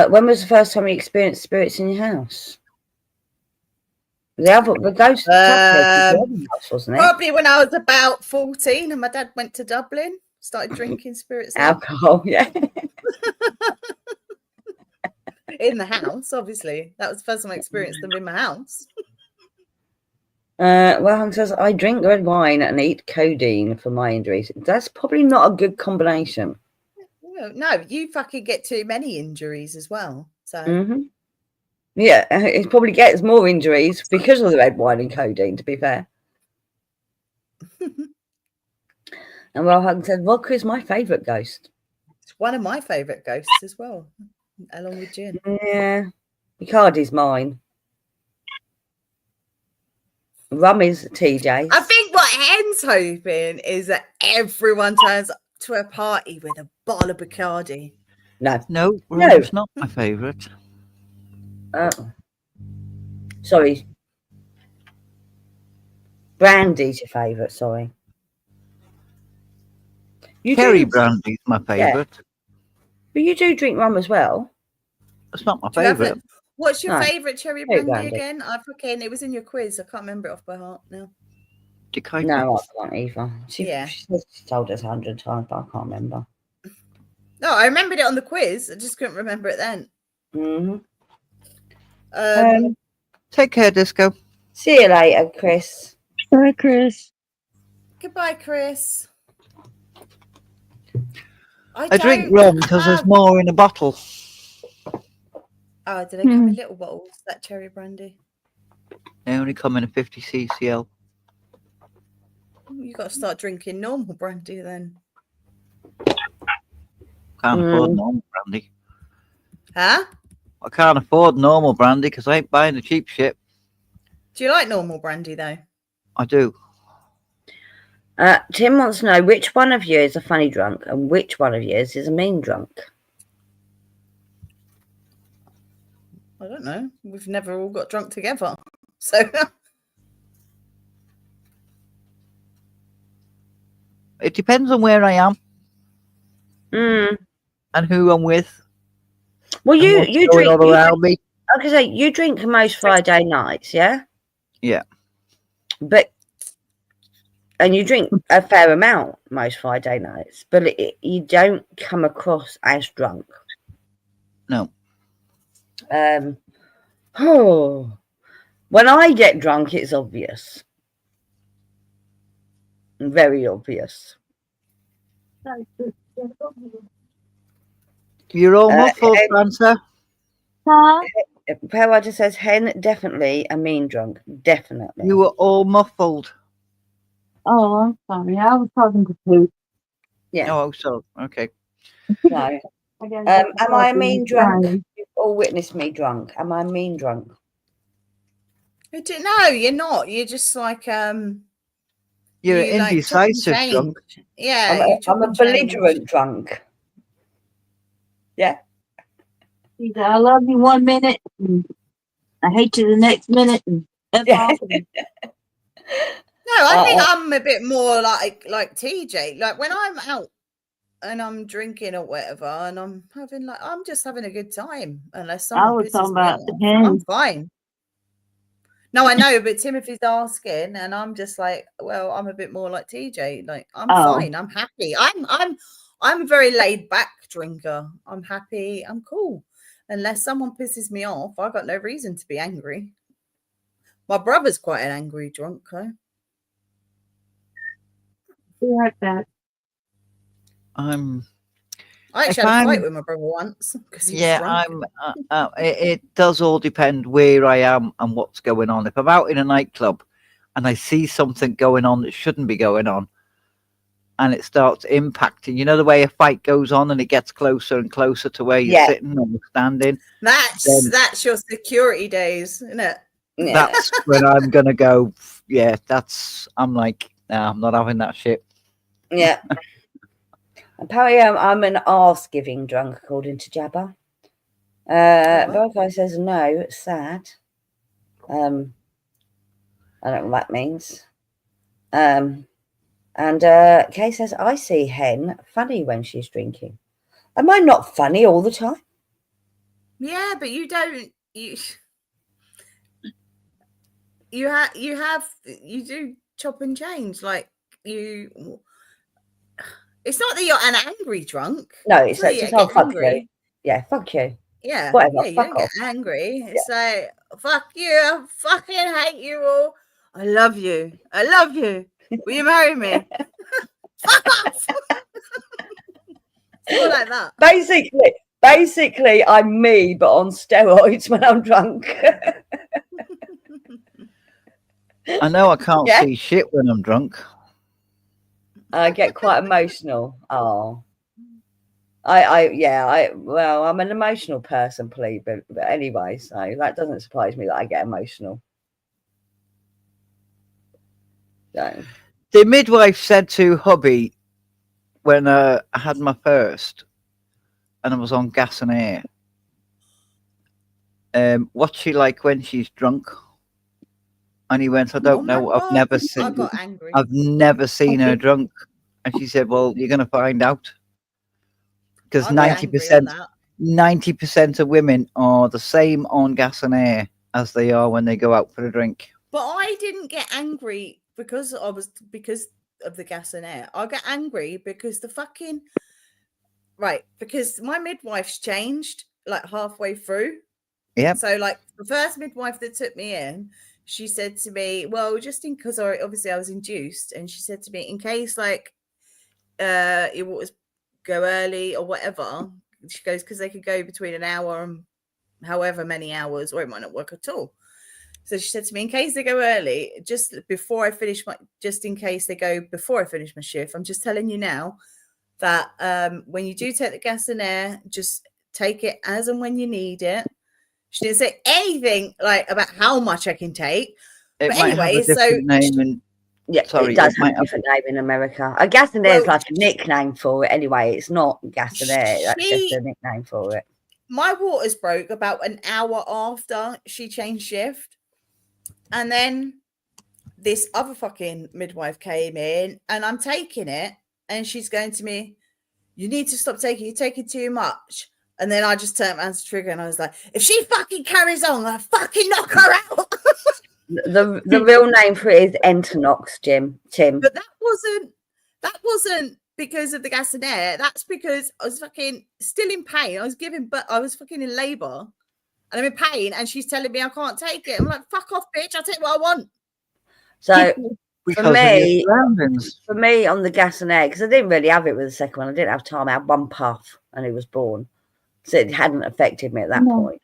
When was the first time you experienced spirits in your house? The ghost house, wasn't it? Probably when I was about 14 and my dad went to Dublin, started drinking spirits. Alcohol, yeah. In the house, obviously. That was the first time I experienced them in my house. Well, says I drink red wine and eat codeine for my injuries. That's probably not a good combination. Well, no, you fucking get too many injuries as well. So yeah, it probably gets more injuries because of the red wine and codeine, to be fair. And well, Hug said vodka is my favourite ghost. It's one of my favourite ghosts as well, along with gin. Yeah, Bacardi's mine. Rum is TJ. I think what Hen's hoping is that everyone turns up to a party with a bottle of Bacardi. No, rum's not my favourite. Sorry. Brandy's your favourite, sorry. Cherry brandy's my favourite. Yeah. But you do drink rum as well. It's not my Do you have favourite. it? What's your No. favourite cherry Cherry brandy brandy. again? It was in your quiz. I can't remember it off by heart now. Decatur. No, I can't either. Yeah. She says she told us 100 times, but I can't remember. No, I remembered it on the quiz. I just couldn't remember it then. Mm-hmm. Take care, Disco. See you later, Chris. Bye, Chris. Goodbye, Chris. I drink rum because there's more in a bottle. Oh, do they come in little bottles? That cherry brandy. They only come in a 50 ccl. You got to start drinking normal brandy then. Can't afford normal brandy. Huh? I can't afford normal brandy because I ain't buying the cheap shit. Do you like normal brandy though? I do. Tim wants to know which one of you is a funny drunk and which one of you is a mean drunk. I don't know. We've never all got drunk together. So It depends on where I am and who I'm with. Well, you drink all around me. Like I say, you drink most Friday nights, yeah? Yeah. And you drink a fair amount most Friday nights, but you don't come across as drunk. No. When I get drunk, it's obvious. Very obvious. You're all muffled, Franca. Power just says, Hen, definitely a mean drunk. Definitely. You were all muffled. Oh, I'm sorry. I was talking to Pete. Yeah. Oh, so okay. No. Am I a mean drunk? You've all witnessed me drunk. Am I a mean drunk? no, you're not. You're just like You're you like indecisive drunk. Yeah, I'm a belligerent drunk. Yeah. I love you 1 minute, and I hate you the next minute. And that's awesome. No, I think I'm a bit more like TJ. Like when I'm out and I'm drinking or whatever, and I'm just having a good time. Unless someone pisses me off, I'm fine. No, I know, but Timothy's asking, and I'm just like, well, I'm a bit more like TJ. Like I'm fine. I'm happy. I'm a very laid back drinker. I'm happy. I'm cool. Unless someone pisses me off, I got no reason to be angry. My brother's quite an angry drunk, though. Be right back. I actually had a fight with my brother once because he was drunk. It does all depend where I am and what's going on. If I'm out in a nightclub and I see something going on that shouldn't be going on, and it starts impacting, you know, the way a fight goes on and it gets closer and closer to where you're sitting or standing. That's your security days, isn't it? Yeah. That's when I'm gonna go. Yeah, I'm like, nah, I'm not having that shit. Yeah. Apparently, I'm an arse-giving drunk, according to Jabba. Bellguy says no. It's sad. I don't know what that means. And Kay says, I see Hen funny when she's drinking. Am I not funny all the time? Yeah, but you don't. You do chop and change. Like you. It's not that you're an angry drunk. No, it's not just, oh, fuck you. Yeah, fuck you. Yeah, whatever. Yeah, you fuck don't off. get angry. It's like, fuck you. I fucking hate you all. I love you. I love you. Will you marry me? Fuck off. It's all like that. Basically, I'm me, but on steroids when I'm drunk. I know I can't see shit when I'm drunk. I get quite emotional. Oh, I'm an emotional person, please, but anyway, so that doesn't surprise me that I get emotional. So. The midwife said to hubby when I had my first, and I was on gas and air, what's she like when she's drunk? And he went, I don't know. I've never seen. I got angry. I've never seen her drunk. And she said, well, you're going to find out. Because 90%, 90% of women are the same on gas and air as they are when they go out for a drink. But I didn't get angry because of the gas and air. I got angry because because my midwife's changed like halfway through. Yep. So like the first midwife that took me in, she said to me, well, just in because obviously I was induced, and she said to me, in case like it was go early or whatever, she goes, because they could go between an hour and however many hours, or it might not work at all. So she said to me, in case they go early, just in case they go before I finish my shift, I'm just telling you now that when you do take the gas and air, just take it as and when you need it. She didn't say anything like about how much I can take. It But might have anyway, a different name and Yeah, sorry, it does it might have a different name in America. A gas and air is Well, like a nickname for it anyway. It's not gas and air. That's just a nickname for it. My waters broke about an hour after she changed shift. And then this other fucking midwife came in, and I'm taking it, and she's going to me, you need to stop taking, you're taking too much. And then I just turned around to Trigger and I was like, if she fucking carries on, I'll fucking knock her out. The real name for it is Entonox, Tim. But that wasn't because of the gas and air. That's because I was fucking still in pain. I was fucking in labor and I'm in pain, and she's telling me I can't take it. I'm like, fuck off, bitch. I'll take what I want. So because for of your me, surroundings. on the gas and air, because I didn't really have it with the second one. I didn't have time. I had one puff and he was born. So it hadn't affected me at that point.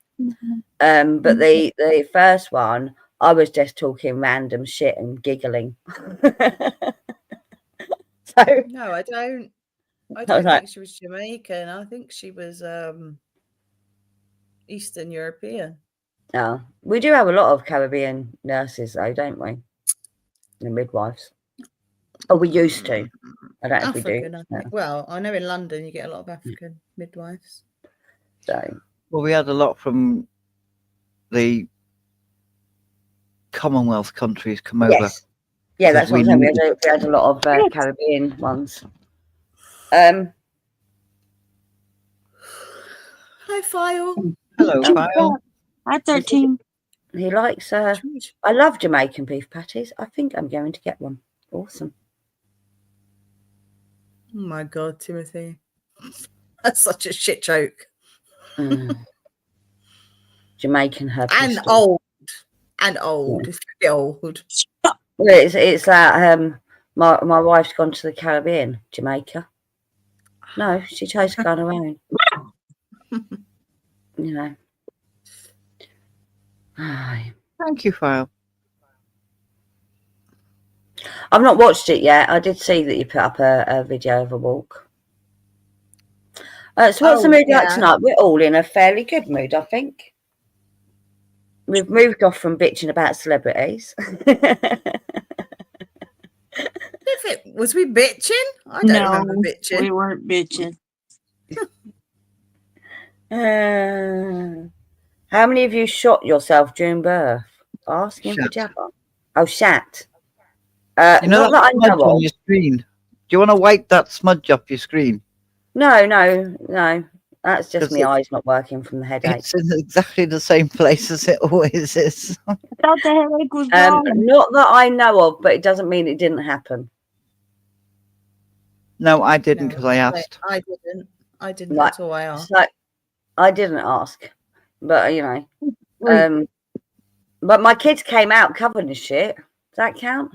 But the first one, I was just talking random shit and giggling. So No, I don't think she was Jamaican. I think she was Eastern European. no, we do have a lot of Caribbean nurses though, don't we? The midwives. Oh, we used to. I don't know if we do. African, I think. Well, I know in London you get a lot of African midwives. So Well, we had a lot from the Commonwealth countries come over. yes. Yeah, that's what I'm saying. We had a lot of Caribbean ones. Hi, File. Hello, Kyle. Hi, 13. He likes I love Jamaican beef patties. I think I'm going to get one. Awesome. Oh my God, Timothy. That's such a shit joke. Jamaican herb And pistol. old. And old. Yeah. It's pretty old. Well, it's that my wife's gone to the Caribbean, Jamaica. No, she chose to go on her own. You know. Thank you, Kyle. I've not watched it yet. I did see that you put up a video of a walk. So what's the mood like tonight? We're all in a fairly good mood, I think. We've moved off from bitching about celebrities. Was we bitching? I don't remember bitching. We weren't bitching. How many of you shot yourself during birth? Asking for Jabba. Oh, shat. You know that smudge on your screen? Do you want to wipe that smudge off your screen? No. That's just my eyes not working from the headache. It's in exactly the same place as it always is. I thought the headache was gone. Not that I know of, but it doesn't mean it didn't happen. No, I didn't because I asked. I didn't at all. I asked. So, I didn't ask, but you know. But my kids came out covered in shit. Does that count?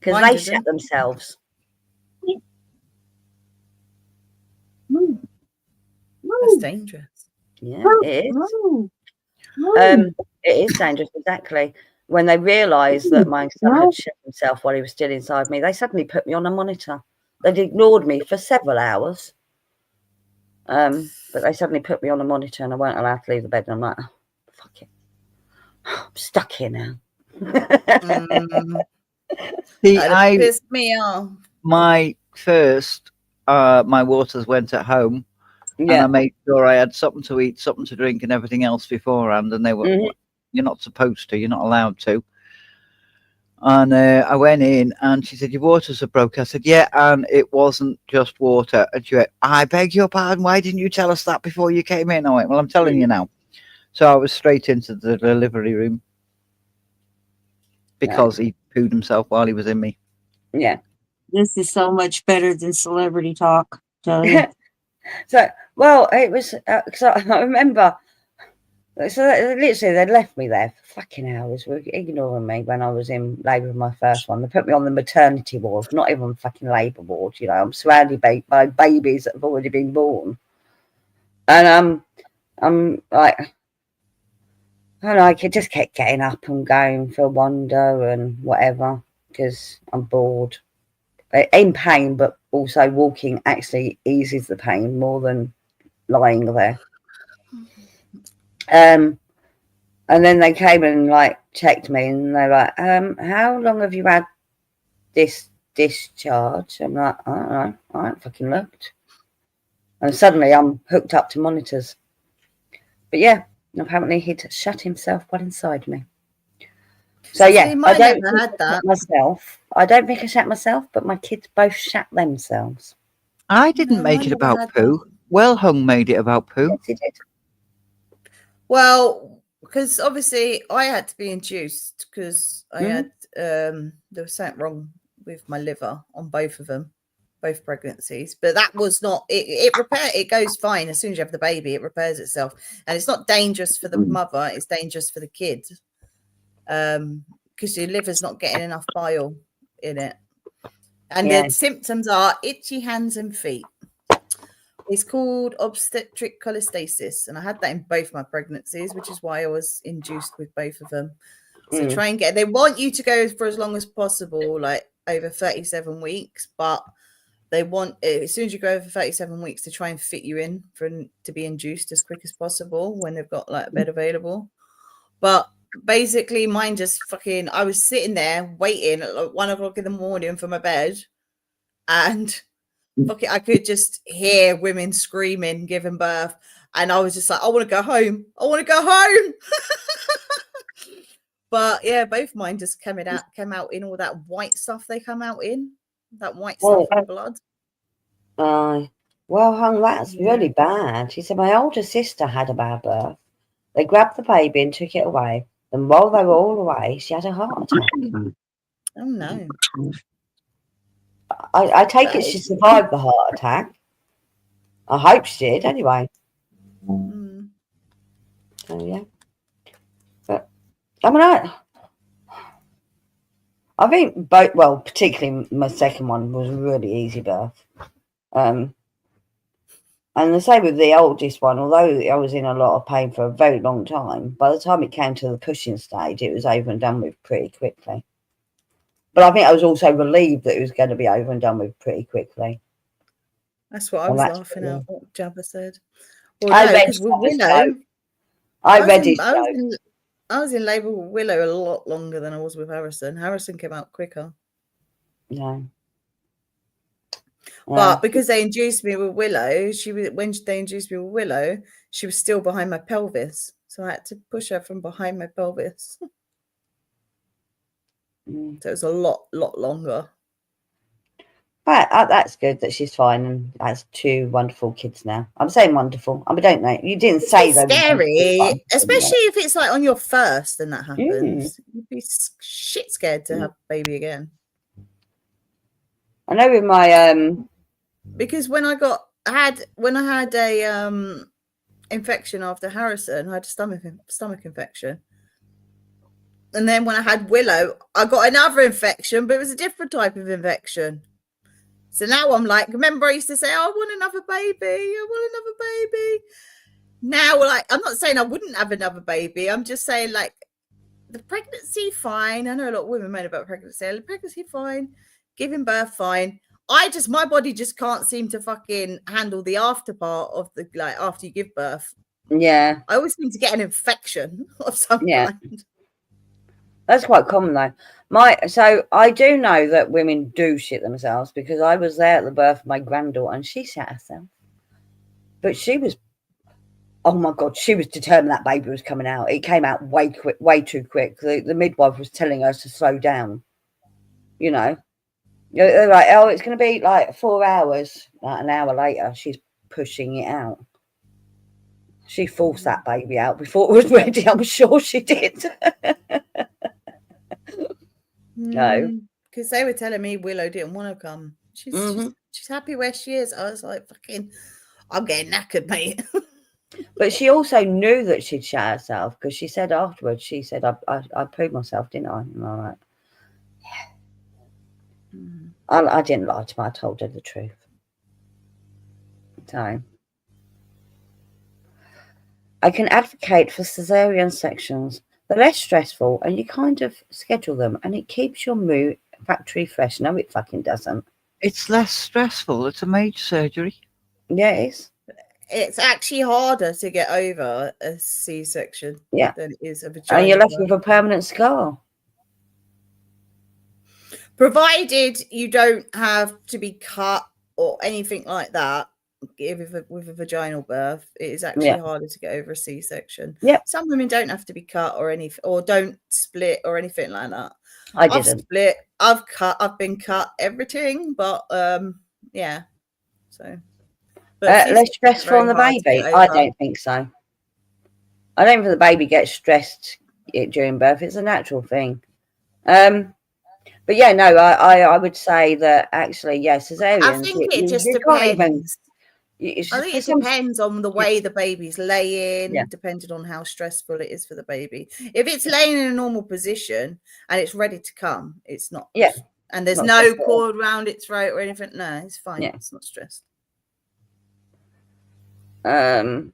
Because they shit themselves. That's dangerous. Yeah, it is. It is dangerous, exactly. When they realised that my son had shit himself while he was still inside me, they suddenly put me on a monitor. They'd ignored me for several hours. But they suddenly put me on a monitor and I weren't allowed to leave the bed. And I'm like, oh, fuck it. I'm stuck here now. See, That pissed me off. My first, my waters went at home. Yeah. And I made sure I had something to eat, something to drink, and everything else beforehand. And they were, you're not supposed to, you're not allowed to. And I went in and she said, your waters are broken. I said, yeah, and it wasn't just water. And she went, I beg your pardon, why didn't you tell us that before you came in? I went, well, I'm telling you now. So I was straight into the delivery room because he pooed himself while he was in me. Yeah. This is so much better than celebrity talk. Tell you. So, well, it was, because I remember, so literally they left me there for fucking hours, were ignoring me when I was in labour with my first one. They put me on the maternity ward, not even fucking labour ward, you know. I'm surrounded by babies that have already been born. And I'm like, I don't know, I just kept getting up and going for a wander and whatever, because I'm bored. In pain, but also walking actually eases the pain more than lying there. And then they came and like checked me, and they're like, how long have you had this discharge? I'm like, I don't know, I haven't fucking looked. And suddenly I'm hooked up to monitors. But yeah, apparently he'd shut himself while inside me. So See, yeah, mine never had that. myself. I don't think I shat myself, but my kids both shat themselves. I didn't No, make mine it never about had poo. that. Well Hung made it about poo. Yes, he did. Well, because obviously I had to be induced because I had there was something wrong with my liver on both of them, both pregnancies. But that was not it goes fine as soon as you have the baby, it repairs itself. And it's not dangerous for the mother, it's dangerous for the kid. Because your liver's not getting enough bile in it. And the symptoms are itchy hands and feet. It's called obstetric cholestasis, and I had that in both my pregnancies, which is why I was induced with both of them. So try and they want you to go for as long as possible, like over 37 weeks, but they want, as soon as you go over 37 weeks, to try and fit you in to be induced as quick as possible when they've got like a bed available. But basically mine just fucking, I was sitting there waiting at like 1 o'clock in the morning for my bed, and I could just hear women screaming, giving birth, and I was just like, I want to go home. I want to go home. But yeah, both mine just came out in all that white stuff they come out in, that white stuff in blood. Well, Hung, that's really bad. She said my older sister had a bad birth. They grabbed the baby and took it away. And while they were all away, she had a heart attack. Oh no. I take it she survived the heart attack. I hope she did anyway. So yeah. But I mean, I think both, well, particularly my second one was a really easy birth. And the same with the oldest one, although I was in a lot of pain for a very long time, by the time it came to the pushing stage, it was over and done with pretty quickly. But I think I was also relieved that it was going to be over and done with pretty quickly. That's what I was laughing at, what Jabba said. Well, I no, because with Willow, I was in labour with Willow a lot longer than I was with Harrison. Harrison came out quicker. Yeah. But because they induced me with Willow, when they induced me with Willow, she was still behind my pelvis. So I had to push her from behind my pelvis. So it was a lot longer. Right, that's good that she's fine and has two wonderful kids now. I'm saying wonderful. I mean, don't know. You didn't say that. Scary, especially if it's like on your first and that happens. You'd be shit scared to have a baby again. I know with my because when I had a infection after Harrison, I had a stomach infection. And then when I had Willow, I got another infection, but it was a different type of infection. So now I'm like, remember I used to say, oh, I want another baby. I want another baby. Now, like, I'm not saying I wouldn't have another baby. I'm just saying, like, the pregnancy, fine. I know a lot of women moan about pregnancy. The pregnancy, fine. Giving birth, fine. My body just can't seem to fucking handle the after part of the, like, after you give birth. Yeah. I always seem to get an infection of some kind. That's quite common though. So I do know that women do shit themselves because I was there at the birth of my granddaughter and she shat herself. But she was, oh my God, she was determined that baby was coming out. It came out way too quick. The midwife was telling her to slow down. you know. They're like, oh, it's going to be like 4 hours. Like an hour later, she's pushing it out. She forced that baby out before it was ready. I'm sure she did. No. Because they were telling me Willow didn't want to come. She's happy where she is. I was like, fucking, I'm getting knackered, mate. But she also knew that she'd shot herself because she said afterwards, she said, I pooed myself, didn't I? And I'm like, yeah. I didn't lie to her. I told her the truth. So I can advocate for cesarean sections. They're less stressful and you kind of schedule them and it keeps your mood factory fresh. No, it fucking doesn't. It's less stressful. It's a major surgery. Yeah, it is. It's actually harder to get over a C-section Yeah. than it is a vagina. And you're left with a permanent scar. Provided you don't have to be cut or anything like that. With a vaginal birth, it is actually harder to get over a C-section. Yeah. Some women don't have to be cut or don't split or anything like that. I've split, I've cut, I've been cut, everything, but yeah. So less stress from the baby? I don't think so. I don't think the baby gets stressed during birth. It's a natural thing. But yeah, no, I would say that actually, yes, cesarean. I think it just depends. I think it depends on the way the baby's laying, depending on how stressful it is for the baby. If it's laying in a normal position and it's ready to come, it's not. Yeah. And there's no cord around its throat or anything. No, it's fine. Yeah. It's not stressed. There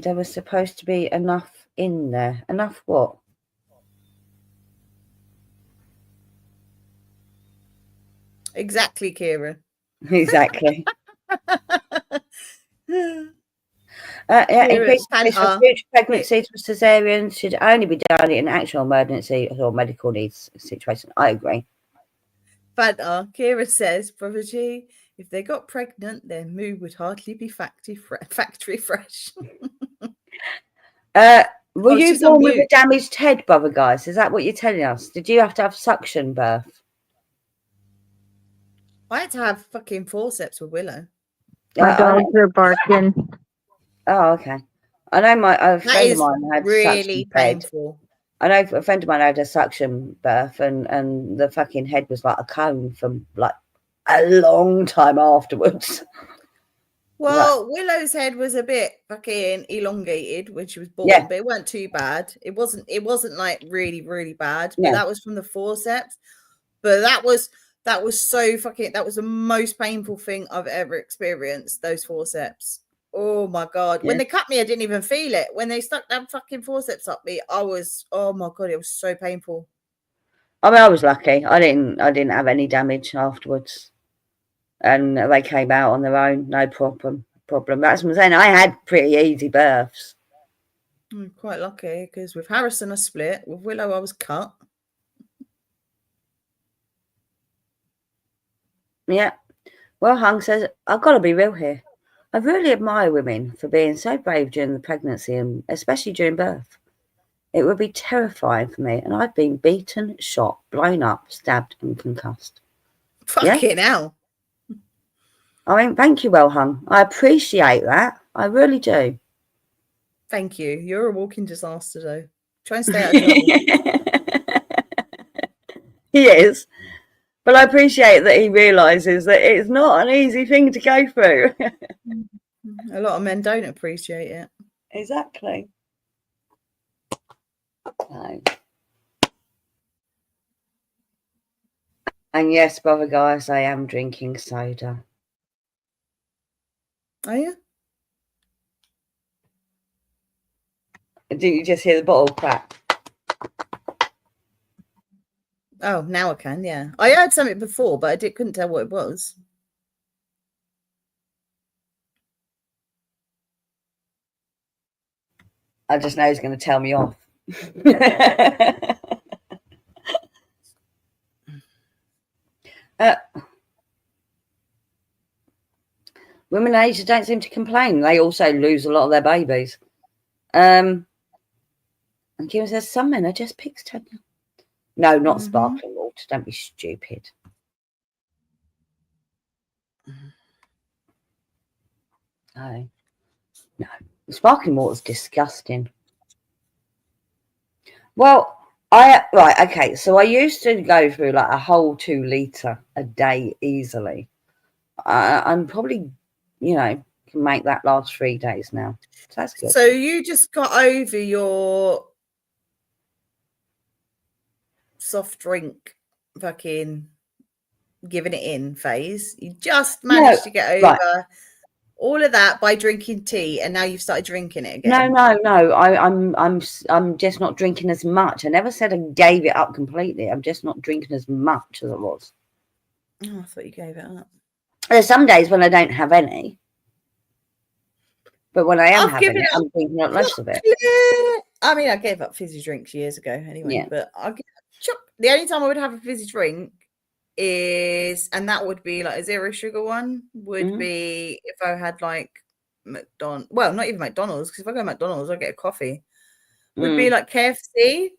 was supposed to be enough in there. Enough what? Exactly, Kira. Exactly. Increased risk for future pregnancies with cesareans should only be done in actual emergency or medical needs situation. I agree. Fanta, Kira says, Brother G, if they got pregnant, their mood would hardly be factory fresh. Were you born with a damaged head, brother guys? Is that what you're telling us? Did you have to have suction birth? I had to have fucking forceps with Willow. My dogs are barking. Oh, okay. I know a friend of mine had really painful. I know a friend of mine had a suction birth, and the fucking head was like a cone from like a long time afterwards. Well, Willow's head was a bit fucking elongated when she was born, but it wasn't too bad. It wasn't like really, really bad. But that was from the forceps. But that was so fucking, that was the most painful thing I've ever experienced, those forceps. Oh my God. When they cut me, I didn't even feel it. When they stuck that fucking forceps up me, oh my God, it was so painful. I mean, I was lucky. I didn't have any damage afterwards. And they came out on their own, no problem. That's what I'm saying. I had pretty easy births. I'm quite lucky because with Harrison I split, with Willow I was cut. Yeah. Well, Hung says, I've got to be real here. I really admire women for being so brave during the pregnancy and especially during birth. It would be terrifying for me, and I've been beaten, shot, blown up, stabbed, and concussed. Fucking hell. I mean, thank you, Well Hung. I appreciate that. I really do. Thank you. You're a walking disaster, though. Try and stay out of trouble. He is. But I appreciate that he realises that it's not an easy thing to go through. A lot of men don't appreciate it. Exactly. So. And yes, brother guys, I am drinking soda. Are you? Didn't you just hear the bottle crack? Oh, now I can, yeah. I heard something before, but I couldn't tell what it was. I just know he's going to tell me off. Women in Asia don't seem to complain. They also lose a lot of their babies. And Kim says, some men are just pigs, Tanya. No, not Mhm. sparkling water. Don't be stupid. No, no. Sparkling water's disgusting. Well, right, okay. So I used to go through like a whole 2 litre a day easily. I'm probably, can make that last 3 days now. So that's good. So you just got over your soft drink fucking giving it in phase. You just managed to get over right. all of that by drinking tea, and now you've started drinking it No, again. no. I'm just not drinking as much. I never said I gave it up completely. I'm just not drinking as much as I was. Oh, I thought you gave it up. There's some days when I don't have any, but when I am I've having given it, up I'm drinking a lot less of it. I mean, I gave up fizzy drinks years ago anyway, Yeah. but the only time I would have a fizzy drink is, and that would be like a 0 sugar one, would be if I had like McDonald's. Well, not even McDonald's, because if I go to McDonald's, I get a coffee. Would be like KFC.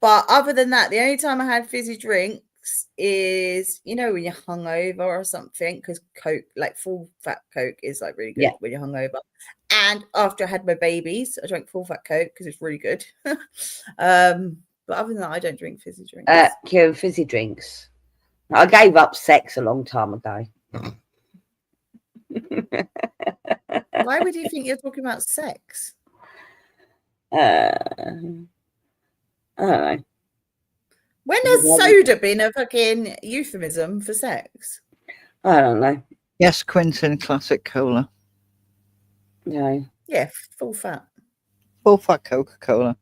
But other than that, the only time I had fizzy drinks is, when you're hungover or something, because Coke, like full fat Coke, is like really good when you're hungover. And after I had my babies, I drank full fat Coke because it's really good. But other than that, I don't drink fizzy drinks. Fizzy drinks. I gave up sex a long time ago. Why would you think you're talking about sex? I don't know. When has soda been a fucking euphemism for sex? I don't know. Yes, Quentin, classic cola. No. Yeah, full fat. Full fat Coca-Cola.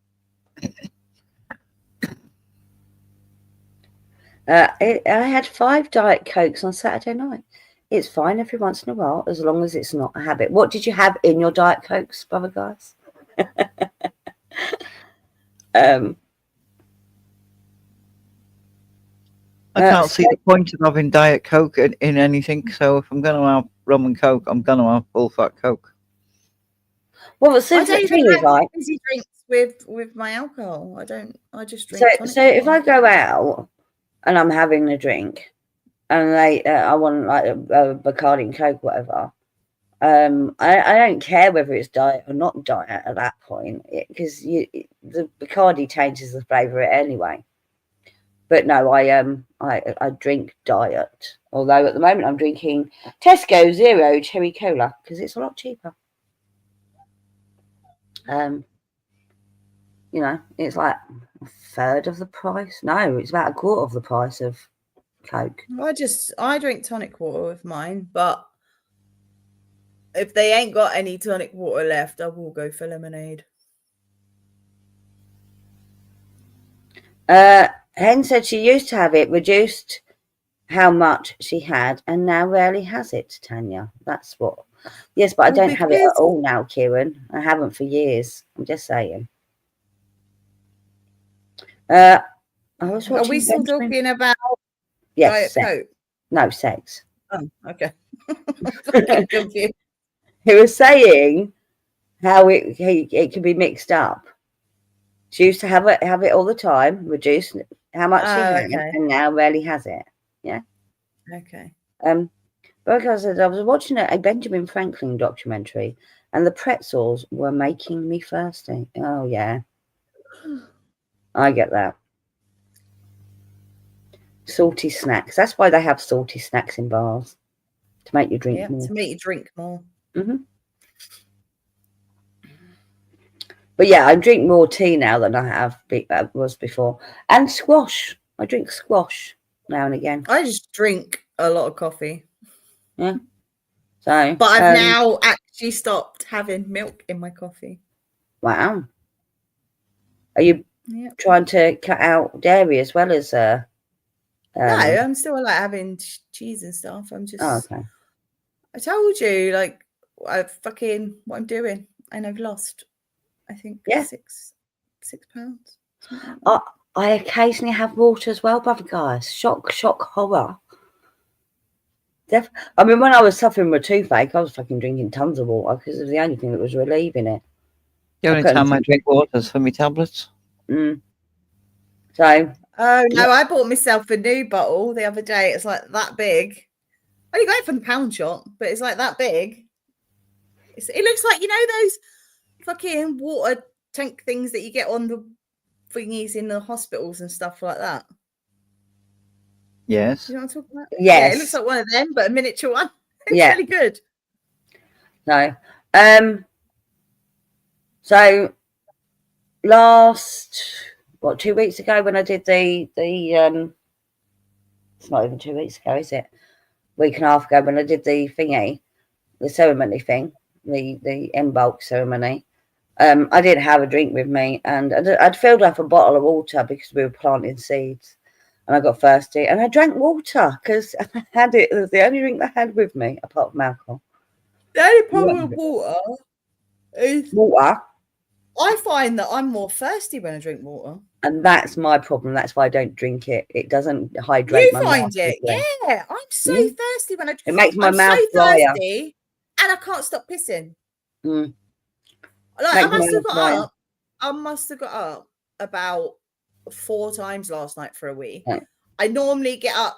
I had 5 Diet Cokes on Saturday night. It's fine every once in a while, as long as it's not a habit. What did you have in your Diet Cokes, brother guys? I can't see the point of having Diet Coke in anything. So if I'm going to have rum and Coke, I'm going to have full fat Coke. Well, the I don't thing even is, have like, fizzy drinks with my alcohol. I just drink tonic so if I water. go out and I'm having a drink, and I want like a Bacardi and Coke, whatever. I don't care whether it's diet or not diet at that point, because the Bacardi changes the flavour anyway. But no, I drink diet. Although at the moment I'm drinking Tesco Zero Cherry Cola because it's a lot cheaper. It's like a third of the price. No, it's about a quarter of the price of Coke. I drink tonic water with mine, but if they ain't got any tonic water left, I will go for lemonade. Hen said she used to have it, reduced how much she had, and now rarely has it, Tanya. That's what. Yes, but I don't have it at all now, Kieran. I haven't for years. I'm just saying. I was watching. Are we still talking about Diet Coke? No, sex. Oh, okay. Fucking confused. He was saying how it can be mixed up. She used to have it all the time, reduce how much she had, and now rarely has it. Yeah. Okay. Because I was watching a Benjamin Franklin documentary, and the pretzels were making me thirsty. Oh yeah, I get that. Salty snacks. That's why they have salty snacks in bars, to make you drink more. To make you drink more. Mm-hmm. But yeah, I drink more tea now than I was before. And squash. I drink squash now and again. I just drink a lot of coffee. Yeah. So. But I've now actually stopped having milk in my coffee. Wow. Are you trying to cut out dairy as well as? No, I'm still like having cheese and stuff. I'm just. Oh, okay. I told you, like, what I'm doing, and I've lost. I think 6 pounds. I occasionally have water as well, brother guys. Shock, horror. I mean, when I was suffering with toothache, I was fucking drinking tons of water because it was the only thing that was relieving it. The only time I drink water is for my tablets. Mm. So Oh no, I bought myself a new bottle the other day. It's like that big. I only got it from the pound shop, but it's like that big. It looks like, you know, those fucking water tank things that you get on the thingies in the hospitals and stuff like that. Yes. You know what I'm talking about? yes, Yeah, it looks like one of them, but a miniature one. It's Yeah. really good. no. So last 2 weeks ago when I did the it's not even 2 weeks ago, is it? Week and a half ago when I did the thingy, the ceremony thing, the en bulk ceremony. I did have a drink with me, and I'd filled up a bottle of water because we were planting seeds, and I got thirsty, and I drank water because I had it. It was the only drink I had with me apart from alcohol. The only problem with water is Water, I find that I'm more thirsty when I drink water. and that's my problem. That's why I don't drink it. It doesn't hydrate You my mouth. find it? properly. Yeah, I'm so Mm. thirsty when It makes my I'm mouth so drier. thirsty, and I can't stop pissing. Mm. Like Makes I must my have mouth got drier. up. I must have got up about 4 times last night for a wee. Yeah. I normally get up.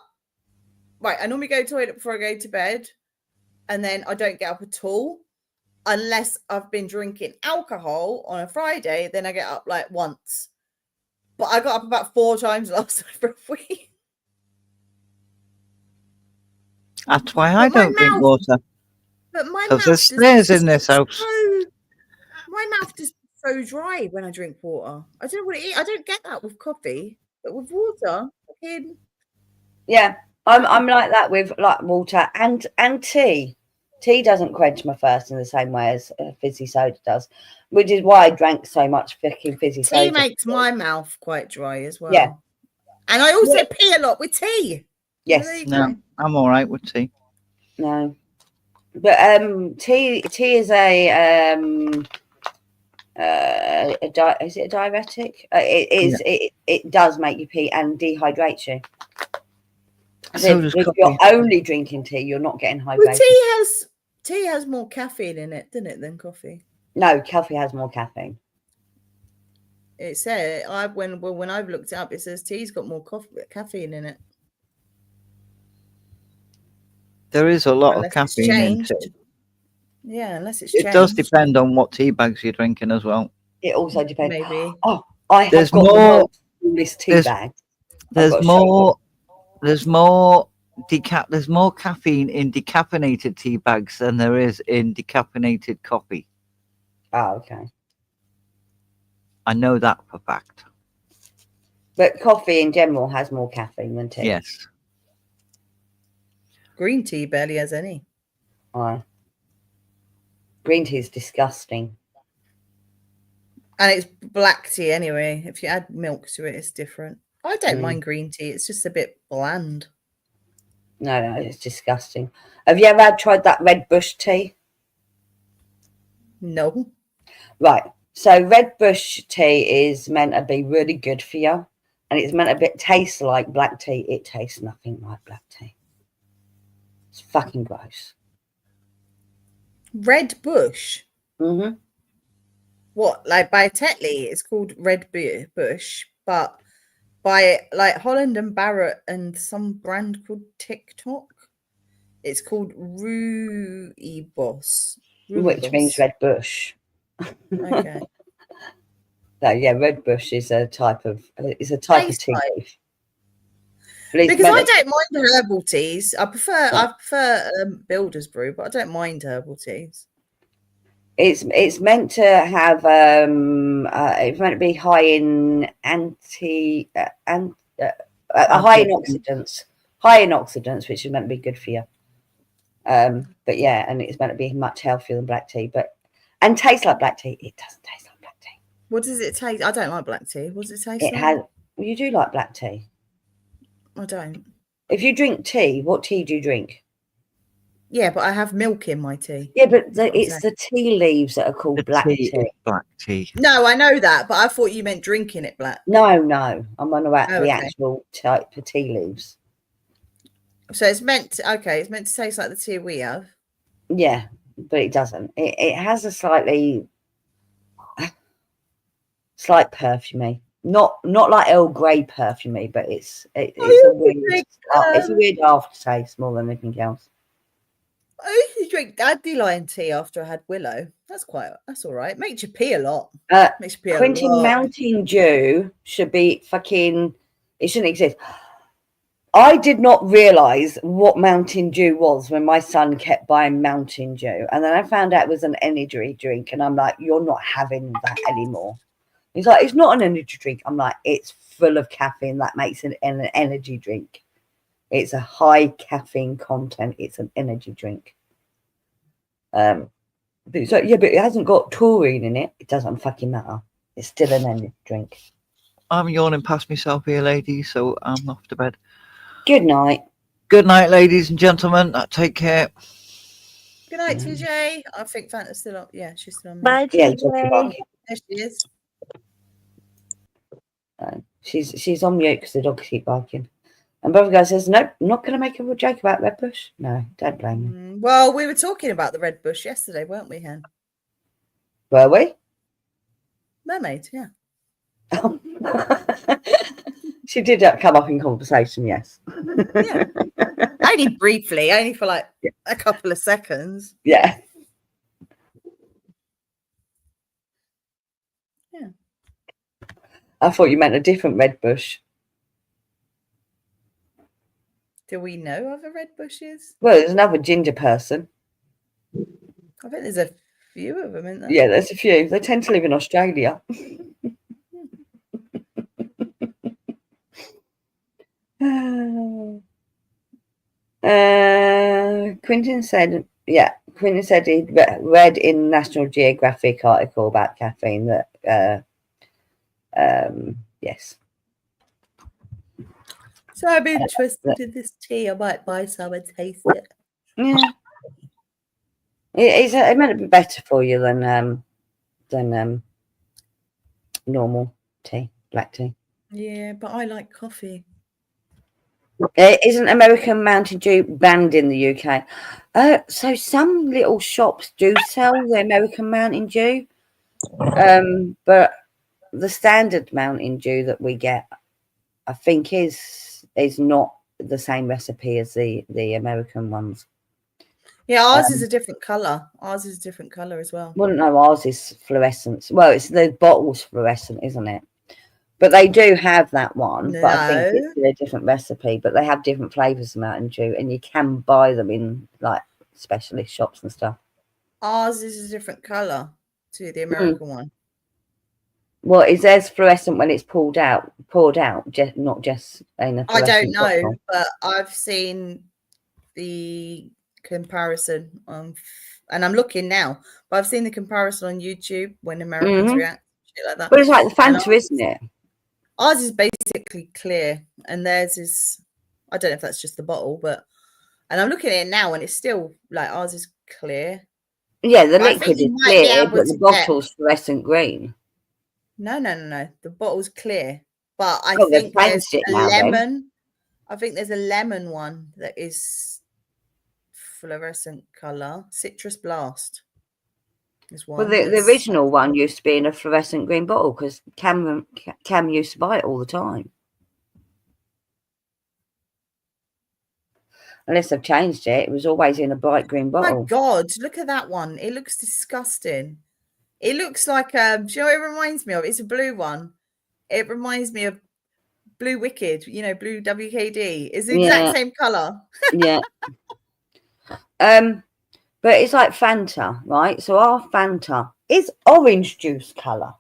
Right, I normally go to the toilet before I go to bed, and then I don't get up at all unless I've been drinking alcohol on a Friday. Then I get up like once. But I got up about 4 times last night for a wee. That's why I But my don't drink mouth- water. But my Because mouth there's just stairs in this house. my mouth just so dry when I drink water. I don't know what it is. I don't get that with coffee, but with water, fucking Yeah, I'm like that with like water and tea. Tea doesn't quench my thirst in the same way as fizzy soda does, which is why I drank so much fucking fizzy soda. tea makes my mouth quite dry as well. Yeah. And I also Yeah. pee a lot with tea. Yes. There you No, go. I'm all right with tea. No, but tea is a is it a diuretic? It is. It does make you pee and dehydrates you. So if does if coffee. you're only drinking tea, you're not getting Well, hydrated. tea has more caffeine in it, doesn't it, than coffee? No, coffee has more caffeine. It said when I've looked it up, it says tea's got more caffeine in it. There is a lot Unless of it's caffeine in changed. tea. Yeah, unless it's It changed. does depend on what tea bags you're drinking as well. It also depends. Maybe. Oh, I have There's got the more- world's coolest tea there's- bag. There's got to show you. there's more caffeine in decaffeinated tea bags than there is in decaffeinated coffee. Oh, okay. I know that for a fact. But coffee in general has more caffeine than tea. Yes. Green tea barely has any. Aye. Green tea is disgusting. And it's black tea anyway. If you add milk to it, it's different. I don't mind green tea. It's just a bit bland. No, it's disgusting. Have you ever tried that red bush tea? No. Right. So red bush tea is meant to be really good for you. And it's meant to taste like black tea. It tastes nothing like black tea. It's fucking gross. Red Bush. Mm-hmm. What? Like by Tetley, it's called Red Bush, but by like Holland and Barrett and some brand called TikTok, it's called Rooibos. Which means red bush. Okay. So yeah, red bush is a type of tea Tastes leaf. like- But it's Because I meant to- don't mind herbal teas. I prefer Builder's Brew, but I don't mind herbal teas. it's meant to have it's meant to be high in high in oxidants, which is meant to be good for you. But yeah, and it's meant to be much healthier than black tea, and tastes like black tea. It doesn't taste like black tea. What does it taste? I don't like black tea. What does it taste It like? has. Well, you do like black tea. I don't. If you drink tea, what tea do you drink? Yeah, but I have milk in my tea. Yeah, but what I'm it's the tea leaves that are called The black tea tea. is black tea. No, I know that, but I thought you meant drinking it black. No, I'm on about Oh, the okay. actual type of tea leaves. So it's meant to taste like the tea we have. Yeah, but it doesn't. It has a slight perfumey. not like Earl Grey perfumey, but it's I it's a used to weird drink, it's a weird aftertaste more than anything else. I used to drink dandelion tea after I had Willow. That's all right. Makes you pee a lot. Makes you pee a Quentin lot. Mountain Dew should be fucking. It shouldn't exist. I did not realise what Mountain Dew was when my son kept buying Mountain Dew, and then I found out it was an energy drink, and I'm like, "You're not having that anymore." He's like, "It's not an energy drink." I'm like, "It's full of caffeine. That makes it an energy drink. It's a high caffeine content. It's an energy drink." But it's like, yeah, but it hasn't got taurine in it. It doesn't fucking matter. It's still an energy drink. I'm yawning past myself here, ladies, so I'm off to bed. Good night. Good night, ladies and gentlemen. Take care. Good night, TJ. I think Fanta's still on. Yeah, she's still on. Bye, Yeah, TJ. There she is. She's on mute because the dogs keep barking. And Brother Guy says, "Nope, I'm not going to make a joke about Red Bush." No, don't blame me. Well, we were talking about the red bush yesterday, weren't we, Hen? Were we? Mermaid, yeah. She did come up in conversation, yes. Yeah. Only briefly, only for like a couple of seconds. Yeah. Yeah. I thought you meant a different red bush. Do we know other red bushes? Well, there's another ginger person. I think there's a few of them, isn't there? Yeah, there's a few. They tend to live in Australia. Quentin said he'd read in National Geographic article about caffeine that yes. So I'm interested in this tea. I might buy some and taste it. Yeah. It meant to be better for you than normal tea, black tea. Yeah, but I like coffee. Isn't American Mountain Dew banned in the UK? So some little shops do sell the American Mountain Dew, but the standard Mountain Dew that we get, I think, is not the same recipe as the American ones. Yeah, ours is a different colour. Ours is a different colour as well. Well, no, ours is fluorescent. Well, it's the bottle's fluorescent, isn't it? But they do have that one. No. But I think it's a different recipe. But they have different flavours of Mountain Dew, and you can buy them in like specialist shops and stuff. Ours is a different colour to the American one. Well, is theirs fluorescent when it's poured out, just not just in a I don't fluorescent know, bottle? but I've seen the comparison on, and I'm looking now, but I've seen the comparison on YouTube when Americans react, shit like that. But it's like the Fanta, isn't it? Ours is basically clear, and theirs is, I don't know if that's just the bottle, and I'm looking at it now, and it's still like ours is clear. Yeah, the liquid is clear, but the bottle's fluorescent green. No. The bottle's clear, but I Oh, think there's it a now, lemon. then. I think there's a lemon one that is fluorescent color. Citrus Blast is one. Well, the original one used to be in a fluorescent green bottle because Cam used to buy it all the time. Unless they've changed it, it was always in a bright green bottle. Oh my God, look at that one. It looks disgusting. It looks like, do you know what it reminds me of? It's a blue one. It reminds me of Blue Wicked, Blue WKD. It's the exact same color. Yeah. But it's like Fanta, right? So our Fanta is orange juice color,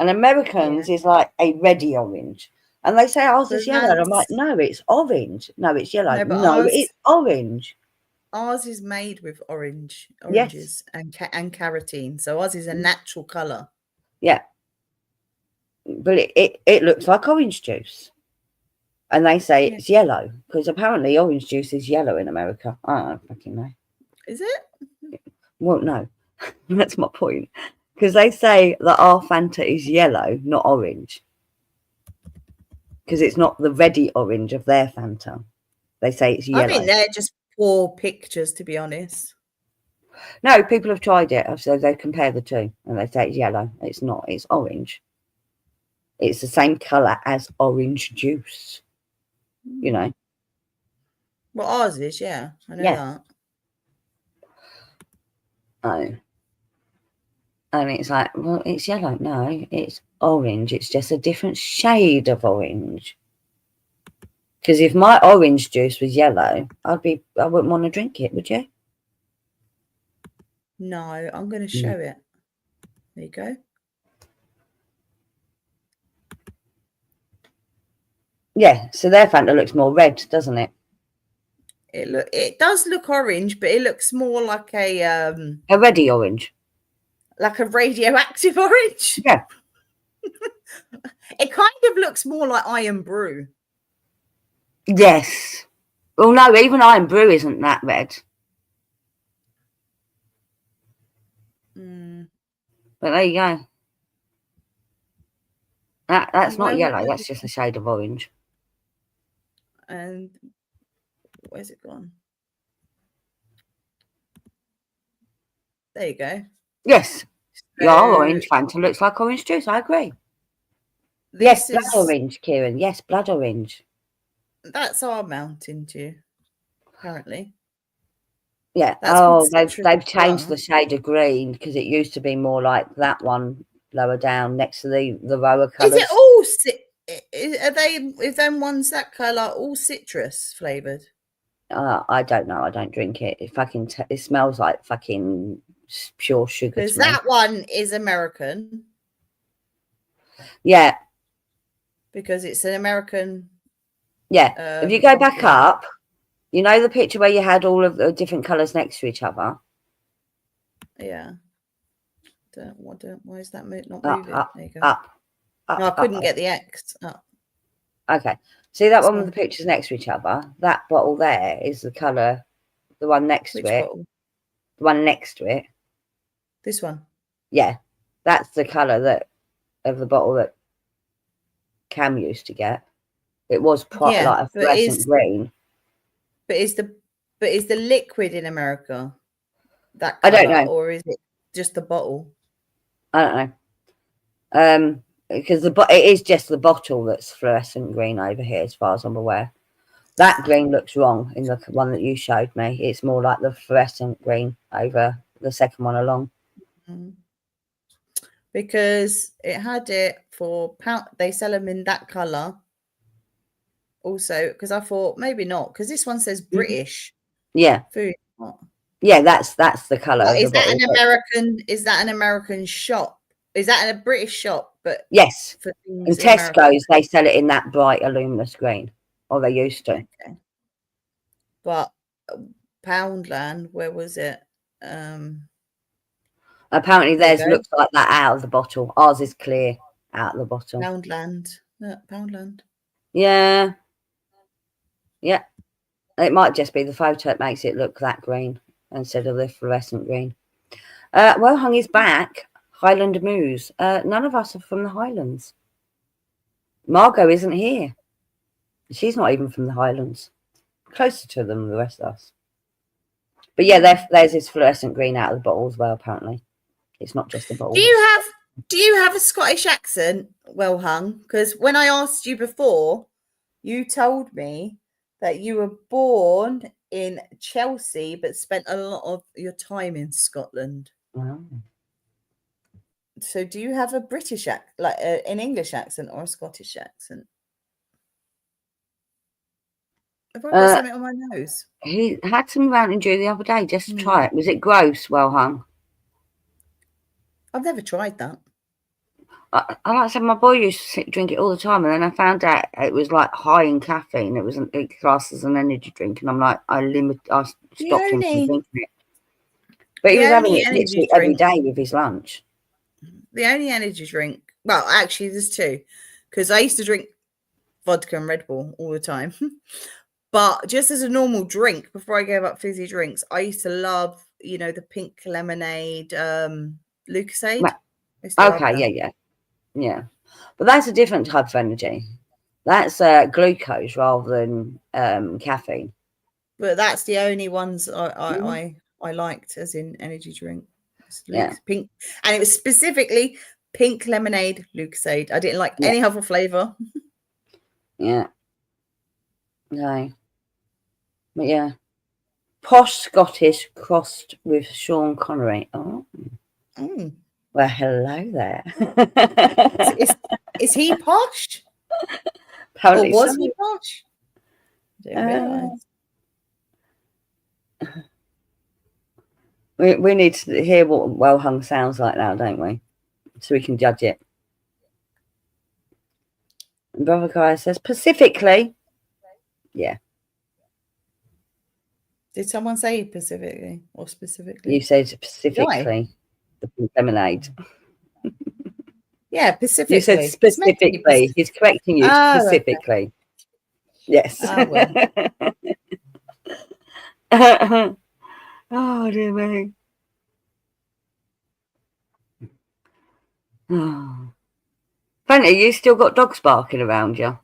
and Americans is like a reddy orange. And they say ours is yellow. And I'm like, no, it's orange. No, it's yellow. No, it's orange. Ours is made with oranges and carotene. So ours is a natural color. Yeah. But it looks like orange juice. And they say it's yellow because apparently orange juice is yellow in America. I don't fucking know. Is it? Well, no. That's my point. Because they say that our Fanta is yellow, not orange. Because it's not the reddy orange of their Fanta. They say it's yellow. I think they're just poor pictures, to be honest. No, people have tried it. So they compare the two and they say it's yellow. It's not. It's orange. It's the same colour as orange juice. You know. Well, ours is, yeah. I know Yeah. that. Oh. And it's like, well, it's yellow. No, it's orange. It's just a different shade of orange. Because if my orange juice was yellow, I wouldn't want to drink it, would you? No, I'm going to show it. There you go. Yeah, so their Fanta looks more red, doesn't it? It does look orange, but it looks more like A reddy orange. like a radioactive orange. Yeah. It kind of looks more like Iron Brew. Yes. Well, no, even Iron Brew isn't that red. But there you go. That's not yellow. That's just a shade of orange. And where's it gone? There you go. Yes. Your orange Fanta looks like orange juice. I agree. Yes, blood orange, Kieran. Yes, blood orange. That's our Mountain Dew, apparently. Yeah. That's they've changed the shade of green because it used to be more like that one lower down next to the row of colours. Is it all? Are they? Is them ones that colour all citrus flavoured? I don't know. I don't drink it. It smells like fucking pure sugar. Because that one is American. Yeah. Because it's an American. Yeah. If you go back up, you know the picture where you had all of the different colours next to each other? Yeah. Why is that not moving? Up, there you go. up. No, I couldn't get the X up. Okay. See that one with the pictures next to each other? That bottle there is the colour, the one next to it. Bottle? The one next to it. This one? Yeah. That's the colour of the bottle that Cam used to get. It was like a fluorescent green. But is the liquid in America that colour, I don't know. Or is it just the bottle? I don't know. Because it is just the bottle that's fluorescent green over here, as far as I'm aware. That green looks wrong in the one that you showed me. It's more like the fluorescent green over the second one along. Because it had it for pound. They sell them in that colour. Also, because I thought maybe not, because this one says British. Yeah. Food. Yeah, that's the colour. Is that an American? Is that an American shop? Is that in a British shop? But yes, for in Tesco's they sell it in that bright luminous green, or they used to. Okay. But Poundland, where was it? Apparently theirs looks like that out of the bottle. Ours is clear out of the bottle. Poundland. Poundland. Yeah. Yeah. It might just be the photo that makes it look that green instead of the fluorescent green. Well hung is back. Highland Moose. None of us are from the Highlands. Margot isn't here. She's not even from the Highlands. Closer to them than the rest of us. But yeah, there's this fluorescent green out of the bottle as well, apparently. It's not just the bottle. Do you have a Scottish accent, well hung? Because when I asked you before, you told me that you were born in Chelsea but spent a lot of your time in Scotland. Wow. So do you have a British like an English accent or a Scottish accent? Have I got something on my nose? He had some Mountain Dew the other day just to try it. Was it gross, well hung? I've never tried that. Like I said, my boy used to drink it all the time, and then I found out it was like high in caffeine. It wasn't classed as an energy drink, and I'm like, I stopped him from drinking it. But he was having it literally every day with his lunch. The only energy drink, well, actually, there's two, because I used to drink vodka and Red Bull all the time. But just as a normal drink, before I gave up fizzy drinks, I used to love, the pink lemonade, Lucasade. Okay, yeah. But that's a different type of energy. That's glucose rather than caffeine. But that's the only ones I liked as in energy drink. Yeah. Pink, and it was specifically pink lemonade Lucasade. I didn't like Yeah. any other flavour. Yeah. No. But yeah. Posh Scottish crossed with Sean Connery. Oh. Mm. Well, hello there. Is he posh? Or Apparently was so. he posh? I didn't realise. We need to hear what well hung sounds like now, don't we? So we can judge it. And Brother Guy says specifically. Yeah. Did someone say specifically or specifically? You said specifically the pink lemonade. Yeah, You specifically. said It's meant to be specifically. He's correcting you Oh, okay. specifically. Yes. Ah, well. Oh dear me. Oh. Fanny, you still got dogs barking around you?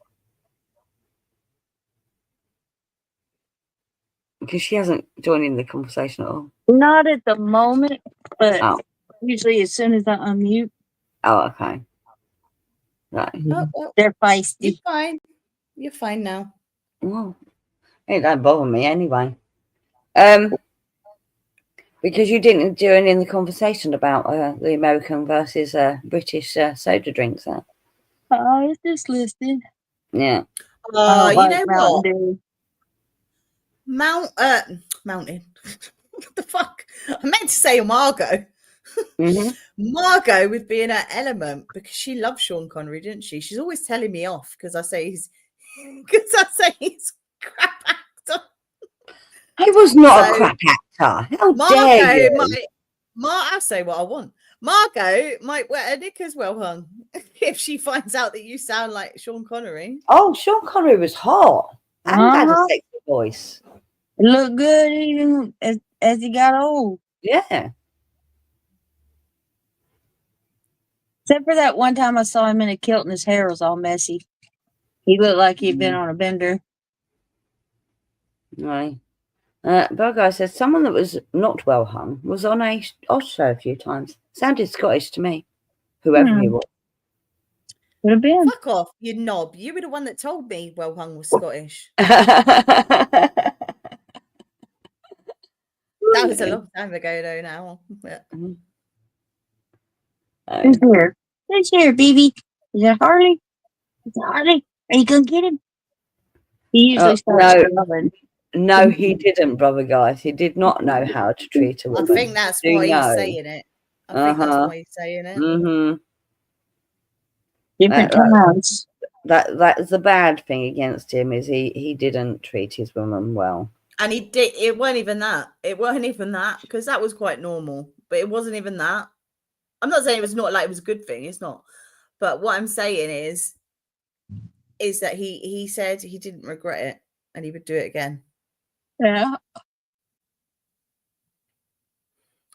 Because she hasn't joined in the conversation at all. Not at the moment, but Oh. usually as soon as I unmute, Oh, okay. Right. Oh, well, they're you're feisty. fine. You're fine now. Well, it don't bother me anyway. Because you didn't join in the conversation about the American versus British soda drinks. Oh, it's just listed. Yeah. I You don't like know Mountain what? Dew. Mountain. What the fuck? I meant to say Margot. Mm-hmm. Margot would be in her element because she loves Sean Connery, didn't she? She's always telling me off because I say he's crap actor. He was not So, a crap actor. How dare Margot you? I'll say what I want. Margot might wear a knick as well hung if she finds out that you sound like Sean Connery. Oh, Sean Connery was hot and had a Uh-huh. sexy voice. It looked good even as he got old. Yeah. Except for that one time I saw him in a kilt and his hair was all messy. He looked like he'd been on a bender. Right. Burgo says someone that was not well hung was on a Oz show a few times. Sounded Scottish to me. Whoever he was. Would have been. Fuck off, you knob. You were the one that told me Well Hung was Scottish. That was a long time ago though now. Yeah. Who's here? Who's here, baby? Is it Harley? Is it Harley? Are you gonna get him? He usually starts scrubbing. No, he didn't, brother guys. He did not know how to treat a I woman. think that's Do why know. he's saying it. I think that's why he's saying it. Mm-hmm. Different times. That's the bad thing against him is he didn't treat his woman well. And he did. It weren't even that. It weren't even that because that was quite normal. But it wasn't even that. I'm not saying it was not like it was a good thing. It's not. But what I'm saying is that he said he didn't regret it and he would do it again. Yeah.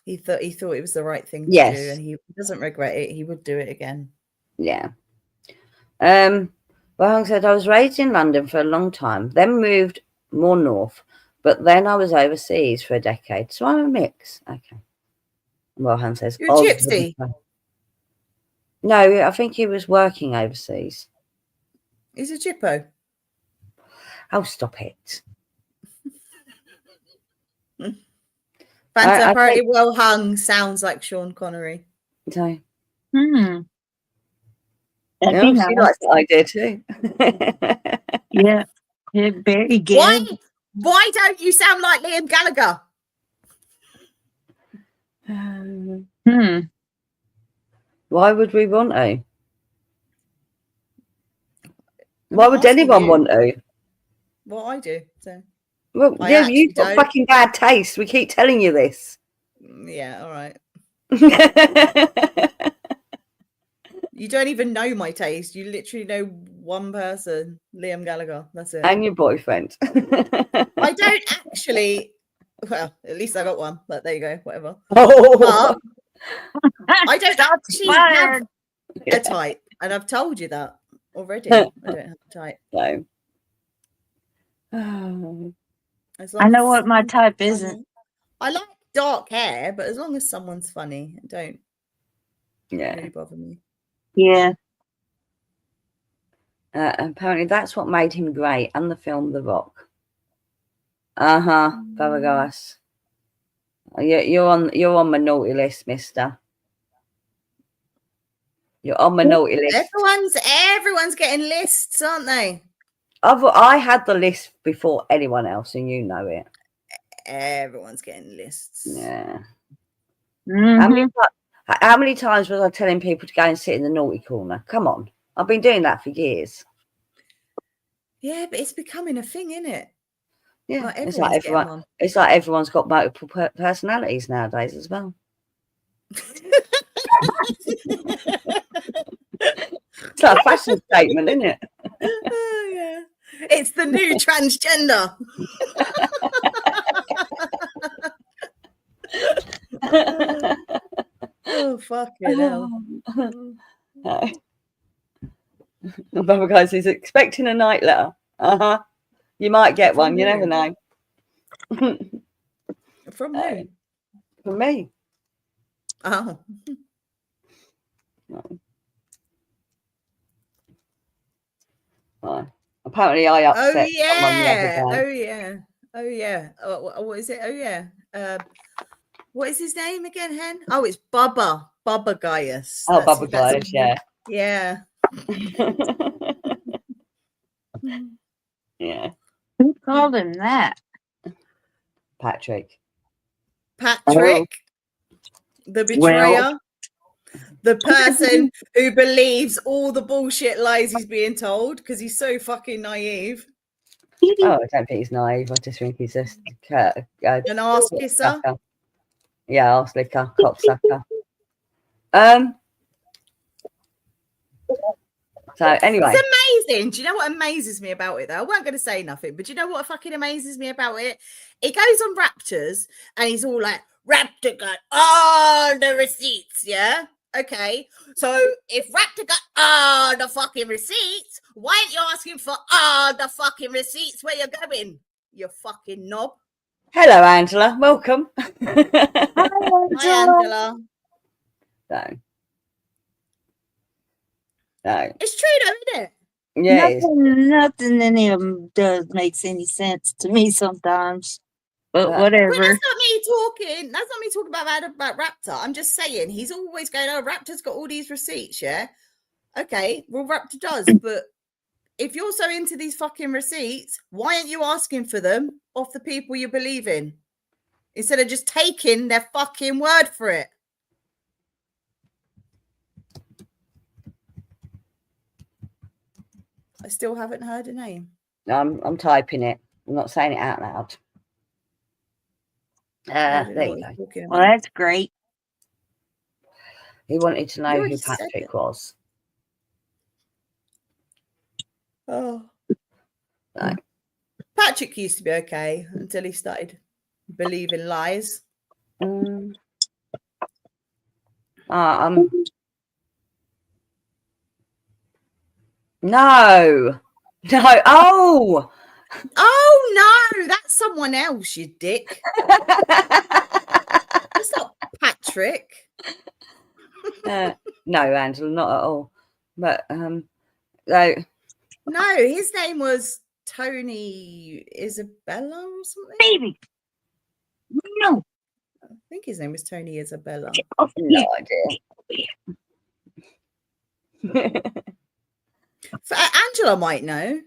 He thought it was the right thing to Yes. do, and he doesn't regret it. He would do it again. Yeah. Well, said I was raised in London for a long time, then moved more north, but then I was overseas for a decade, so I'm a mix. Okay. Well, says You're a gypsy. No, I think he was working overseas. He's a gyppo. Oh, stop it. Fanta, I apparently think- Well Hung sounds like Sean Connery. So, That'd be she nice. likes the idea too. Yeah. Very good. Why don't you sound like Liam Gallagher? Why would we want to? Why I'm would asking anyone you. want to? Well, I do. So Well, I yeah, actually you've got don't. fucking bad taste. We keep telling you this. Yeah, all right. You don't even know my taste. You literally know one person, Liam Gallagher. That's it. And your boyfriend. I don't actually. Well, at least I got one. But there you go. Whatever. Oh, I don't actually have a type, and I've told you that already. I don't have a type. no. As I long know as what my someone's type funny. isn't. I like dark hair, but as long as someone's funny, I don't. Yeah. Really bother me. Yeah. Apparently, that's what made him great, and the film The Rock. Fabregas. You're on my naughty list, Mister. You're on my naughty list. Everyone's getting lists, aren't they? I had the list before anyone else, and you know it. Everyone's getting lists. Yeah. Mhm. How many times was I telling people to go and sit in the naughty corner? Come on, I've been doing that for years. Yeah, but it's becoming a thing, isn't it? Yeah, Like it's like everyone's getting everyone. one. It's like everyone's got multiple personalities nowadays as well. It's like a fashion statement, isn't it? Oh, yeah. It's the new transgender. Oh, fucking hell. No. But guys, he's expecting a night letter. You might get From one. You never who? know. From who? From me. Oh. Apparently, I Oh upset someone the other yeah. day. Oh yeah. Oh yeah. What is it? Oh yeah. What is his name again, Hen? Oh, it's Bubba. Bubba Gaius. Oh, Bubba Gaius, yeah. Yeah. Yeah. Who called him that? Patrick. Patrick, the betrayer, the person who believes all the bullshit lies he's being told because he's so fucking naive. Oh, I don't think he's naive. I just think he's just An arse kisser. sucker. Yeah, arse licker, cop sucker. So anyway, It's amazing. Do you know what amazes me about it though? I weren't going to say nothing, but do you know what fucking amazes me about it? It goes on Raptors and he's all like, Raptor got all the receipts, yeah? Okay. So if Raptor got all the fucking receipts, why aren't you asking for all the fucking receipts where you're going? You fucking knob. hello, Angela. Welcome. Hi, Angela. No. It's true though, isn't it? Yeah, it is. Nothing any of them does makes any sense to me sometimes. But But- whatever. Well, that's not me talking. That's not me talking about Raptor. I'm just saying he's always going, oh, Raptor's got all these receipts, yeah? Okay, well, Raptor does, but if you're so into these fucking receipts, why aren't you asking for them off the people you believe in? Instead of just taking their fucking word for it. I still haven't heard a name. I'm typing it. I'm not saying it out loud. I don't know There what you he's go. talking Well, about. that's great. He wanted to know You who already said Patrick it. was. Oh. No. Patrick used to be okay until he started believing lies. No. Oh. Oh no, that's someone else, you dick. It's not Patrick. No, Angela, not at all. But so No, his name was Tony Isabella or something. Baby. No. I think his name was Tony Isabella. Oh, no idea. Angela might know.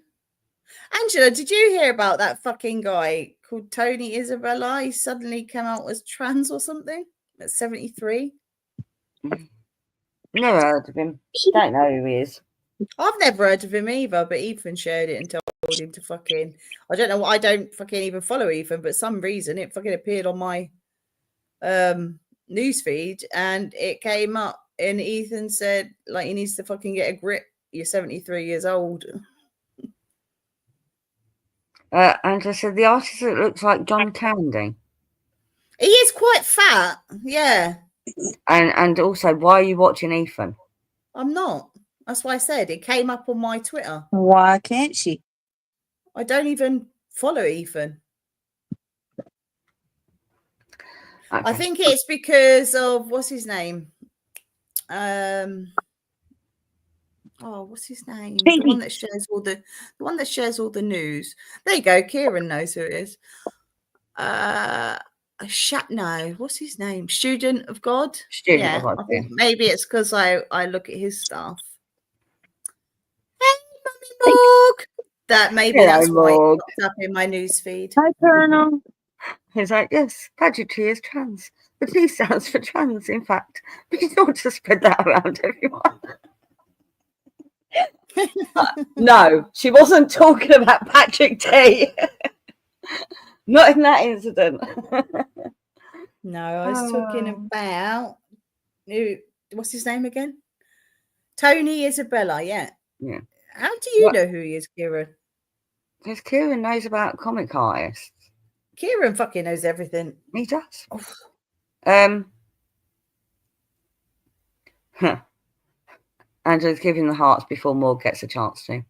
Angela, did you hear about that fucking guy called Tony Isabella? He suddenly came out as trans or something at 73. Never heard of him. Don't know who he is. I've never heard of him either, but Ethan shared it and told him to fucking. I don't know. I don't fucking even follow Ethan, but some reason it fucking appeared on my news feed and it came up and Ethan said like he needs to fucking get a grip. You're 73 years old. Angela said the artist that looks like John Candy. He is quite fat. Yeah. And also, why are you watching Ethan? I'm not. That's why I said it came up on my Twitter. Why can't she? I don't even follow Ethan. Okay. I think it's because of what's his name? Oh, what's his name? The Pinky. one that shares all the news. There you go. Kieran knows who it is. No, what's his name? Student of God. Student of God, I think maybe it's because I look at his stuff. Hey, Mummy Morg. That's Hello, why it Morg. popped up in my news feed. Hi, Colonel. He's like, yes, Pageantry is trans. The T stands for trans, in fact. We ought to spread that around everyone. No, she wasn't talking about Patrick T. Not in that incident. No, I was talking about what's his name again? Tony Isabella, yeah. Yeah. How do you know who he is, Kieran? Because Kieran knows about comic artists. Kieran fucking knows everything. He does. Oh. Angela's giving the hearts before Morg gets a chance to.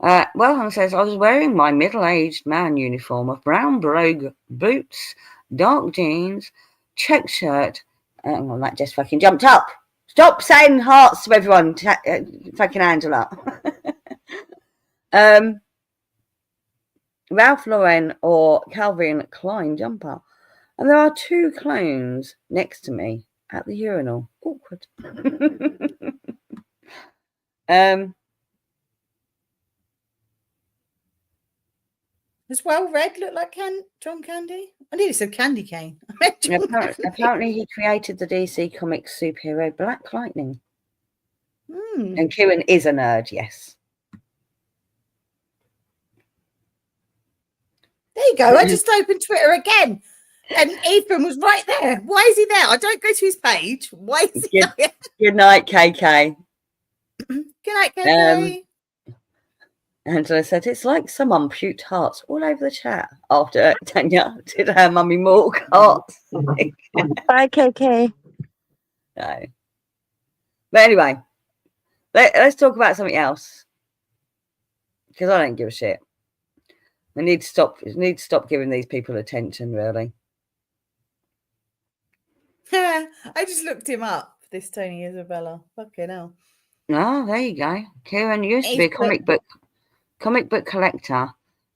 Wellham says, I was wearing my middle-aged man uniform of brown brogue boots, dark jeans, check shirt. Well, that just fucking jumped up. Stop saying hearts to everyone, fucking Angela. Ralph Lauren or Calvin Klein jumper. And there are 2 clones next to me at the urinal. Awkward. Does Well Red look like John Candy? I nearly said Candy Cane. Apparently he created the DC Comics superhero Black Lightning. Hmm. And Kieran is a nerd, yes. There you go. I just opened Twitter again. And Ethan was right there. Why is he there? I don't go to his page. Why is he there? Good night, KK. Good night, KK. Angela said, it's like someone puked hearts all over the chat after Tanya did her Mummy Morg hearts. Bye, KK. No. But anyway, let's talk about something else. Because I don't give a shit. We need to stop giving these people attention, really. I just looked him up, this Tony Isabella. Fucking hell. Oh, there you go. Kieran used to be a comic book collector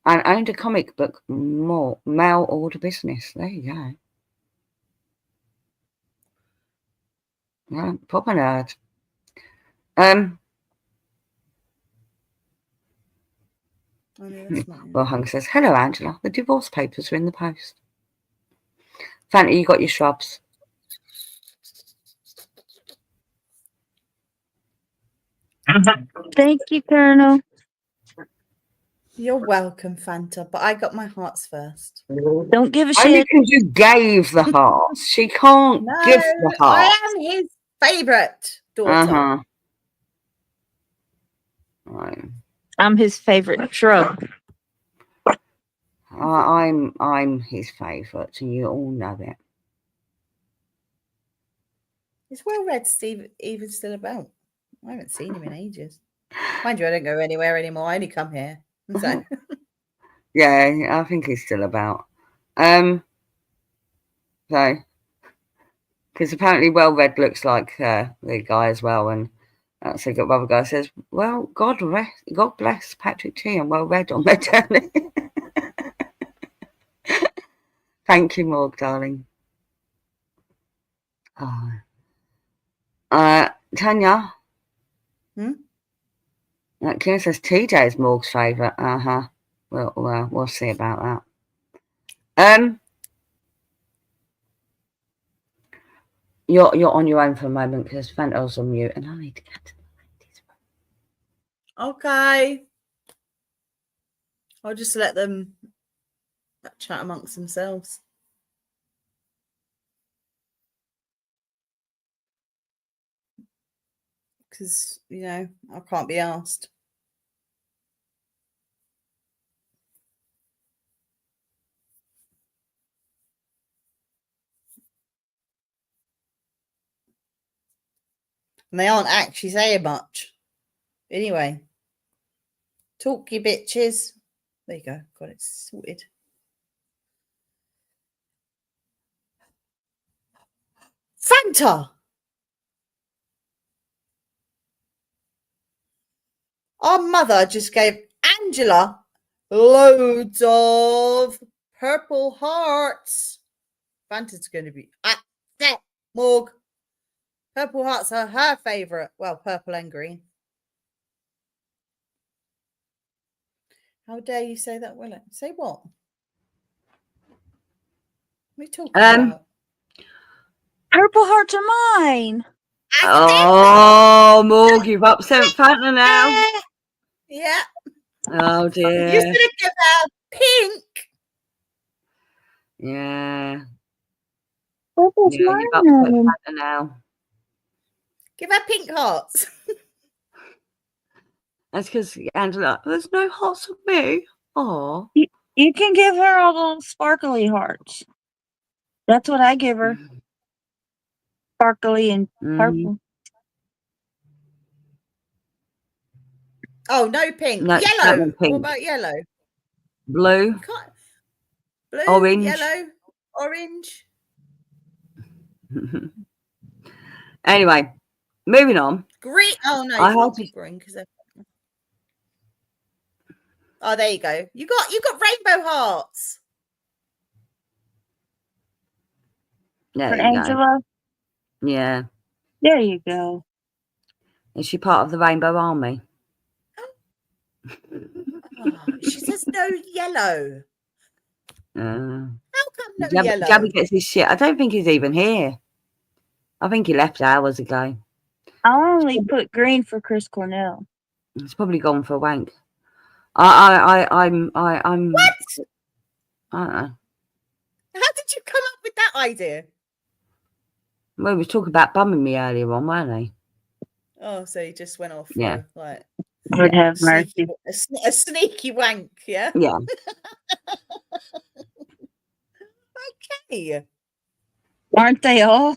and owned a comic book mail order business. There you go. Yeah, proper nerd. Well, Hung says, hello, Angela. The divorce papers are in the post. Fanta, you got your shrubs. Thank you, Colonel. You're welcome, Fanta, but I got my hearts first. Don't give a Only shit. because you gave the hearts. She can't give the hearts. I am his favourite daughter. Right. I'm his favorite shrub. I'm his favourite, and you all know it. Is Well Red Steve even still about? I haven't seen him in ages. Mind you, I don't go anywhere anymore. I only come here. So. Yeah, I think he's still about. So, because apparently Well Red looks like the guy as well, and so got other guy says, well, God bless Patrick T and Well Red on their journey. Thank you, Morg, darling. Oh. Tanya. Kieran says TJ is Morg's favourite. Well, we'll see about that. You're on your own for a moment because Fanta's on mute, and I need to get to the ladies' room. Okay. I'll just let them chat amongst themselves. Because, I can't be asked. And they aren't actually saying much. Anyway. Talk, you bitches. There you go. Got it sorted. Fanta! Our mother just gave Angela loads of purple hearts. Fanta's going to be that Morg. Purple hearts are her favourite. Well, purple and green. How dare you say that, Willow? Say what? What are you talking about? Purple hearts are mine. Oh, Morg, you've upset Fanta now. Yeah. Oh You dear. should have given her pink. Yeah. Purple's Yeah, you've upset mine. Fanta now. Give her pink hearts. That's because Angela, there's no hearts of me. Oh. You can give her all those sparkly hearts. That's what I give her. Sparkly and purple. Oh, no pink. No, Yellow. not pink. What about yellow? Blue. Blue, Orange. yellow, orange. Anyway, moving on. Green. Oh no, I you can't had be green because they're... Oh, there you go. You got rainbow hearts. There For you go. Angela. Yeah. There you go. Is she part of the Rainbow Army? Oh, she says no yellow. How come no yellow? Gabby gets his shit. I don't think he's even here. I think he left hours ago. I only put green for Chris Cornell. He's probably gone for a wank. I'm. What? I don't know. How did you come up with that idea? Well, we were talking about bumming me earlier on, weren't they? Oh, so he just went off for Yeah. like Would have mercy. a sneaky wank, yeah? Yeah. Okay. Aren't they all?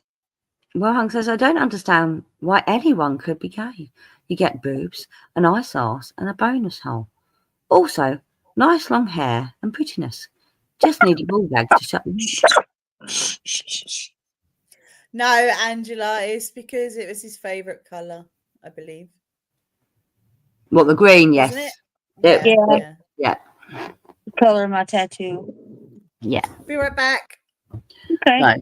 Well, Hank says, I don't understand why anyone could be gay. You get boobs, an ice arse, and a bonus hole. Also, nice long hair and prettiness. Just need a ball bag to shut them up. No, Angela, it's because it was his favourite colour, I believe. What, the green? Yes. Wasn't it? Yeah. The color of my tattoo. Yeah. Be right back. Okay. Right.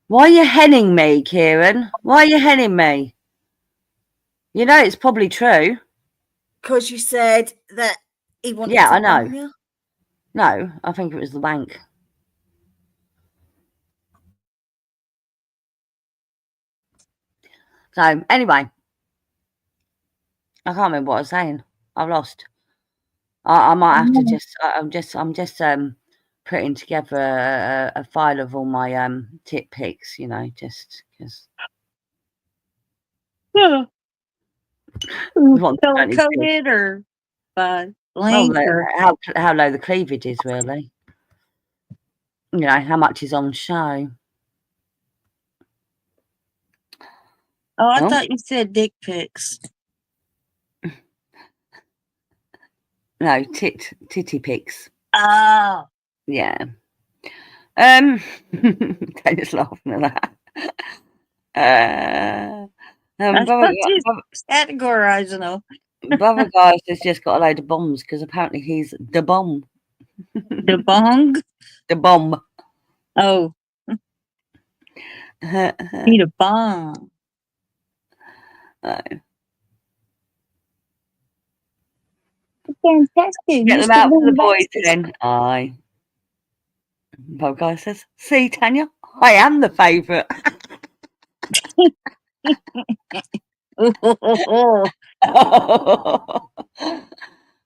Why are you henning me, Kieran? Why are you henning me? You know it's probably true. Because you said that he wanted Yeah, to I know. bum you. No, I think it was the wank. So anyway, I can't remember what I was saying. I've lost. I might have to just. I'm just putting together a file of all my tit pics. You know, just because. Yeah. Color coded or by Well, length or how low the cleavage is, really. You know, how much is on show. oh, I Oh. thought you said dick pics. No, titty pics. Oh. Yeah. Daniel's laughing at that. Categorizing them. Brother Guys has just got a load of bombs because apparently he's the bomb. The bong? The bomb. Oh. Need a bomb. Oh. Fantastic. Get them out for the boys then. Aye. Brother Guy says, see, Tanya, I am the favourite.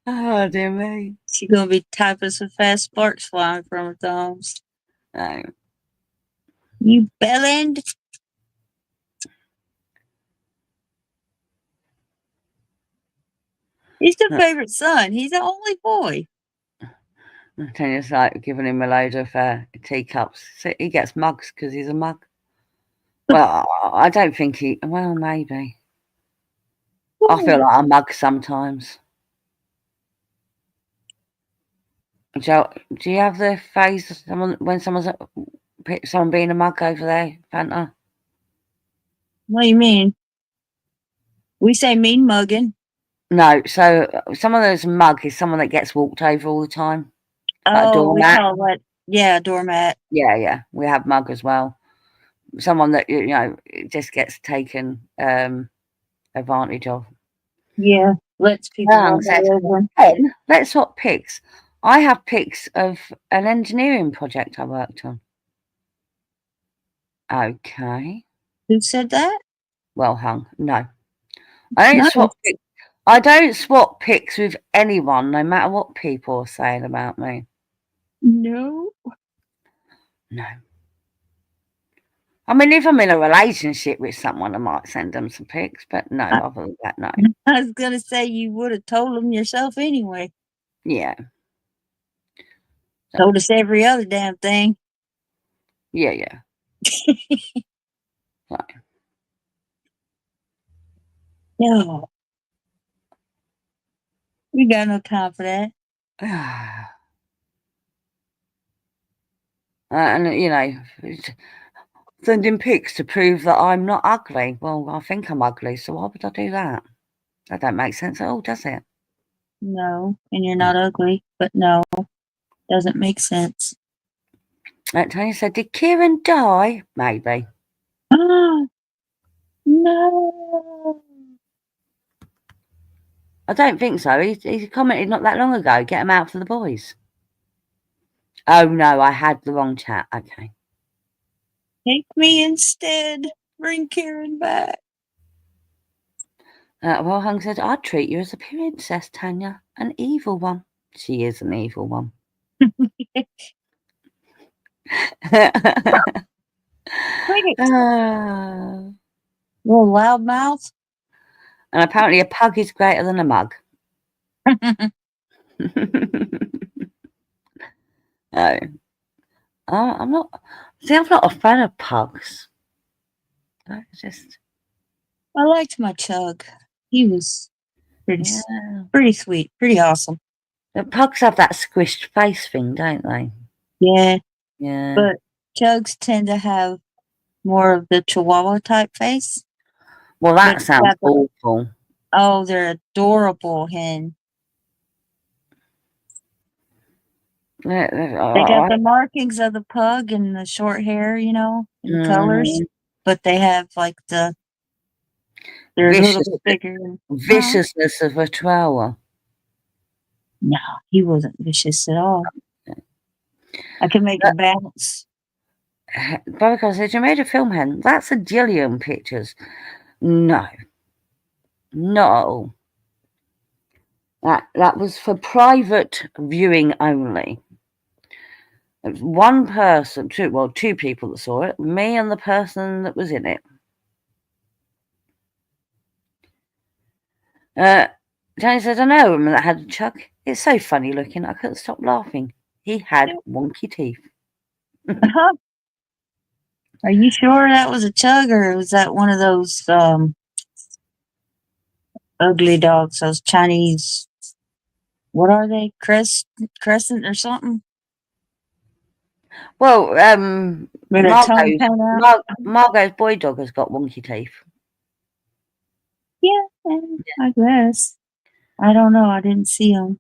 Oh, dear me. She's going to be typing some fast sparks flying from her thumbs. No. You bellend. He's the favorite son. He's the only boy. Tanya's like giving him a load of teacups. So he gets mugs because he's a mug. Well, I don't think he... Well, maybe. I feel like a mug sometimes. Do you have the phrase when someone being a mug over there, Fanta? What do you mean? We say mean mugging. No, so some of those mug is someone that gets walked over all the time. Like a Oh, we doormat. call that, yeah, doormat. Yeah. We have mug as well. Someone that just gets taken advantage of. Yeah, lets people Young walk said, all over 'em. "Ken, let's swap pics. I have pics of an engineering project I worked on." Okay. Who said that? Well hung. No. I don't No. swap pics. I don't swap pics with anyone, no matter what people are saying about me. No. No. I mean, if I'm in a relationship with someone, I might send them some pics, but no, I, other than that, no. I was gonna say you would have told them yourself anyway. Yeah. Told us every other damn thing. Yeah. Right. No. We got no time for that. And sending pics to prove that I'm not ugly. Well, I think I'm ugly, so why would I do that? That don't make sense at all, does it? No, and you're not ugly, but no, doesn't make sense. Tony said, "Did Kieran die?" Maybe. No. I don't think so. He commented not that long ago. Get him out for the boys. Oh no, I had the wrong chat. Okay. Take me instead. Bring Karen back. Well, Hung said, "I'd treat you as a princess, Tanya. An evil one." She is an evil one. Bring it. And Little loudmouth. apparently a pug is greater than a mug. No. I'm not. See, I'm not a fan of pugs. I just. I liked my Chug. He was pretty, Yeah. pretty sweet, pretty awesome. The pugs have that squished face thing, don't they? Yeah, Yeah. but Chugs tend to have more of the Chihuahua type face. Well, but that sounds awful. Oh, they're adorable, hen. They got the markings of the pug and the short hair, and the colors, but they have like they're a little bit bigger. Viciousness of a chihuahua. No, he wasn't vicious at all. I can make him bounce. Bobby said, "You made a film, hen. That's a Gillian Pictures." No. Not at all. That was for private viewing only. It was one person, two people that saw it, me and the person that was in it. Johnny said, "I know a woman that had a Chug. It's so funny looking, I couldn't stop laughing. He had wonky teeth." Are you sure that was a Chug, or was that one of those ugly dogs, those Chinese, what are they, crescent or something? Well, Margot's boy dog has got wonky teeth. Yeah, I guess. I don't know. I didn't see him.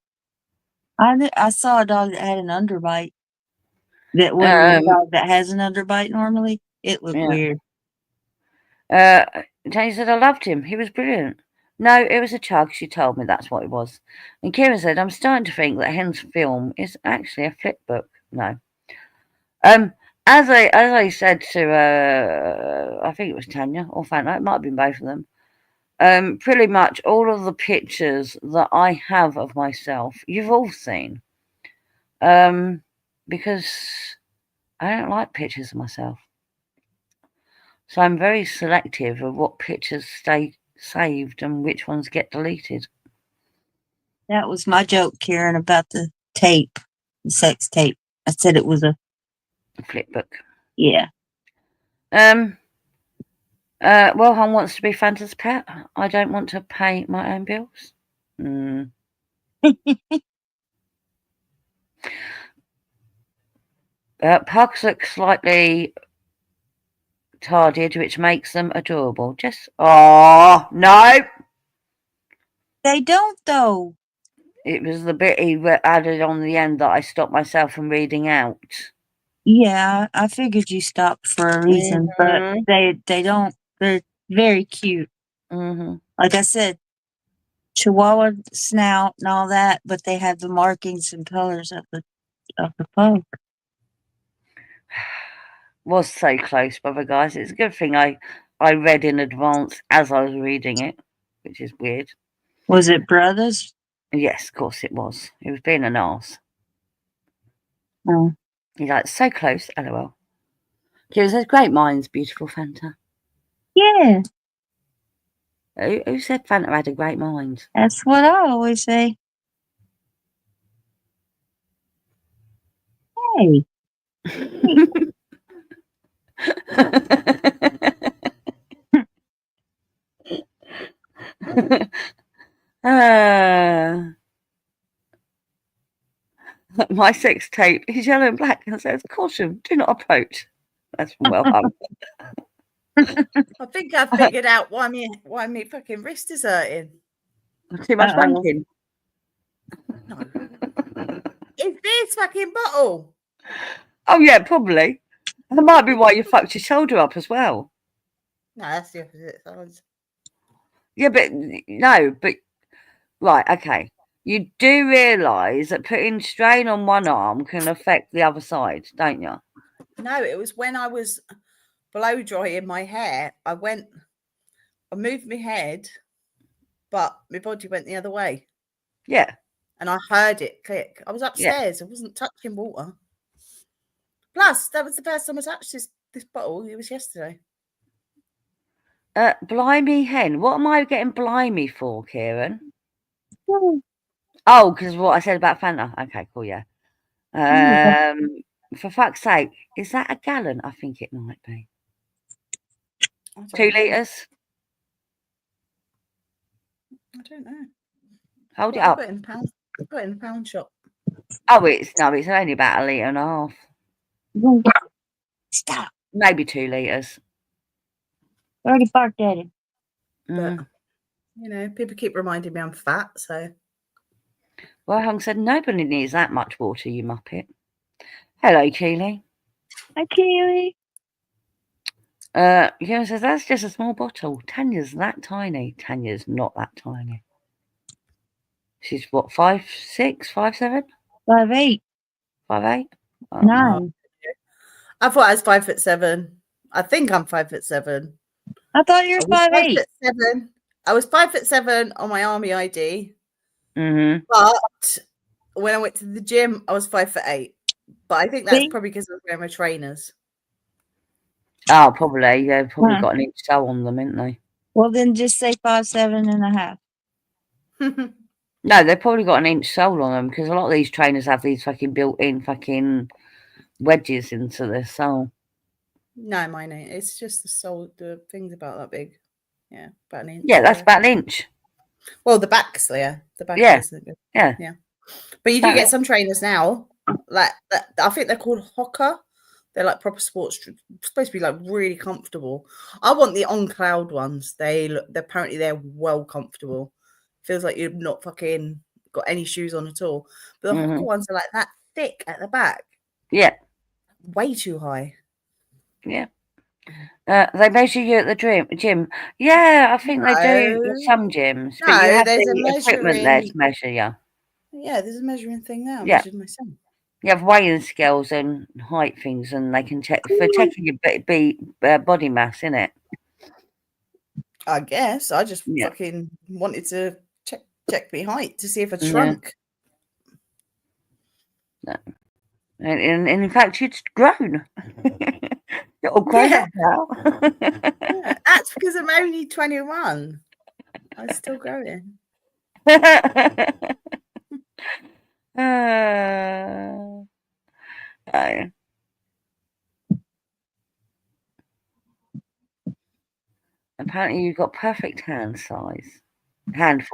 I saw a dog that had an underbite. That wasn't a dog that has an underbite normally. It looked weird. Jane said, "I loved him. He was brilliant." No, it was a Chug. She told me that's what it was. And Kieran said, "I'm starting to think that Hen's film is actually a flip book." No. As I said to I think it was Tanya or Fanta, it might have been both of them. Pretty much all of the pictures that I have of myself, you've all seen. Because I don't like pictures of myself. So I'm very selective of what pictures stay saved and which ones get deleted. That was my joke, Karen, about the tape, the sex tape. I said it was a flip book. Yeah. Wilhelm wants to be Fanta's pet. I don't want to pay my own bills. Pugs look slightly tarded, which makes them adorable. No. They don't though. It was the bit he added on the end that I stopped myself from reading out. Yeah, I figured you stopped for a reason, but Mhm. they don't. They're very cute. Mm-hmm. Like I said, Chihuahua snout and all that, but they have the markings and colors of the pug. Was so close, brother, guys. It's a good thing I read in advance as I was reading it, which is weird. Was it brothers? Yes, of course it was. He was being an arse. Oh. He's like, so close, lol. Kira says, great minds, beautiful Fanta. Yeah, Who said Fanta had a great mind? that's what I always say. Hey, My sex tape is yellow and black and says, caution, do not approach. That's from Well Hung. I think I figured out why me fucking wrist is hurting. Too much Uh-oh. wanking. No. It's this fucking bottle. Oh, yeah, probably. That might be why you fucked your shoulder up as well. No, that's the opposite size. Yeah, but no, but right, okay. You do realise that putting strain on one arm can affect the other side, don't you? No, it was when I was blow drying my hair. I moved my head, but my body went the other way. Yeah. And I heard it click. I was upstairs. I wasn't touching water. Plus, that was the first time I touched this bottle. It was yesterday. Blimey hen. What am I getting blimey for, Kieran? Hmm. Oh, because what I said about Fanta. Okay, cool, yeah. For fuck's sake, is that a gallon? I think it might be. I don't 2 know. litres? I don't know. Hold it I up. got it in pound. I got it in the pound shop. Oh, it's only about 1.5 litres. Stop. Maybe 2 litres. I already barked at him. But people keep reminding me I'm fat, so Well, Hung said nobody needs that much water, you muppet. Hello, Keely. Hi, Keely. Kieran says that's just a small bottle. Tanya's that tiny. Tanya's not that tiny. She's what, 5'6", 5'7", 5'8". 5'8"? Oh, No. I thought I was 5'7". I think I'm 5'7". I thought you were 5'8". 5'7". I was 5'7" on my army ID. Mm-hmm. But when I went to the gym, I was 5'8". But I think that's See? probably because I was wearing my trainers. Oh, probably. They've probably Huh. got an inch toe on them, haven't they? Well, then just say 5'7.5". No, they've probably got an inch sole on them because a lot of these trainers have these fucking built-in fucking wedges into their sole. No, mine ain't. It's just the thing's about that big. Yeah, about an inch. Yeah, that's about an inch. Well, the back's there. The back Yeah. isn't good. Yeah. Yeah. But you do get some trainers now, like that. I think they're called Hoka. They're like proper sports, supposed to be like really comfortable. I want the on cloud ones. Apparently they're well comfortable. Feels like you've not fucking got any shoes on at all. But the Hoka ones are like that thick at the back. Yeah. Way too high. Yeah. They measure you at the gym. Yeah, I think they do at some gyms. But you have there's a the equipment there to measuring. measure you. Yeah, there's a measuring thing there. I Yeah. measured myself. You have weighing scales and height things, and they can check for checking your body mass, innit? I guess I just Yeah. fucking wanted to check my height to see if I'd Yeah. shrunk. No. And in fact, you'd grown. You're all grown up now. Yeah, that's because I'm only 21. I'm still growing. Oh. Apparently, you've got perfect handful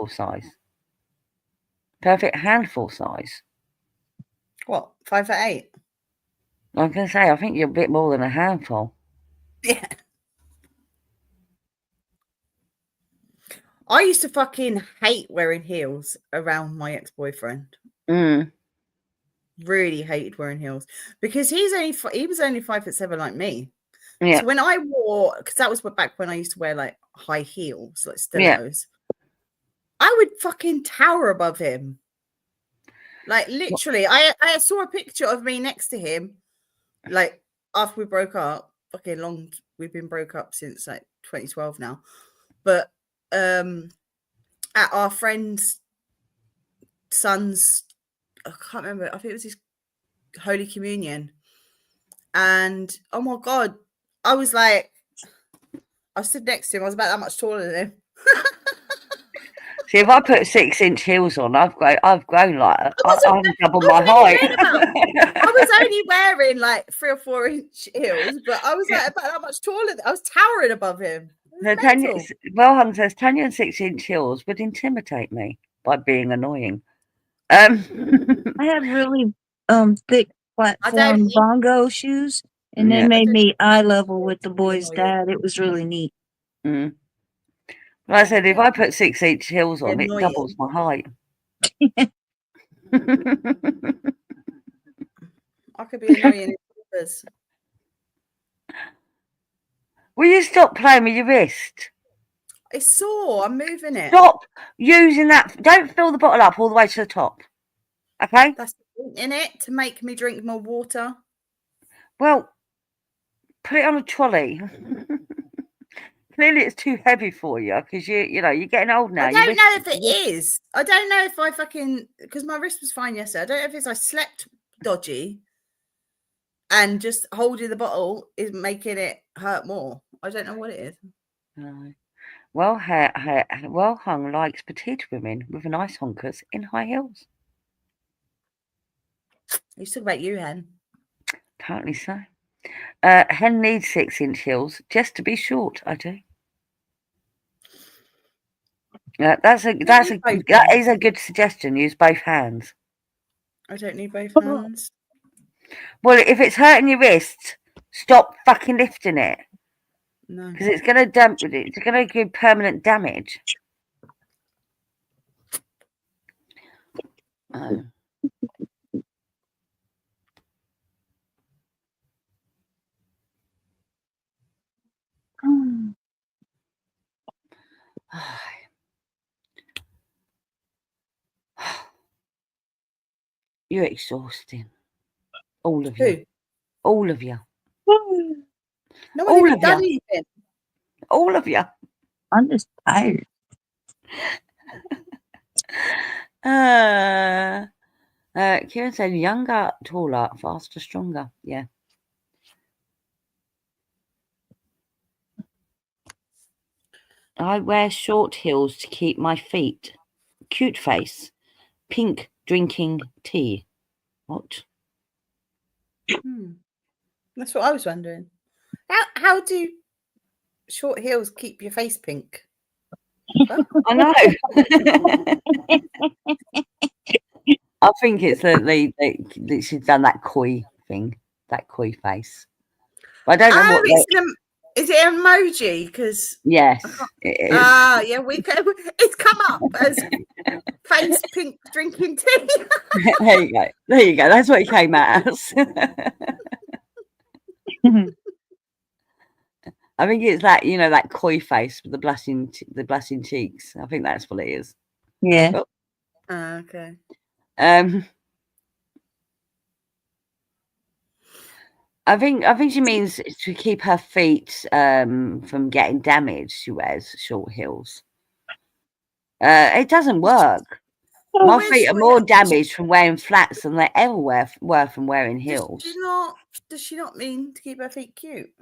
size. Perfect handful size. What, 5'8"? I was going to say, I think you're a bit more than a handful. Yeah. I used to fucking hate wearing heels around my ex-boyfriend. Mm. Really hated wearing heels because he was only 5'7" like me. Yeah. So when I wore, because that was back when I used to wear like high heels, like Yeah. stilettos, I would fucking tower above him. Like literally, I saw a picture of me next to him, like after we broke up. Fucking long, we've been broke up since like 2012 now. But at our friend's son's, I can't remember. I think it was his Holy Communion, and oh my god, I was like, I stood next to him. I was about that much taller than him. See, if I put 6-inch heels on, I've grown like I'm double I my wasn't even height. wearing about- I was only wearing like 3 or 4 inch heels, but I was like about that much taller. I was towering above him. So It was Tanya, mental. Hung says Tanya and 6-inch heels would intimidate me by being annoying. I have really thick platform need- bongo shoes, and Yeah. they made me eye level with the be boy's annoying. dad. It was really neat. Mm. Like I said, if I put 6-inch heels on, it Annoying. doubles my height. I could be annoying in slippers. Will you stop playing with your wrist? It's sore. I'm moving it. Stop using that. Don't fill the bottle up all the way to the top. Okay? That's the point in it, to make me drink more water. Well, put it on a trolley. Clearly, it's too heavy for you because you're getting old now. I don't know if it is. I don't know if I fucking, because my wrist was fine yesterday. I don't know if it's I slept dodgy and just holding the bottle is making it hurt more. I don't know what it is. No. Well, Hung likes petite women with nice honkers in high heels. He's talking about you, Hen. Apparently so. Hen needs 6-inch heels just to be short. I do. That is a good suggestion. Use both hands. I don't need both hands. Well, if it's hurting your wrist, stop fucking lifting it No. because it's going to It's going to give permanent damage. Oh. You're exhausting. All of you. Who? All of you. No one All even of done you. anything. All of you. I'm just tired. Kieran said younger, taller, faster, stronger. Yeah. I wear short heels to keep my feet. Cute face. Pink drinking tea. What? That's what I was wondering. How do short heels keep your face pink? I know. I think it's that she's done that coy thing, that coy face. But I don't know what. Is it an emoji? Because Yes, it is. yeah, it's come up as face pink drinking tea. There you go. There you go. That's what it came out as. I think it's that that coy face with the blushing cheeks. I think that's what it is. Yeah. Okay. I think she means to keep her feet from getting damaged. She wears short heels. It doesn't work. My feet are more damaged from wearing flats than they ever were from wearing heels. Does she not mean to keep her feet cute?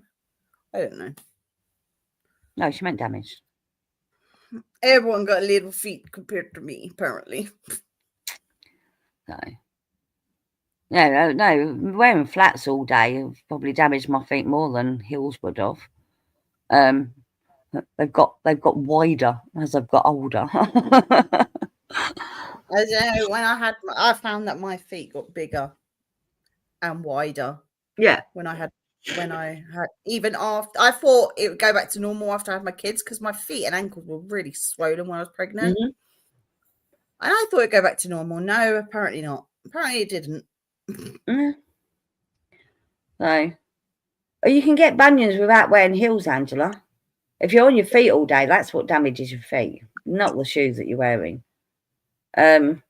I don't know. No, she meant damaged. Everyone got little feet compared to me, apparently. No. No. Wearing flats all day have probably damaged my feet more than heels would have. They've got wider as I've got older. I don't know. When I found that my feet got bigger and wider. Yeah. When I had when I had, even after, I thought it would go back to normal after I had my kids because my feet and ankles were really swollen when I was pregnant. Mhm. And I thought it'd go back to normal. No, apparently not. Apparently it didn't. Mm. So, oh, you can get bunions without wearing heels, Angela. If you're on your feet all day, that's what damages your feet, not the shoes that you're wearing. And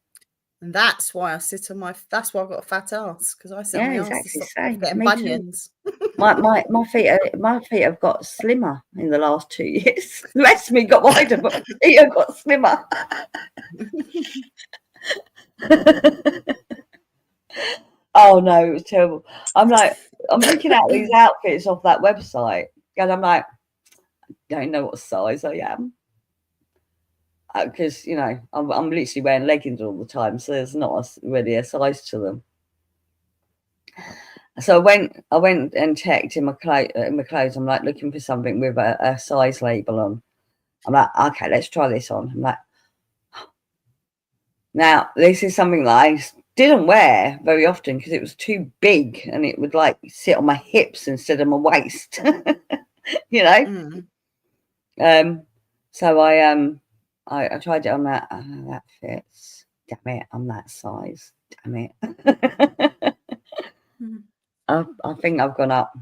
that's why I sit on my, that's why I've got a fat ass, because I sit on Yeah, my ass to exactly stop same. getting Me too. bunions. My feet have got slimmer in the last 2 years. The rest of me got wider, but my feet have got slimmer. Oh no, it was terrible. I'm looking at these outfits off that website, and I'm like, don't know what size I am. Because I'm literally wearing leggings all the time, so there's not really a size to them. So I went and checked in my clothes. I'm like looking for something with a size label on. I'm like, okay, let's try this on. I'm like, now this is something that I didn't wear very often because it was too big and it would like sit on my hips instead of my waist. So I tried it on that. Oh, that fits. Damn it, I'm that size. Damn it. I think I've gone up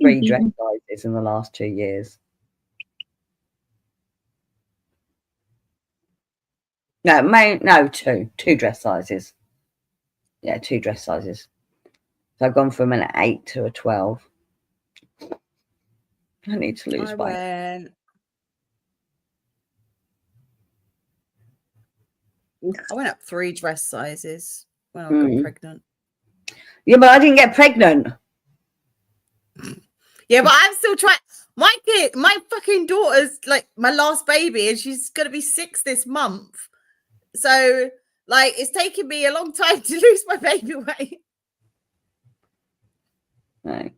3 dress sizes in the last 2 years. No, two dress sizes. Yeah, 2 dress sizes. So I've gone from an 8 to a 12. I need to lose weight. I went up 3 dress sizes when I got pregnant. Yeah, but I didn't get pregnant. Yeah, but I'm still trying. My fucking daughter's like my last baby, and she's gonna be 6 this month. So, like, it's taken me a long time to lose my baby weight. No.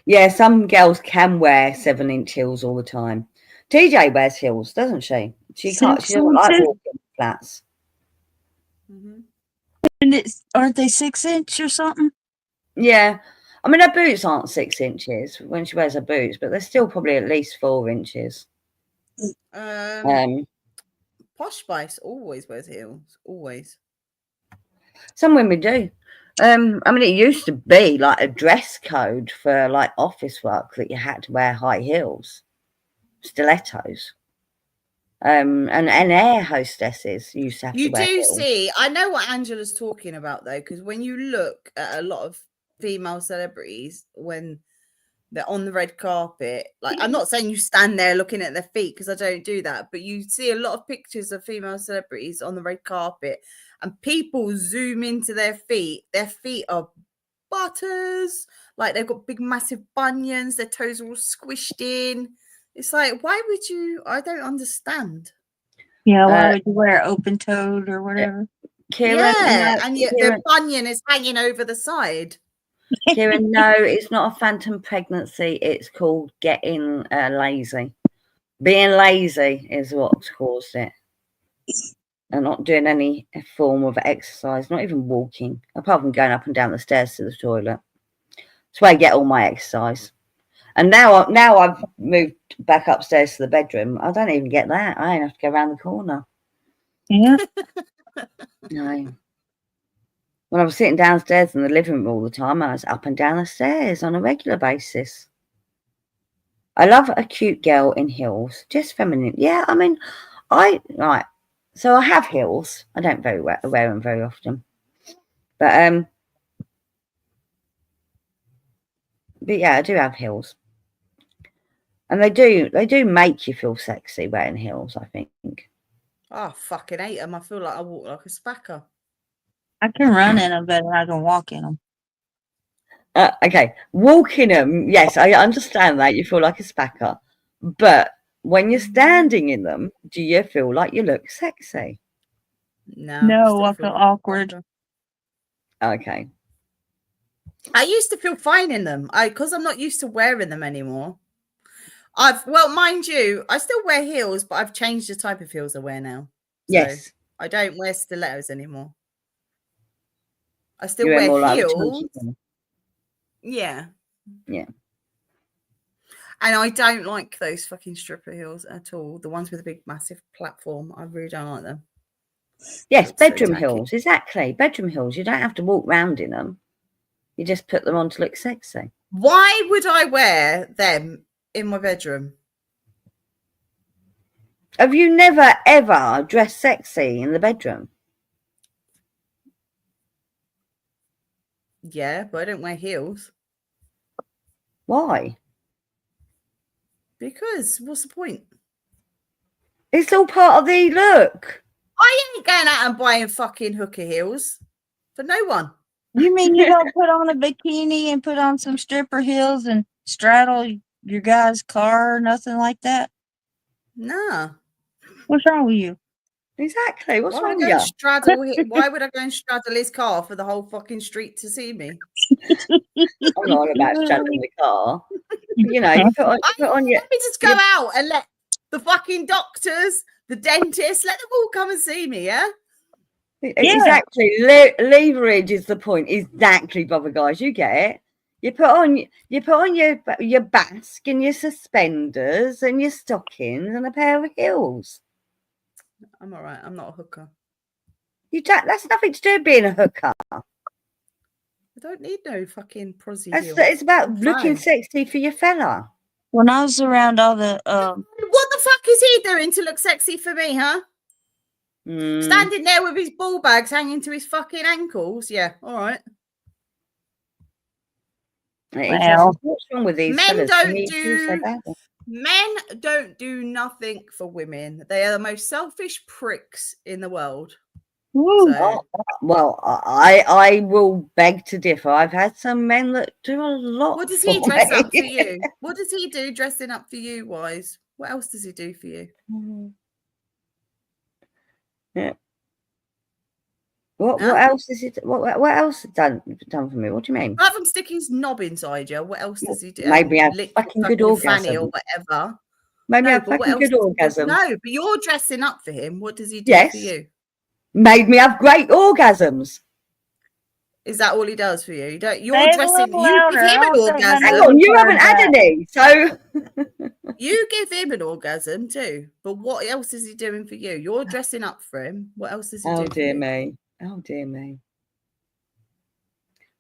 Yeah, some girls can wear 7-inch heels all the time. TJ wears heels, doesn't she? She can't. She doesn't like walking flats. And aren't they 6-inch or something? Yeah, I mean her boots aren't 6 inches when she wears her boots, but they're still probably at least 4 inches. Posh Spice always wears heels, always. Some women do. I mean, it used to be like a dress code for like office work that you had to wear high heels, stilettos. And air hostesses used to have to wear heels. See, I know what Angela's talking about though, because when you look at a lot of female celebrities when they're on the red carpet, like I'm not saying you stand there looking at their feet because I don't do that, but you see a lot of pictures of female celebrities on the red carpet and people zoom into their feet. Their feet are butters, like they've got big massive bunions, their toes are all squished in. It's like, why would you? I don't understand. Yeah, why would you wear open toed or whatever? Kieran, and yet the bunion is hanging over the side. Kieran, no, it's not a phantom pregnancy. It's called getting lazy. Being lazy is what's caused it. And not doing any form of exercise, not even walking, apart from going up and down the stairs to the toilet. That's where I get all my exercise. And now I've moved back upstairs to the bedroom. I don't even get that. I don't have to go around the corner. Yeah. No. When I was sitting downstairs in the living room all the time, I was up and down the stairs on a regular basis. I love a cute girl in heels, just feminine. Yeah, I mean, right. So I have heels. I don't wear them very often, but yeah, I do have heels, and they do make you feel sexy wearing heels, I think. Oh, fucking hate them. I feel like I walk like a spacker. I can run in them better than I can walk in them. Okay, walking them, yes, I understand that. You feel like a spacker. But when you're standing in them, do you feel like you look sexy? No, I feel awkward. Okay. I used to feel fine in them. Because I'm not used to wearing them anymore. Mind you, I still wear heels, but I've changed the type of heels I wear now. So yes. I don't wear stilettos anymore. I still You wear wear more like heels. retouching. Yeah. Yeah. And I don't like those fucking stripper heels at all. The ones with a big, massive platform. I really don't like them. Yes, Looks so bedroom tacky. heels. Exactly. Bedroom heels. You don't have to walk round in them. You just put them on to look sexy. Why would I wear them in my bedroom? Have you never, ever dressed sexy in the bedroom? Yeah, but I don't wear heels. Why? Because what's the point? It's all part of the look. I ain't going out and buying fucking hooker heels for no one. You mean you don't put on a bikini and put on some stripper heels and straddle your guy's car or nothing like that? Nah. What's wrong with you? Exactly. What's Why would I wrong go with and you? straddle? Why would I go and straddle his car for the whole fucking street to see me? I'm not on about straddling the car. But, you know, you put on your. Let me just go out and let the fucking doctors, the dentists, let them all come and see me. Yeah. Exactly. Leverage is the point. Exactly, Bobber guys. You get it. You put on your basque and your suspenders and your stockings and a pair of heels. I'm all right. I'm not a hooker. You don't. That's nothing to do with being a hooker. I don't need no fucking prosy It's heels. about I'm looking fine. sexy for your fella. When I was around all the What the fuck is he doing to look sexy for me, huh? Standing there with his ball bags hanging to his fucking ankles. Yeah, all right. Well, what's wrong with these Men fellas? don't do nothing for women. They are the most selfish pricks in the world. So, well, I will beg to differ. I've had some men that do a lot. what does he dress up for you? What does he do dressing up for you, Wise? What else does he do for you? Yeah. What else is it? What else has done for me? What do you mean? Apart from sticking his knob inside you, what else does he do? Maybe have Lick fucking your good fanny orgasm. or whatever. Maybe No, have but what fucking else good does he do? orgasm. No, but you're dressing up for him. What does he do Yes. for you? Made me have great orgasms. Is that all he does for you? You don't. You're Say it a dressing. little You louder. give him I an don't think my orgasm. Hang on, you haven't had that. any, so You give him an orgasm too. But what else is he doing for you? You're dressing up for him. What else does he do? oh for dear you? me. Oh dear me.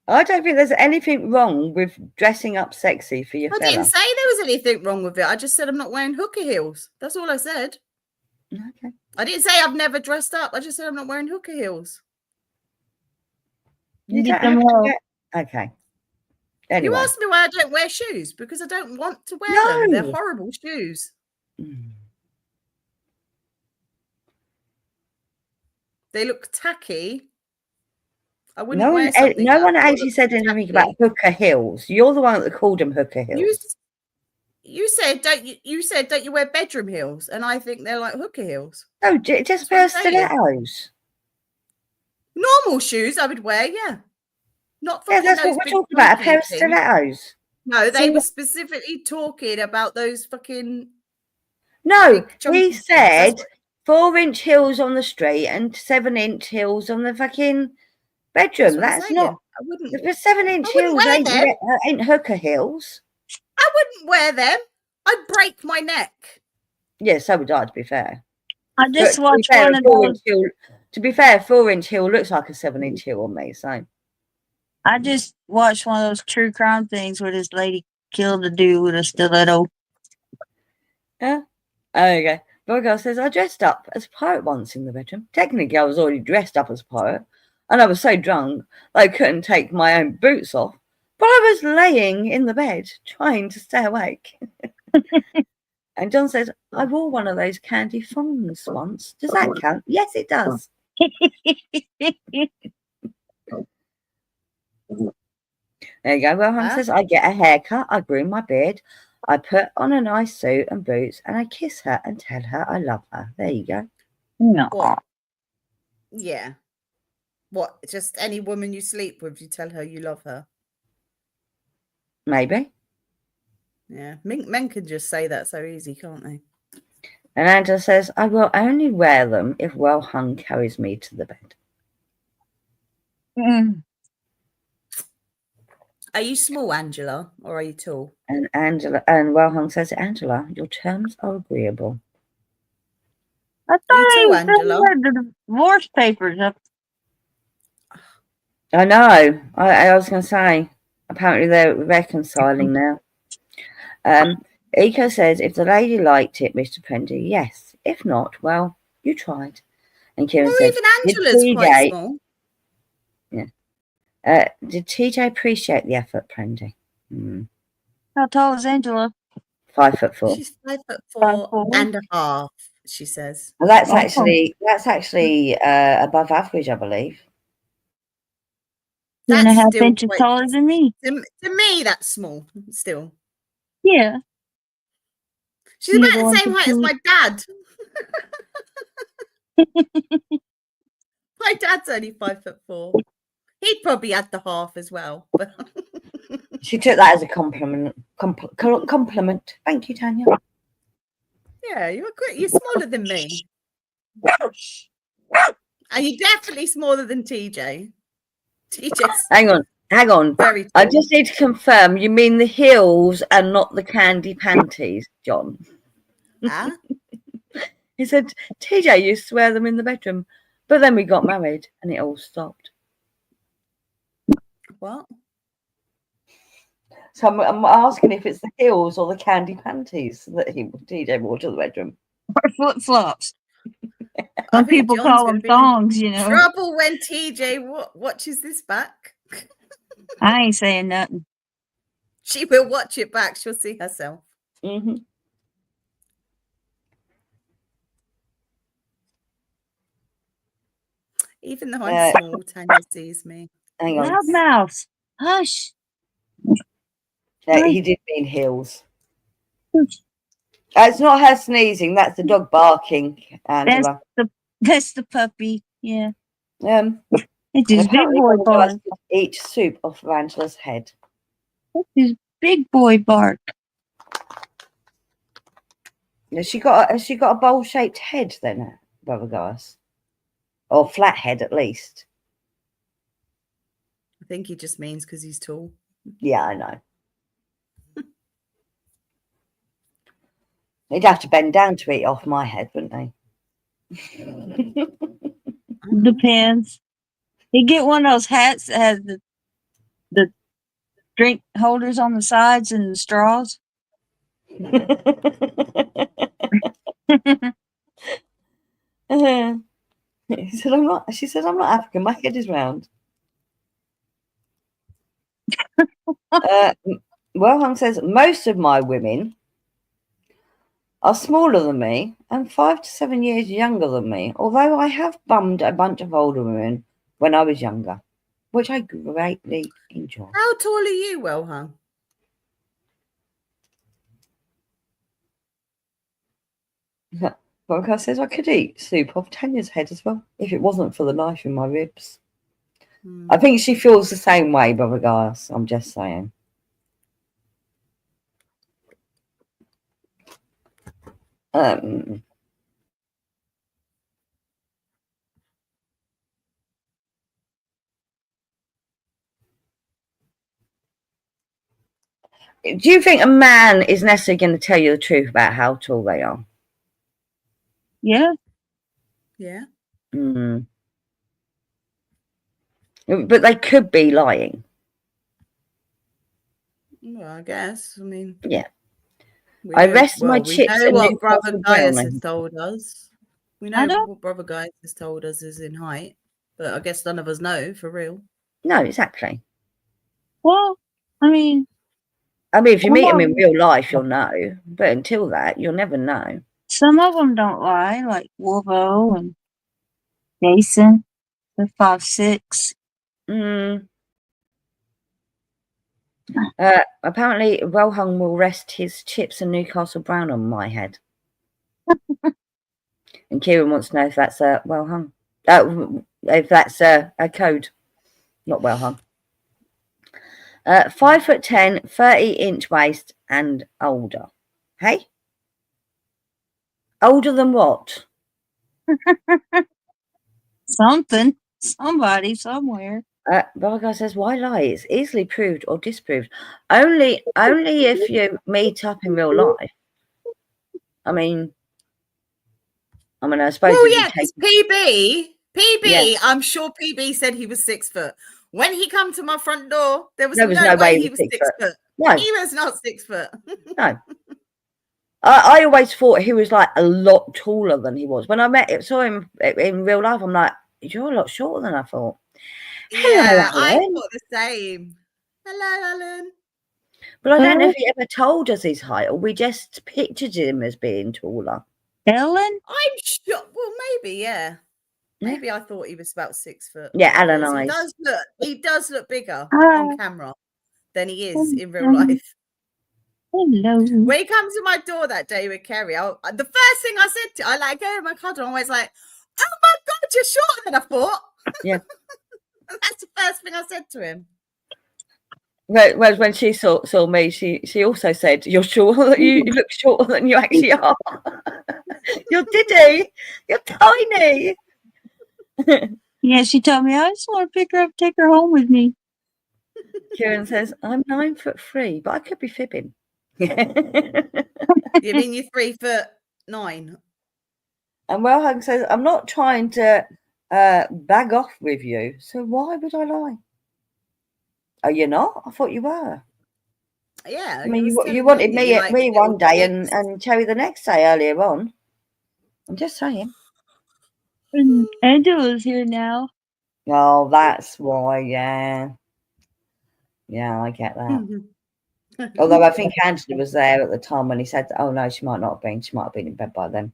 I don't think there's anything wrong with dressing up sexy for your I fella. didn't say there was anything wrong with it. I just said I'm not wearing hooker heels. That's all I said. Okay. I didn't say I've never dressed up. I just said I'm not wearing hooker heels. You Get don't them have to all. get... Okay. Anyway. You asked me why I don't wear shoes because I don't want to wear them. They're horrible shoes. They look tacky. I wouldn't wear something. No one actually said anything about hooker heels. You're the one that called them hooker heels. You said don't you wear bedroom heels, and I think they're like hooker heels. No, just pair of stilettos. Normal shoes I would wear, yeah. Not fucking that's what we're talking about. A pair of stilettos. No, they were specifically talking about those fucking. No, he said 4-inch heels on the street and 7-inch heels on the fucking bedroom. That's not. I wouldn't. The 7-inch heels ain't hooker heels. I wouldn't wear them. I'd break my neck. Yeah, so would I, to be fair. I just watched one of those. To be fair, 4-inch heel looks like a 7-inch heel on me. So I just watched one of those true crime things where this lady killed a dude with a stiletto. Yeah. There you go. Virgo says, I dressed up as a pirate once in the bedroom. Technically, I was already dressed up as a pirate, and I was so drunk I couldn't take my own boots off. But I was laying in the bed trying to stay awake. And John says, I wore one of those candy thongs once. Does that count? Yes, it does. There you go. Wilhelm says, I get a haircut, I groom my beard, I put on a nice suit and boots, and I kiss her and tell her I love her. There you go. No. What? Yeah. What? Just any woman you sleep with, you tell her you love her? Maybe. Yeah. Men can just say that so easy, can't they? And Angela says, I will only wear them if well hung carries me to the bed. Are you small, Angela, or are you tall? And Angela and Wellhung says, Angela, your terms are agreeable. I Are you thought tall, he Angela? had the divorce papers up. I know. I was going to say, apparently they're reconciling now. Eco says, if the lady liked it, Mr. Prendy, yes. If not, well, you tried. And Kieran Well, said, even did Angela's quite TJ, small. did TJ appreciate the effort, Prendy? How tall is Angela? 5'4". She's 5'4" 5'4". and a half, she says. Well, that's Oh. actually above average, I believe. 2.5 still inches quite- taller than me. To me, that's small still. Yeah. She's You're about the the one same height as petite. my dad. My dad's only 5'4". He'd probably add the half as well. But She took that as a compliment. Compliment. Thank you, Tanya. yeah, you're smaller than me. And you're definitely smaller than TJ. TJ's Hang on. very tall. I just need to confirm. You mean the heels and not the candy panties, John? Ah, He said, TJ used to wear them in the bedroom, but then we got married and it all stopped. what? So I'm asking if it's the heels or the candy panties that TJ wore to the bedroom. Or flip flops. I Some think people John's call gonna them be in thongs, you know. trouble when TJ watches this back. I ain't saying nothing. She will watch it back. She'll see herself. Mm-hmm. Even though I'm small, Tanya sees me. Hang on. Loud mouths. Hush. He did mean heels. It's not her sneezing. That's the dog barking, Angela. That's the puppy. Yeah. It's And his big apparently boy one of us bark. could eat soup off of Angela's head. That's his big boy bark. Has she got a bowl-shaped head then, Brother Guys? Or flat head at least? I think he just means because he's tall. Yeah, I know. He'd have to bend down to eat off my head, wouldn't he? Depends. You get one of those hats that has the drink holders on the sides and the straws. She said, I'm not African. My head is round. Wellhung says, most of my women are smaller than me and 5 to 7 years younger than me, although I have bummed a bunch of older women when I was younger, which I greatly enjoy. How tall are you, Wellhung? Wellhung says, I could eat soup off Tanya's head as well, if it wasn't for the knife in my ribs. I think she feels the same way, Brother Guys. I'm just saying. Do you think a man is necessarily going to tell you the truth about how tall they are? Yeah. Yeah. But they could be lying. Well, I guess. I mean, yeah. I rest my we chips know and what Newcastle Brother Gaius Brown. has told us. We I know don't- what Brother Gaius has told us is in height, but I guess none of us know for real. No, exactly. Well, I mean, if you meet him in Come on. real life, you'll know. But until that, you'll never know. some of them don't lie, like Wolvo and Jason. They're 5'6". Apparently, Wellhung will rest his chips and Newcastle Brown on my head. And Kieran wants to know if that's a Wellhung. If that's a code, not Wellhung. 5'10", 30-inch waist and older. Hey? Older than what? Something. Somebody, somewhere. Brother Guy says, why lie? It's easily proved or disproved. Only if you meet up in real life. I I suppose Well, if you yeah, take because PB, Yeah. I'm sure PB said he was 6 foot. When he come to my front door, there was There was no no way way he was 6 foot. No, He was not 6 foot. no. I always thought he was like a lot taller than he was. When I saw him in real life, I'm like, you're a lot shorter than I thought. Yeah, Hello, I Alan. thought the same. Hello, Alan. But I don't know if he ever told us his height, or we just pictured him as being taller. Ellen? I'm sure. Well, maybe, yeah. Yeah. Maybe I thought he was about 6 foot. Yeah, Alan because eyes. he does look bigger Hi. on camera than he is in real Hello. life. Hello. When he comes to my door that day with Kerry, the first thing I said to, I like gave him a cuddle. I was like, "Oh my god, you're shorter than I thought." Yeah. That's the first thing I said to him. Whereas when she saw me, she also said, "You're sure you look shorter than you actually are. You're diddy. You're tiny." Yeah, she told me I just want to pick her up, take her home with me. Kieran says, "I'm 9'3", but I could be fibbing." You mean you're 3'9"? And Wellhug says, "I'm not trying to bag off with you, so why would I lie?" Oh, you're not? I thought you were. Yeah, I mean, was you telling wanted that you me like me little one day dicks. and Cherry the next day earlier on. I'm just saying. And Angela's here now. Oh, that's why. Yeah, I get that. Although I think Angela was there at the time when he said, "Oh no, she might not have been. She might have been in bed by then."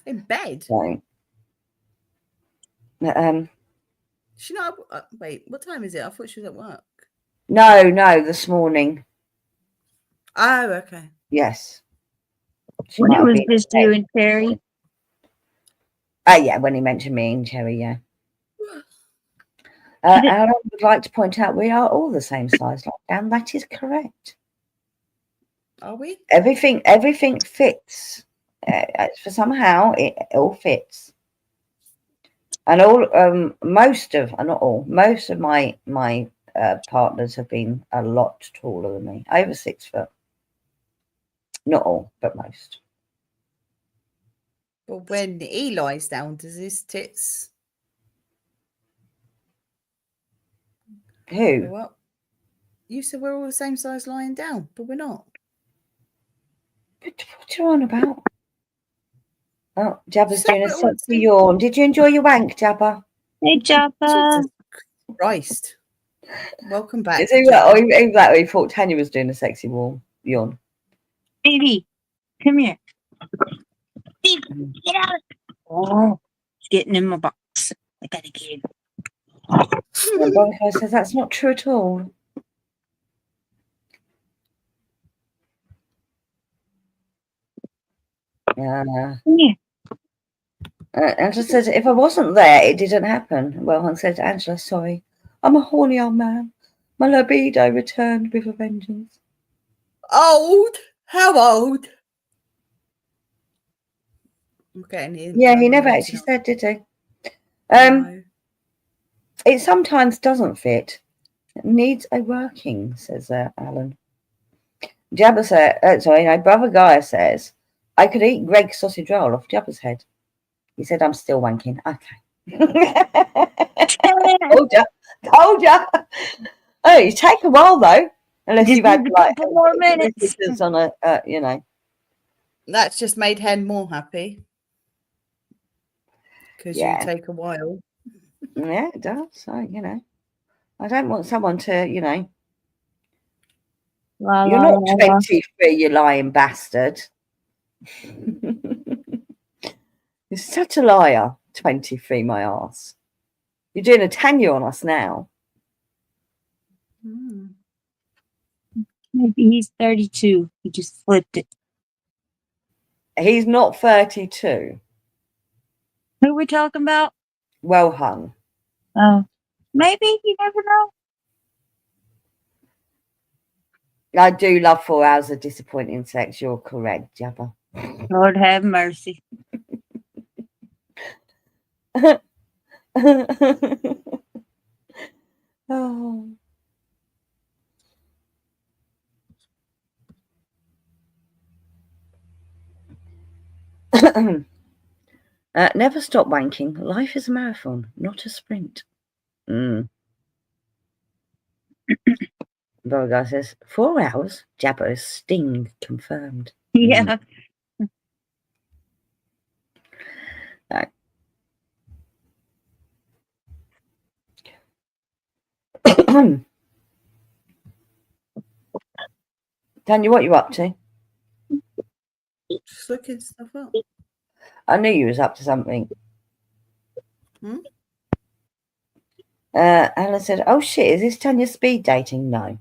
In bed? So, She not. Wait, what time is it? I thought she was at work. no, this morning. Oh, okay. Yes. She When might it have was been. just you and Terry. Oh yeah, when he mentioned me and Cherry, yeah. She did- And I would like to point out we are all the same size, and that is correct. Are we? Everything fits. For somehow it all fits. And most of my partners have been a lot taller than me, over 6 foot. Not all, but most. But when he lies down, does his tits Who? go up? You said we're all the same size lying down, but we're not. What are you on about? Oh, Jabba's doing a Separate ones. sexy yawn. Did you enjoy your wank, Jabba? Hey, Joppa. Jesus Christ. Welcome back. Is he that he thought Tanya was doing a sexy yawn? Baby, come here. Baby, get out. Oh, it's getting in my box. I gotta get him. And Bonica says that's not true at all. Come here. Angela says, if I wasn't there, it didn't happen. Wellhung said, Angela, sorry. I'm a horny old man. My libido returned with a vengeance. Old? How old? Okay. Yeah, he never actually said, did he? No. It sometimes doesn't fit. It needs a working, says Alan. Jabba said, Brother Gaia says, I could eat Greg's sausage roll off Jabba's head. He said, I'm still wanking. Okay. Told ya. Oh, it take a while though, unless Just you've had need a like couple more minutes. on a, That's just made Hen more happy. Because Yeah. you take a while. Yeah, it does. So, I don't want someone to, you're not 23, you lying bastard. You're such a liar, 23, my ass. You're doing a Tanya on us now. Maybe he's 32. He just flipped it. He's not 32. Who are we talking about? Well hung. Oh, maybe. You never know. I do love 4 hours of disappointing sex. You're correct, Jabba. Lord have mercy. Oh. Never stop wanking. Life is a marathon, not a sprint. Beauregard says 4 hours. Jabber's sting confirmed. Yeah. Tanya, what you up to? Just looking stuff up. I knew you was up to something. Hmm? Alan said, "Oh shit, is this Tanya speed dating?" No.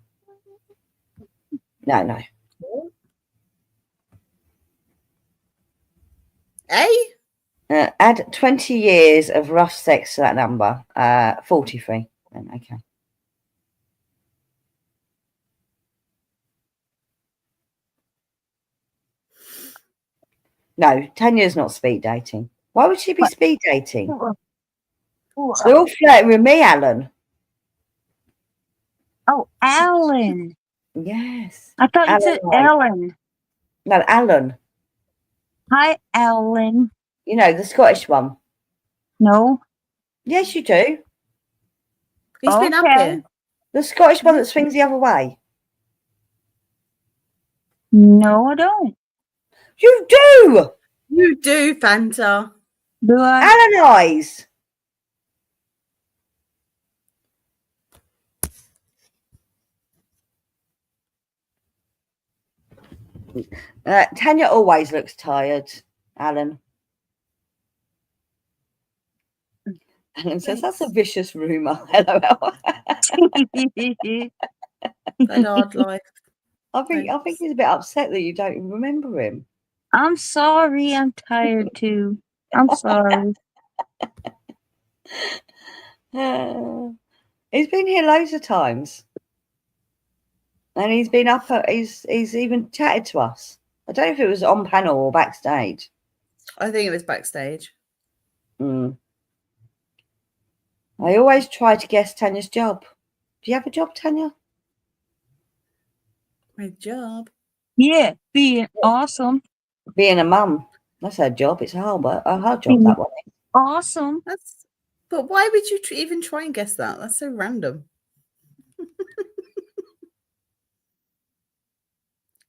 No. Hey? Add 20 years of rough sex to that number. 43. Okay. No, Tanya's not speed dating. Why would she be speed dating? They're all flirting with me, Alan. Oh, Alan. Yes. I thought you Alan said White. Ellen. No, Alan. Hi, Alan. You know, the Scottish one. No. Yes, you do. He's been up Okay. here. The Scottish one that swings the other way. No, I don't. You do! You do, Fanta. Do I? Alan eyes. Tanya always looks tired, Alan. Alan says, "That's a vicious rumour." LOL. That hard life. I think he's a bit upset that you don't remember him. I'm sorry. I'm tired too. I'm sorry. He's been here loads of times. And he's been up he's even chatted to us. I don't know if it was on panel or backstage. I think it was backstage. I always try to guess Tanya's job. Do you have a job, Tanya? My job. Yeah, being awesome. Being a mum. That's her job. It's a hard job, that one. Awesome. But why would you even try and guess that? That's so random.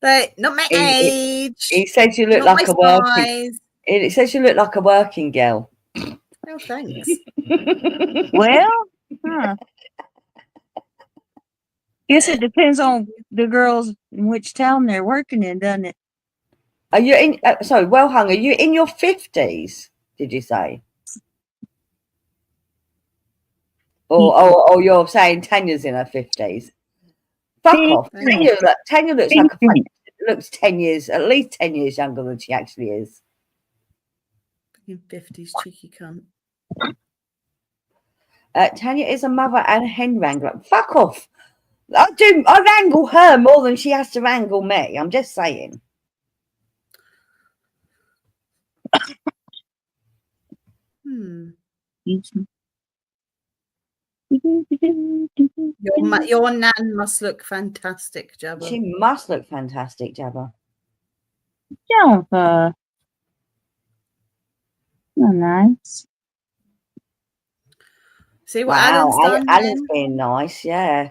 But not my age. He says you look not like my a working. size. It says you look like a working girl. Oh, thanks. Well, guess it depends on the girls in which town they're working in, doesn't it? Are you in? Sorry, well hung. Are you in your 50s? Did you say? Or you're saying Tanya's in her 50s? Fuck off. Tanya looks like looks 10 years, at least 10 years younger than she actually is. In 50s, cheeky cunt. Tanya is a mother and a hen wrangler. Fuck off. I wrangle her more than she has to wrangle me. I'm just saying. Your nan must look fantastic, Jabba. She must look fantastic, Jabba. Jabba. Oh, nice. See what Alan's done? Alan's being nice, yeah.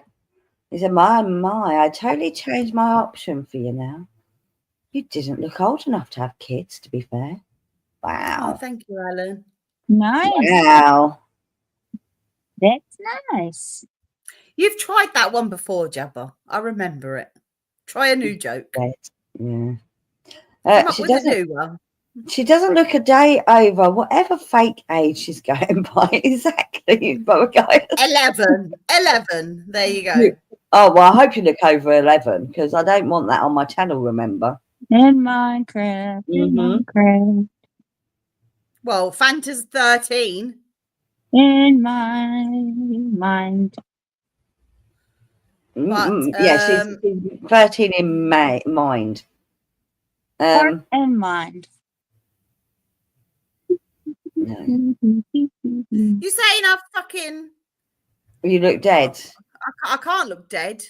He said, my, I totally changed my option for you now. You didn't look old enough to have kids, to be fair. Wow. Oh, thank you, Alan. Nice. Wow. That's nice. You've tried that one before, Jabba. I remember it. Try a new joke. Yeah. Come up with a new one. She doesn't look a day over whatever fake age she's going by. Exactly. 11. There you go. Oh, well, I hope you look over 11 because I don't want that on my channel, remember? In Minecraft. In Minecraft. Well, Fanta's 13. In my mind. Yeah, she's 13 in mind. Heart and mind. No. You saying I fucking You look dead. I can't look dead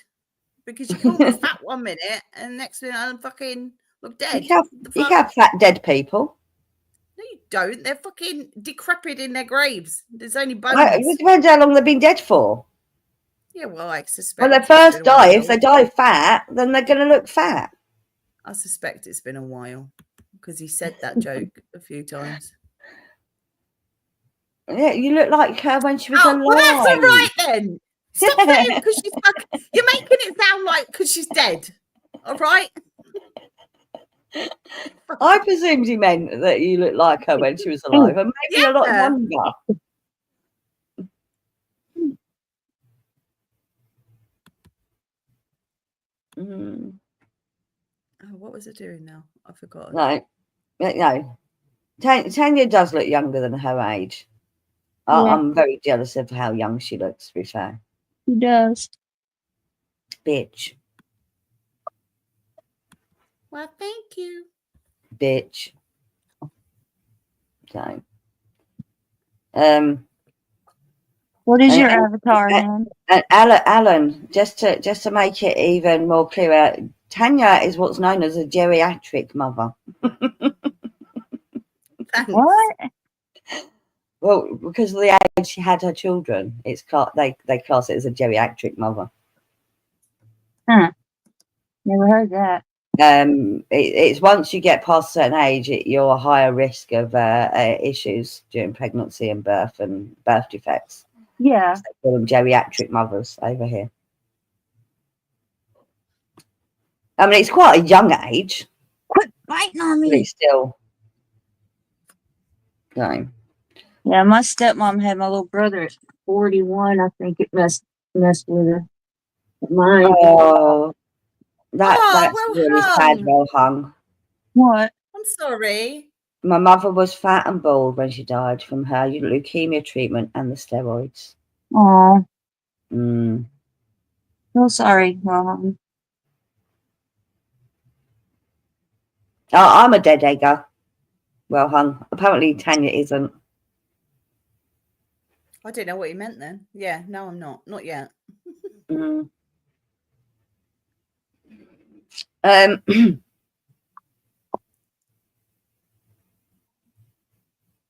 because you call me fat 1 minute and next minute I'm fucking look dead. You The can have fat dead people. No, you don't. They're fucking decrepit in their graves. There's only bones. It depends how long they've been dead for. Yeah, well, I suspect. When they it's first been a die, while. if they die fat, then they're going to look fat. I suspect it's been a while because he said that joke a few times. Yeah, you look like her when she was alive. Well, that's all right then. Stop saying because she's fucking. You're making it sound like because she's dead. All right. I presumed he meant that you looked like her when she was alive, and maybe a lot younger. Mm. Oh, what was it doing now? I forgot. No. Tanya does look younger than her age. Yeah. I'm very jealous of how young she looks, to be fair. He does. Bitch. Well, thank you. Bitch. So, What is your avatar, man? Alan, just to make it even more clear, Tanya is what's known as a geriatric mother. Thanks. What? Well, because of the age she had her children, they class it as a geriatric mother. Huh. Never heard that. It's once you get past a certain age, you're a higher risk of issues during pregnancy and birth defects. Yeah. So they call them geriatric mothers over here. I mean, it's quite a young age. Quit biting on But me. it's still. No. Yeah, my stepmom had my little brother at 41. I think it messed with her. Mine. Oh, that's well really hung. sad. Well hung. What? I'm sorry. My mother was fat and bald when she died from her leukemia treatment and the steroids. Oh, Mm. so sorry, Mom. Oh, I'm a dead egger. Well hung. Apparently Tanya isn't. I didn't know what he meant then. Yeah, no, I'm not. Not yet. Mm.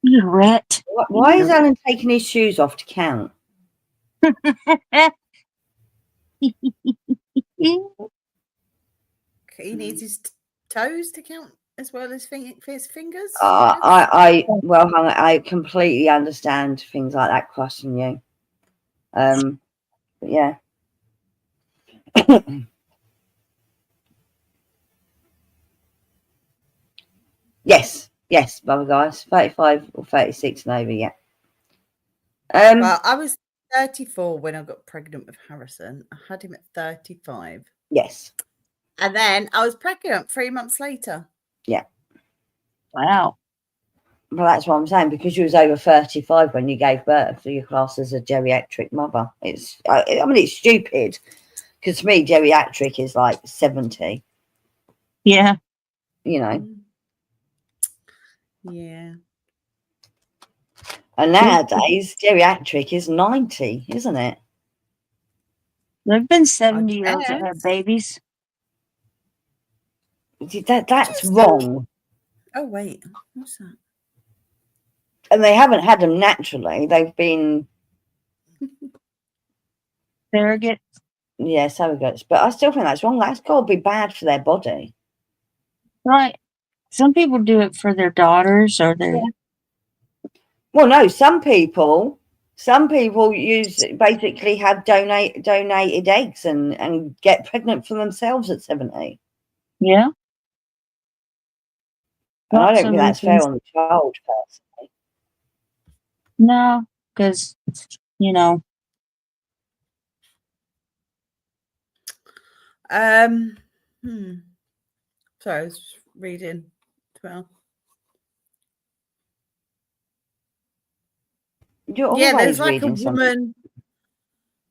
You rat. Why is Alan taking his shoes off to count? He needs his toes to count as well as his fingers. Well hung. I completely understand things like that crossing you. But yeah. Yes, brother guys. 35 or 36 and over, yeah. Well, I was 34 when I got pregnant with Harrison. I had him at 35. Yes. And then I was pregnant 3 months later. Yeah. Wow. Well, that's what I'm saying, because you was over 35 when you gave birth, so your class as a geriatric mother. I mean, it's stupid, because to me, geriatric is like 70. Yeah. You know. Yeah. And nowadays, geriatric is 90, isn't it? There've been 70-year-olds that have babies. That's wrong. Oh, wait. What's that? And they haven't had them naturally. They've been... Surrogate. Yeah, surrogates. But I still think that's wrong. That's got to be bad for their body. Right. Some people do it for their daughters or their... Yeah. Well, no, some people basically have donated eggs and get pregnant for themselves at 70. Yeah. And I don't think that's fair on the child, personally. No, because, you know. Sorry, I was reading 12. Yeah, there's like a woman.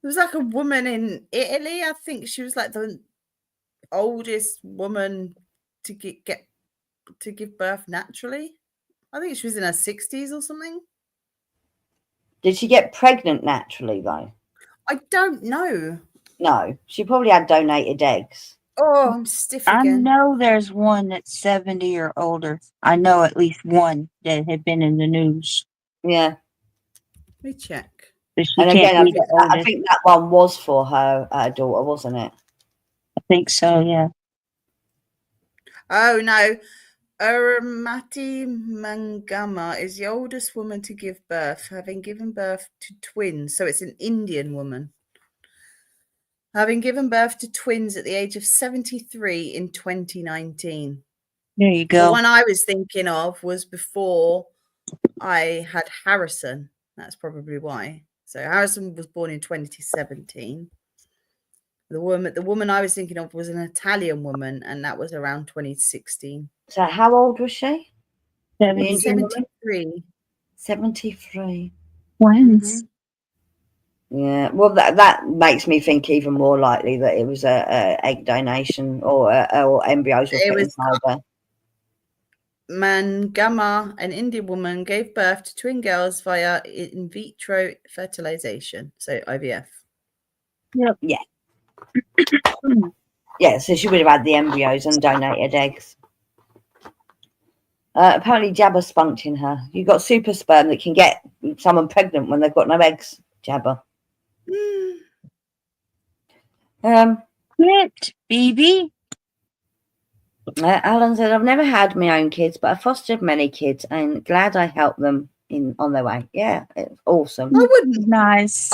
There was like a woman in Italy. I think she was like the oldest woman to give birth naturally. I think she was in her 60s or something. Did she get pregnant naturally though? I don't know. No, she probably had donated eggs. Oh, I'm stiff I again. know there's one that's 70 or older. I know at least one that had been in the news. Yeah. Let me check. But she And can't again, be the I oldest. think that one was for her daughter, wasn't it? I think so, yeah. Oh no. Aramati Mangama is the oldest woman to give birth, having given birth to twins. So it's an Indian woman. Having given birth to twins at the age of 73 in 2019. There you The go. one I was thinking of was before I had Harrison. That's probably why. So Harrison was born in 2017. The woman I was thinking of was an Italian woman, and that was around 2016. So how old was she? The 70 Indian woman? 73. 73. twins. Yeah. Well, that makes me think even more likely that it was a egg donation or embryos were It put was inside her. Mangama, an Indian woman, gave birth to twin girls via in vitro fertilization, so IVF. Yep. Yeah. Yeah, so she would have had the embryos and donated eggs. Apparently, Jabba spunked in her. You got super sperm that can get someone pregnant when they've got no eggs. Jabba. Quit, baby. Alan said, "I've never had my own kids, but I fostered many kids, and glad I helped them on their way." Yeah, it's awesome. I wouldn't. Nice.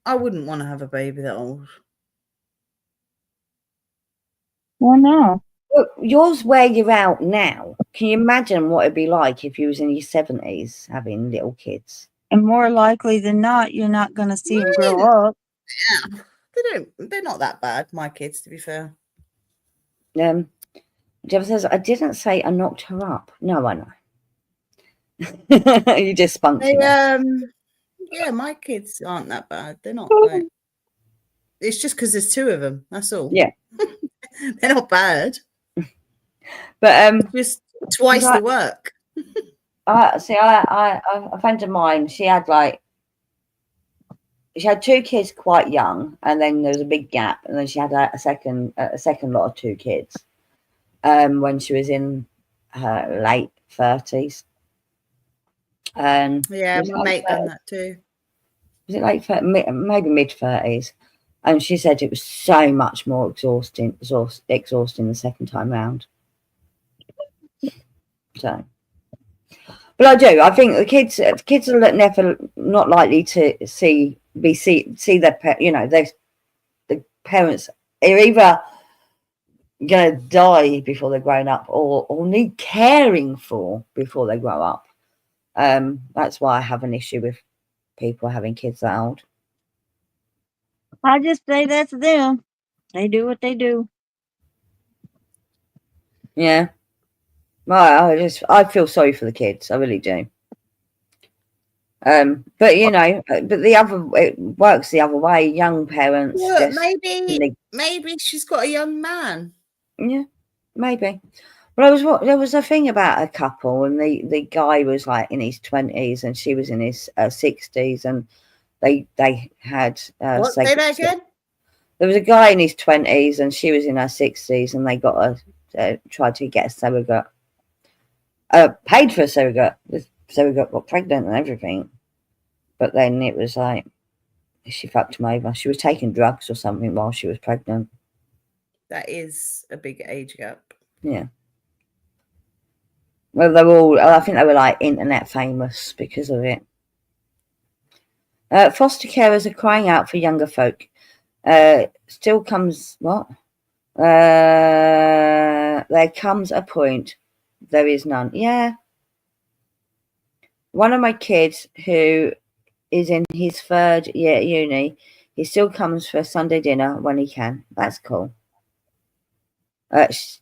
I wouldn't want to have a baby that old. Well, no. Look, yours where you're out now. Can you imagine what it'd be like if you was in your 70s having little kids? And more likely than not, you're not going to see them grow up. Yeah, they're not that bad, my kids, to be fair. Jabba says, "I didn't say I knocked her up." No, I know. You just spunked her. Yeah, my kids aren't that bad. They're not like, it's just because there's two of them, that's all. Yeah. They're not bad. But Just twice the work. a friend of mine, she had two kids quite young, and then there was a big gap, and then she had a second lot of two kids when she was in her late 30s. And Yeah, my mate done that too. Was it late maybe mid 30s? And she said it was so much more exhausting the second time round. So, but I do. I think the kids are never not likely to see their the parents are either gonna die before they're grown up or need caring for before they grow up. That's why I have an issue with people having kids that old. I just say that's them. They do what they do. Yeah. Well, I feel sorry for the kids. I really do. But but it works the other way. Young parents. Well, maybe she's got a young man. Yeah, maybe. Well, there was a thing about a couple, and the guy was like in his 20s, and she was in his 60s, and they had. What? Say that again? There was a guy in his 20s, and she was in her 60s, and they tried to get a surrogate. Paid for a surrogate. The surrogate got pregnant and everything, but then it was like she fucked him over. She was taking drugs or something while she was pregnant. That is a big age gap. Yeah. Well, I think they were like internet famous because of it. Foster carers are crying out for younger folk. Still comes what? There comes a point. There is none. Yeah. One of my kids who is in his 3rd year at uni, he still comes for a Sunday dinner when he can. That's cool.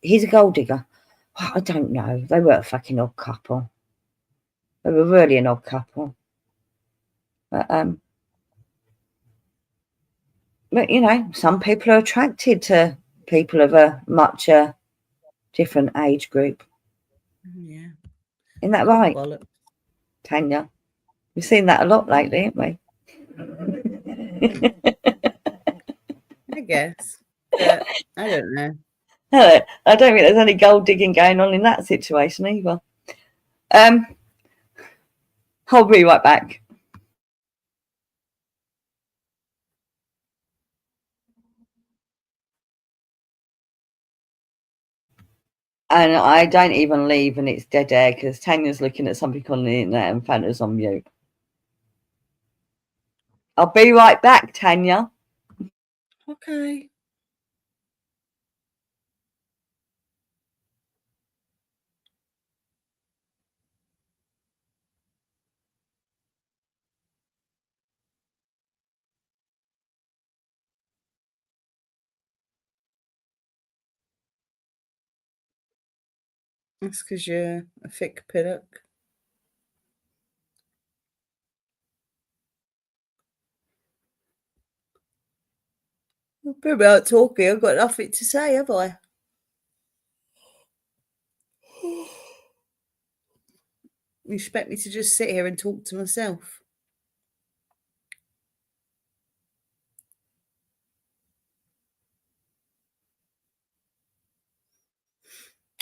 He's a gold digger. Oh, I don't know. They were a fucking odd couple. They were really an odd couple. But some people are attracted to people of a much different age group. Yeah. Isn't that right, Bollocks. Tanya? We've seen that a lot lately, haven't we? I guess. But I don't know. I don't think there's any gold digging going on in that situation either. I'll be right back. And I don't even leave and it's dead air because Tanya's looking at something on the internet and Fanta's on mute. I'll be right back, Tanya. Okay. That's because you're a thick pillock. I've been about talking. I've got nothing to say, have I? You expect me to just sit here and talk to myself?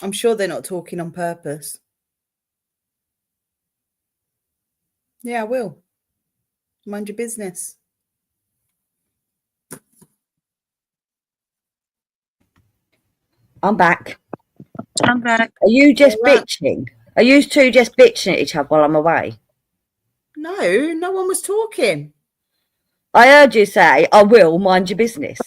I'm sure they're not talking on purpose. Yeah, I will. Mind your business. I'm back. I'm back. Are you just All right. bitching? Are you two just bitching at each other while I'm away? No, no one was talking. I heard you say, I will mind your business.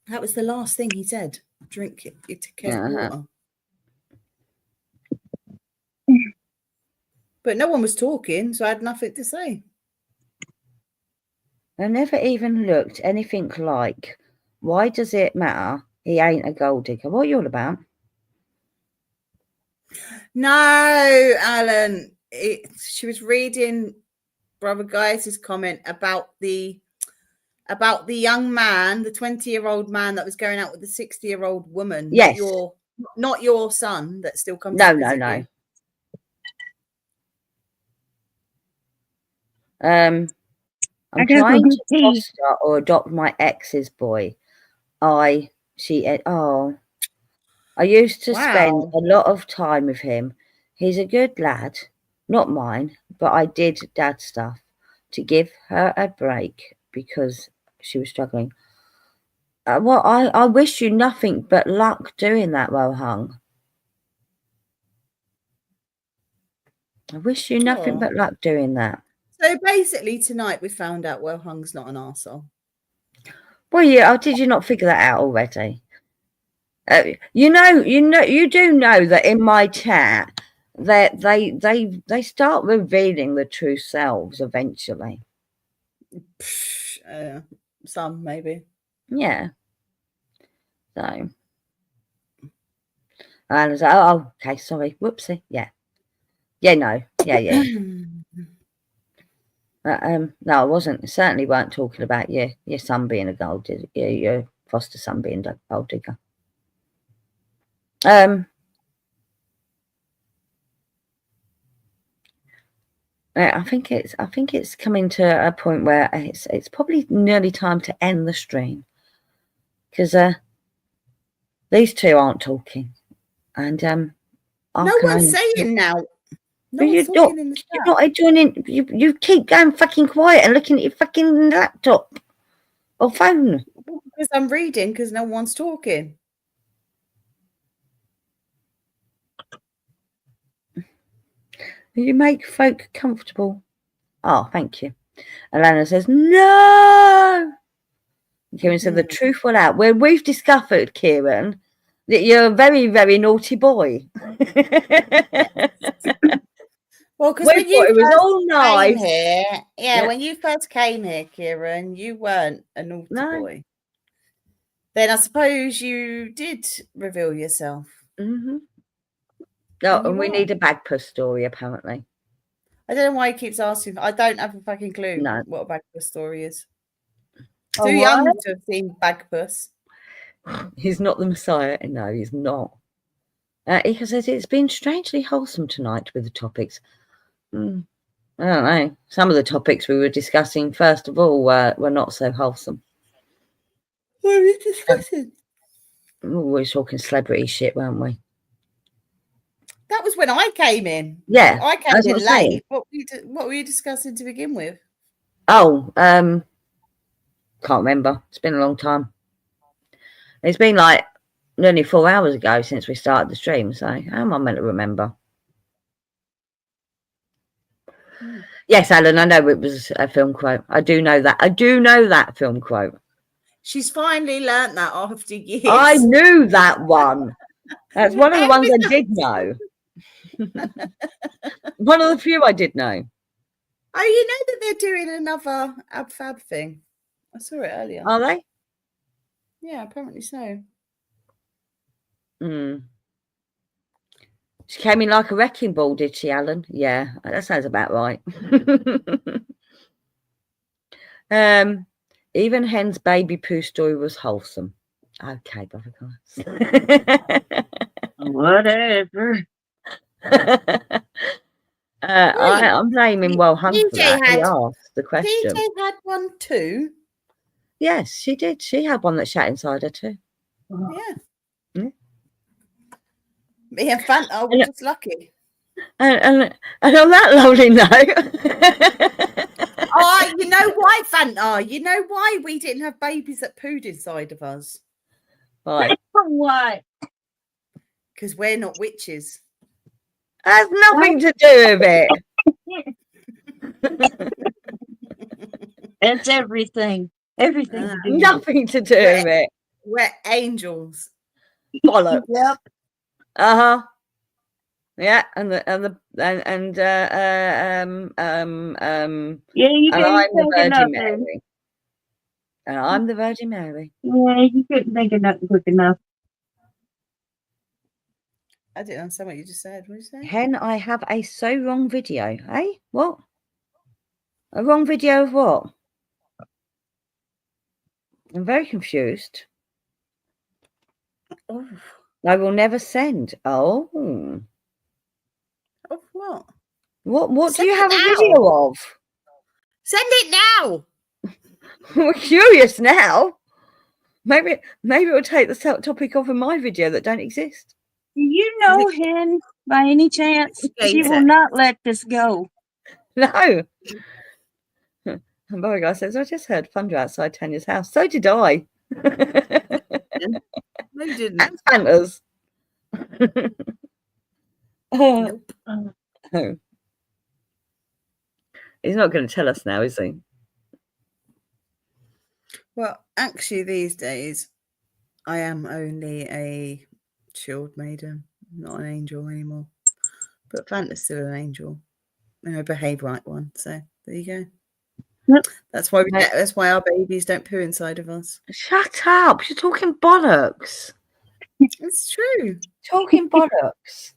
That was the last thing he said. Drink your can of water. But no one was talking, so I had nothing to say. I never even looked anything like, why does it matter? He ain't a gold digger. What are you all about? No, Alan. She was reading Brother Guy's comment about the young man, the 20-year-old man that was going out with the 60-year-old woman. Yes. Not your son that still comes. No, to no, visit no. you. I'm trying to foster or adopt my ex's boy. I used to spend a lot of time with him. He's a good lad, not mine, but I did dad stuff to give her a break because she was struggling. Well, I wish you nothing but luck doing that, Rohung. I wish you nothing but luck doing that. So basically, tonight we found out Hung's not an arsehole. Well, yeah, did you not figure that out already? You do know that in my chat that they start revealing the true selves eventually. Some maybe. Yeah. So, and I was like, oh, okay, sorry, whoopsie. Yeah. Yeah, no, yeah. No, I wasn't. Certainly weren't talking about your son being a gold digger, your foster son being a gold digger. I think it's coming to a point where it's probably nearly time to end the stream because these two aren't talking, and no one's saying now. No one's talking in the chat. You're not joining. You keep going fucking quiet and looking at your fucking laptop or phone. Because I'm reading because no one's talking. You make folk comfortable. Oh, thank you. Alana says, no. Kieran said, the truth will out. Well, we've discovered, Kieran, that you're a very, very naughty boy. Well, because when you was all nice. Came here, when you first came here, Kieran, you weren't a naughty boy. Then I suppose you did reveal yourself. Mm-hmm. No, and we need a bagpuss story, apparently. I don't know why he keeps asking. I don't have a fucking clue what a bagpuss story is. Too young to have seen bagpuss. He's not the Messiah. No, he's not. Ika says it's been strangely wholesome tonight with the topics. I don't know. Some of the topics we were discussing, first of all, were not so wholesome. What are we discussing? We were talking celebrity shit, weren't we? That was when I came in. Yeah, I came that's in what I'm saying. late. What were you discussing to begin with? Oh, can't remember. It's been a long time. It's been like nearly 4 hours ago since we started the stream, so how am I meant to remember? Yes, Alan, I know it was a film quote. I do know that. I do know that film quote. She's finally learnt that after years. I knew that one. That's one of the ones I did know. One of the few I did know. Oh, you know that they're doing another Ab Fab thing. I saw it earlier. Are they? Yeah, apparently so. She came in like a wrecking ball, did she, Alan? Yeah, that sounds about right. Even Hen's baby poo story was wholesome. Okay, buttercups. Whatever. I'm blaming Well Hung for TJ that. He asked the question. TJ had one too. Yes, she did. She had one that shat inside her too. Yeah. Me and Fanta were just lucky. And on that lovely note. Oh, you know why, Fanta? You know why we didn't have babies that pooed inside of us? Why? Why? Because we're not witches. Has nothing to do with it. It's everything. Everything. to do with it. Nothing to do with it. We're angels. Bollocks. Yep. Yeah, and Yeah, you and couldn't I'm the think of Virgin nothing. Mary. And I'm the Virgin Mary. Yeah, you couldn't think of nothing quick enough. I didn't understand what you just said. What did you say? Hen, I have a so wrong video. Eh? What? A wrong video of what? I'm very confused. Oh, I will never send. Oh. of what? What do you Send have it a now. video of? Send it now. We're curious now. Maybe we'll take the topic off of my video that don't exist. Do you know Hen by any chance? She will not let this go. No. And Boy Guy says, I just heard thunder outside Tanya's house. So did I. No, you didn't. And Fantas. Nope. Oh. He's not going to tell us now, is he? Well, actually, these days, I am only a shield maiden, not an angel anymore. But Fanta's still an angel, and a behave right one. So there you go. Yep. That's why that's why our babies don't poo inside of us. Shut up. You're talking bollocks. It's true. Talking bollocks.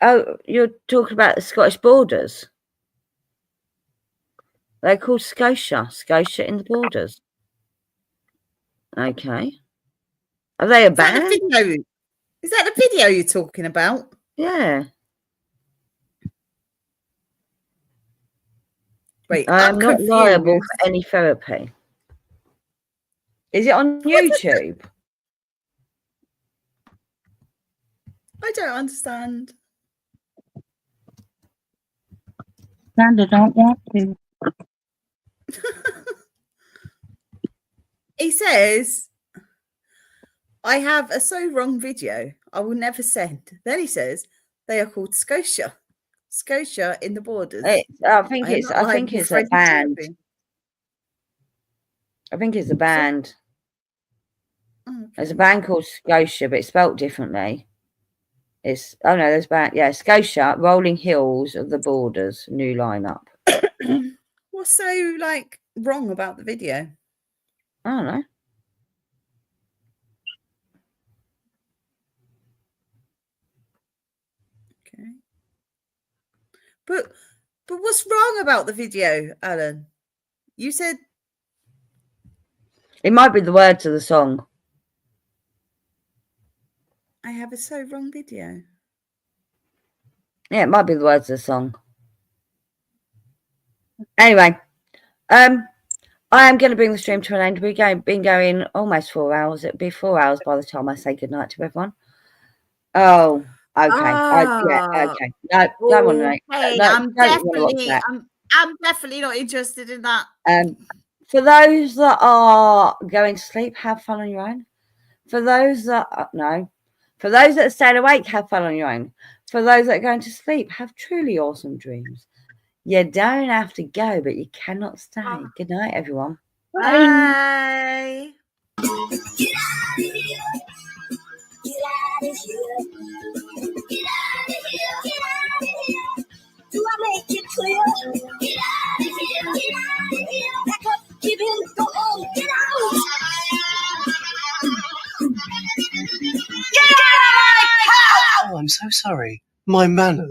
Oh, you're talking about the Scottish Borders. They're called Scotia. Scotia in the Borders. Okay. Are they a Is that band? the video? Is that the video you're talking about? Yeah. Wait, I'm not liable confused. for any therapy. Is it on YouTube? I don't understand. Kinda don't want to. He says, I have a so wrong video I will never send. Then he says, they are called Scotia. Scotia in the Borders. I think it's a band. I think it's a band. Okay. There's a band called Scotia, but it's spelt differently. There's band. Yeah, Scotia, Rolling Hills of the Borders, new lineup. What's so wrong about the video? I don't know. Okay. But what's wrong about the video, Alan? You said It might be the words of the song. have a So Wrong video. Yeah, it might be the words of the song. Anyway, I am going to bring the stream to an end. We've been going almost 4 hours. It'll be 4 hours by the time I say goodnight to everyone. Oh, okay. Yeah, okay. No, don't want to know. Okay, No, I'm don't want to watch that. I'm definitely not interested in that. For those that are going to sleep, have fun on your own. For those that for those that are staying awake, have fun on your own. For those that are going to sleep, have truly awesome dreams. You don't have to go, but you cannot stay. Good night, everyone. Bye. Do I make it clear? Get out of here! Get out of here! Back up, give in, go home, get out! Get out of my house! Oh, I'm so sorry. My manners.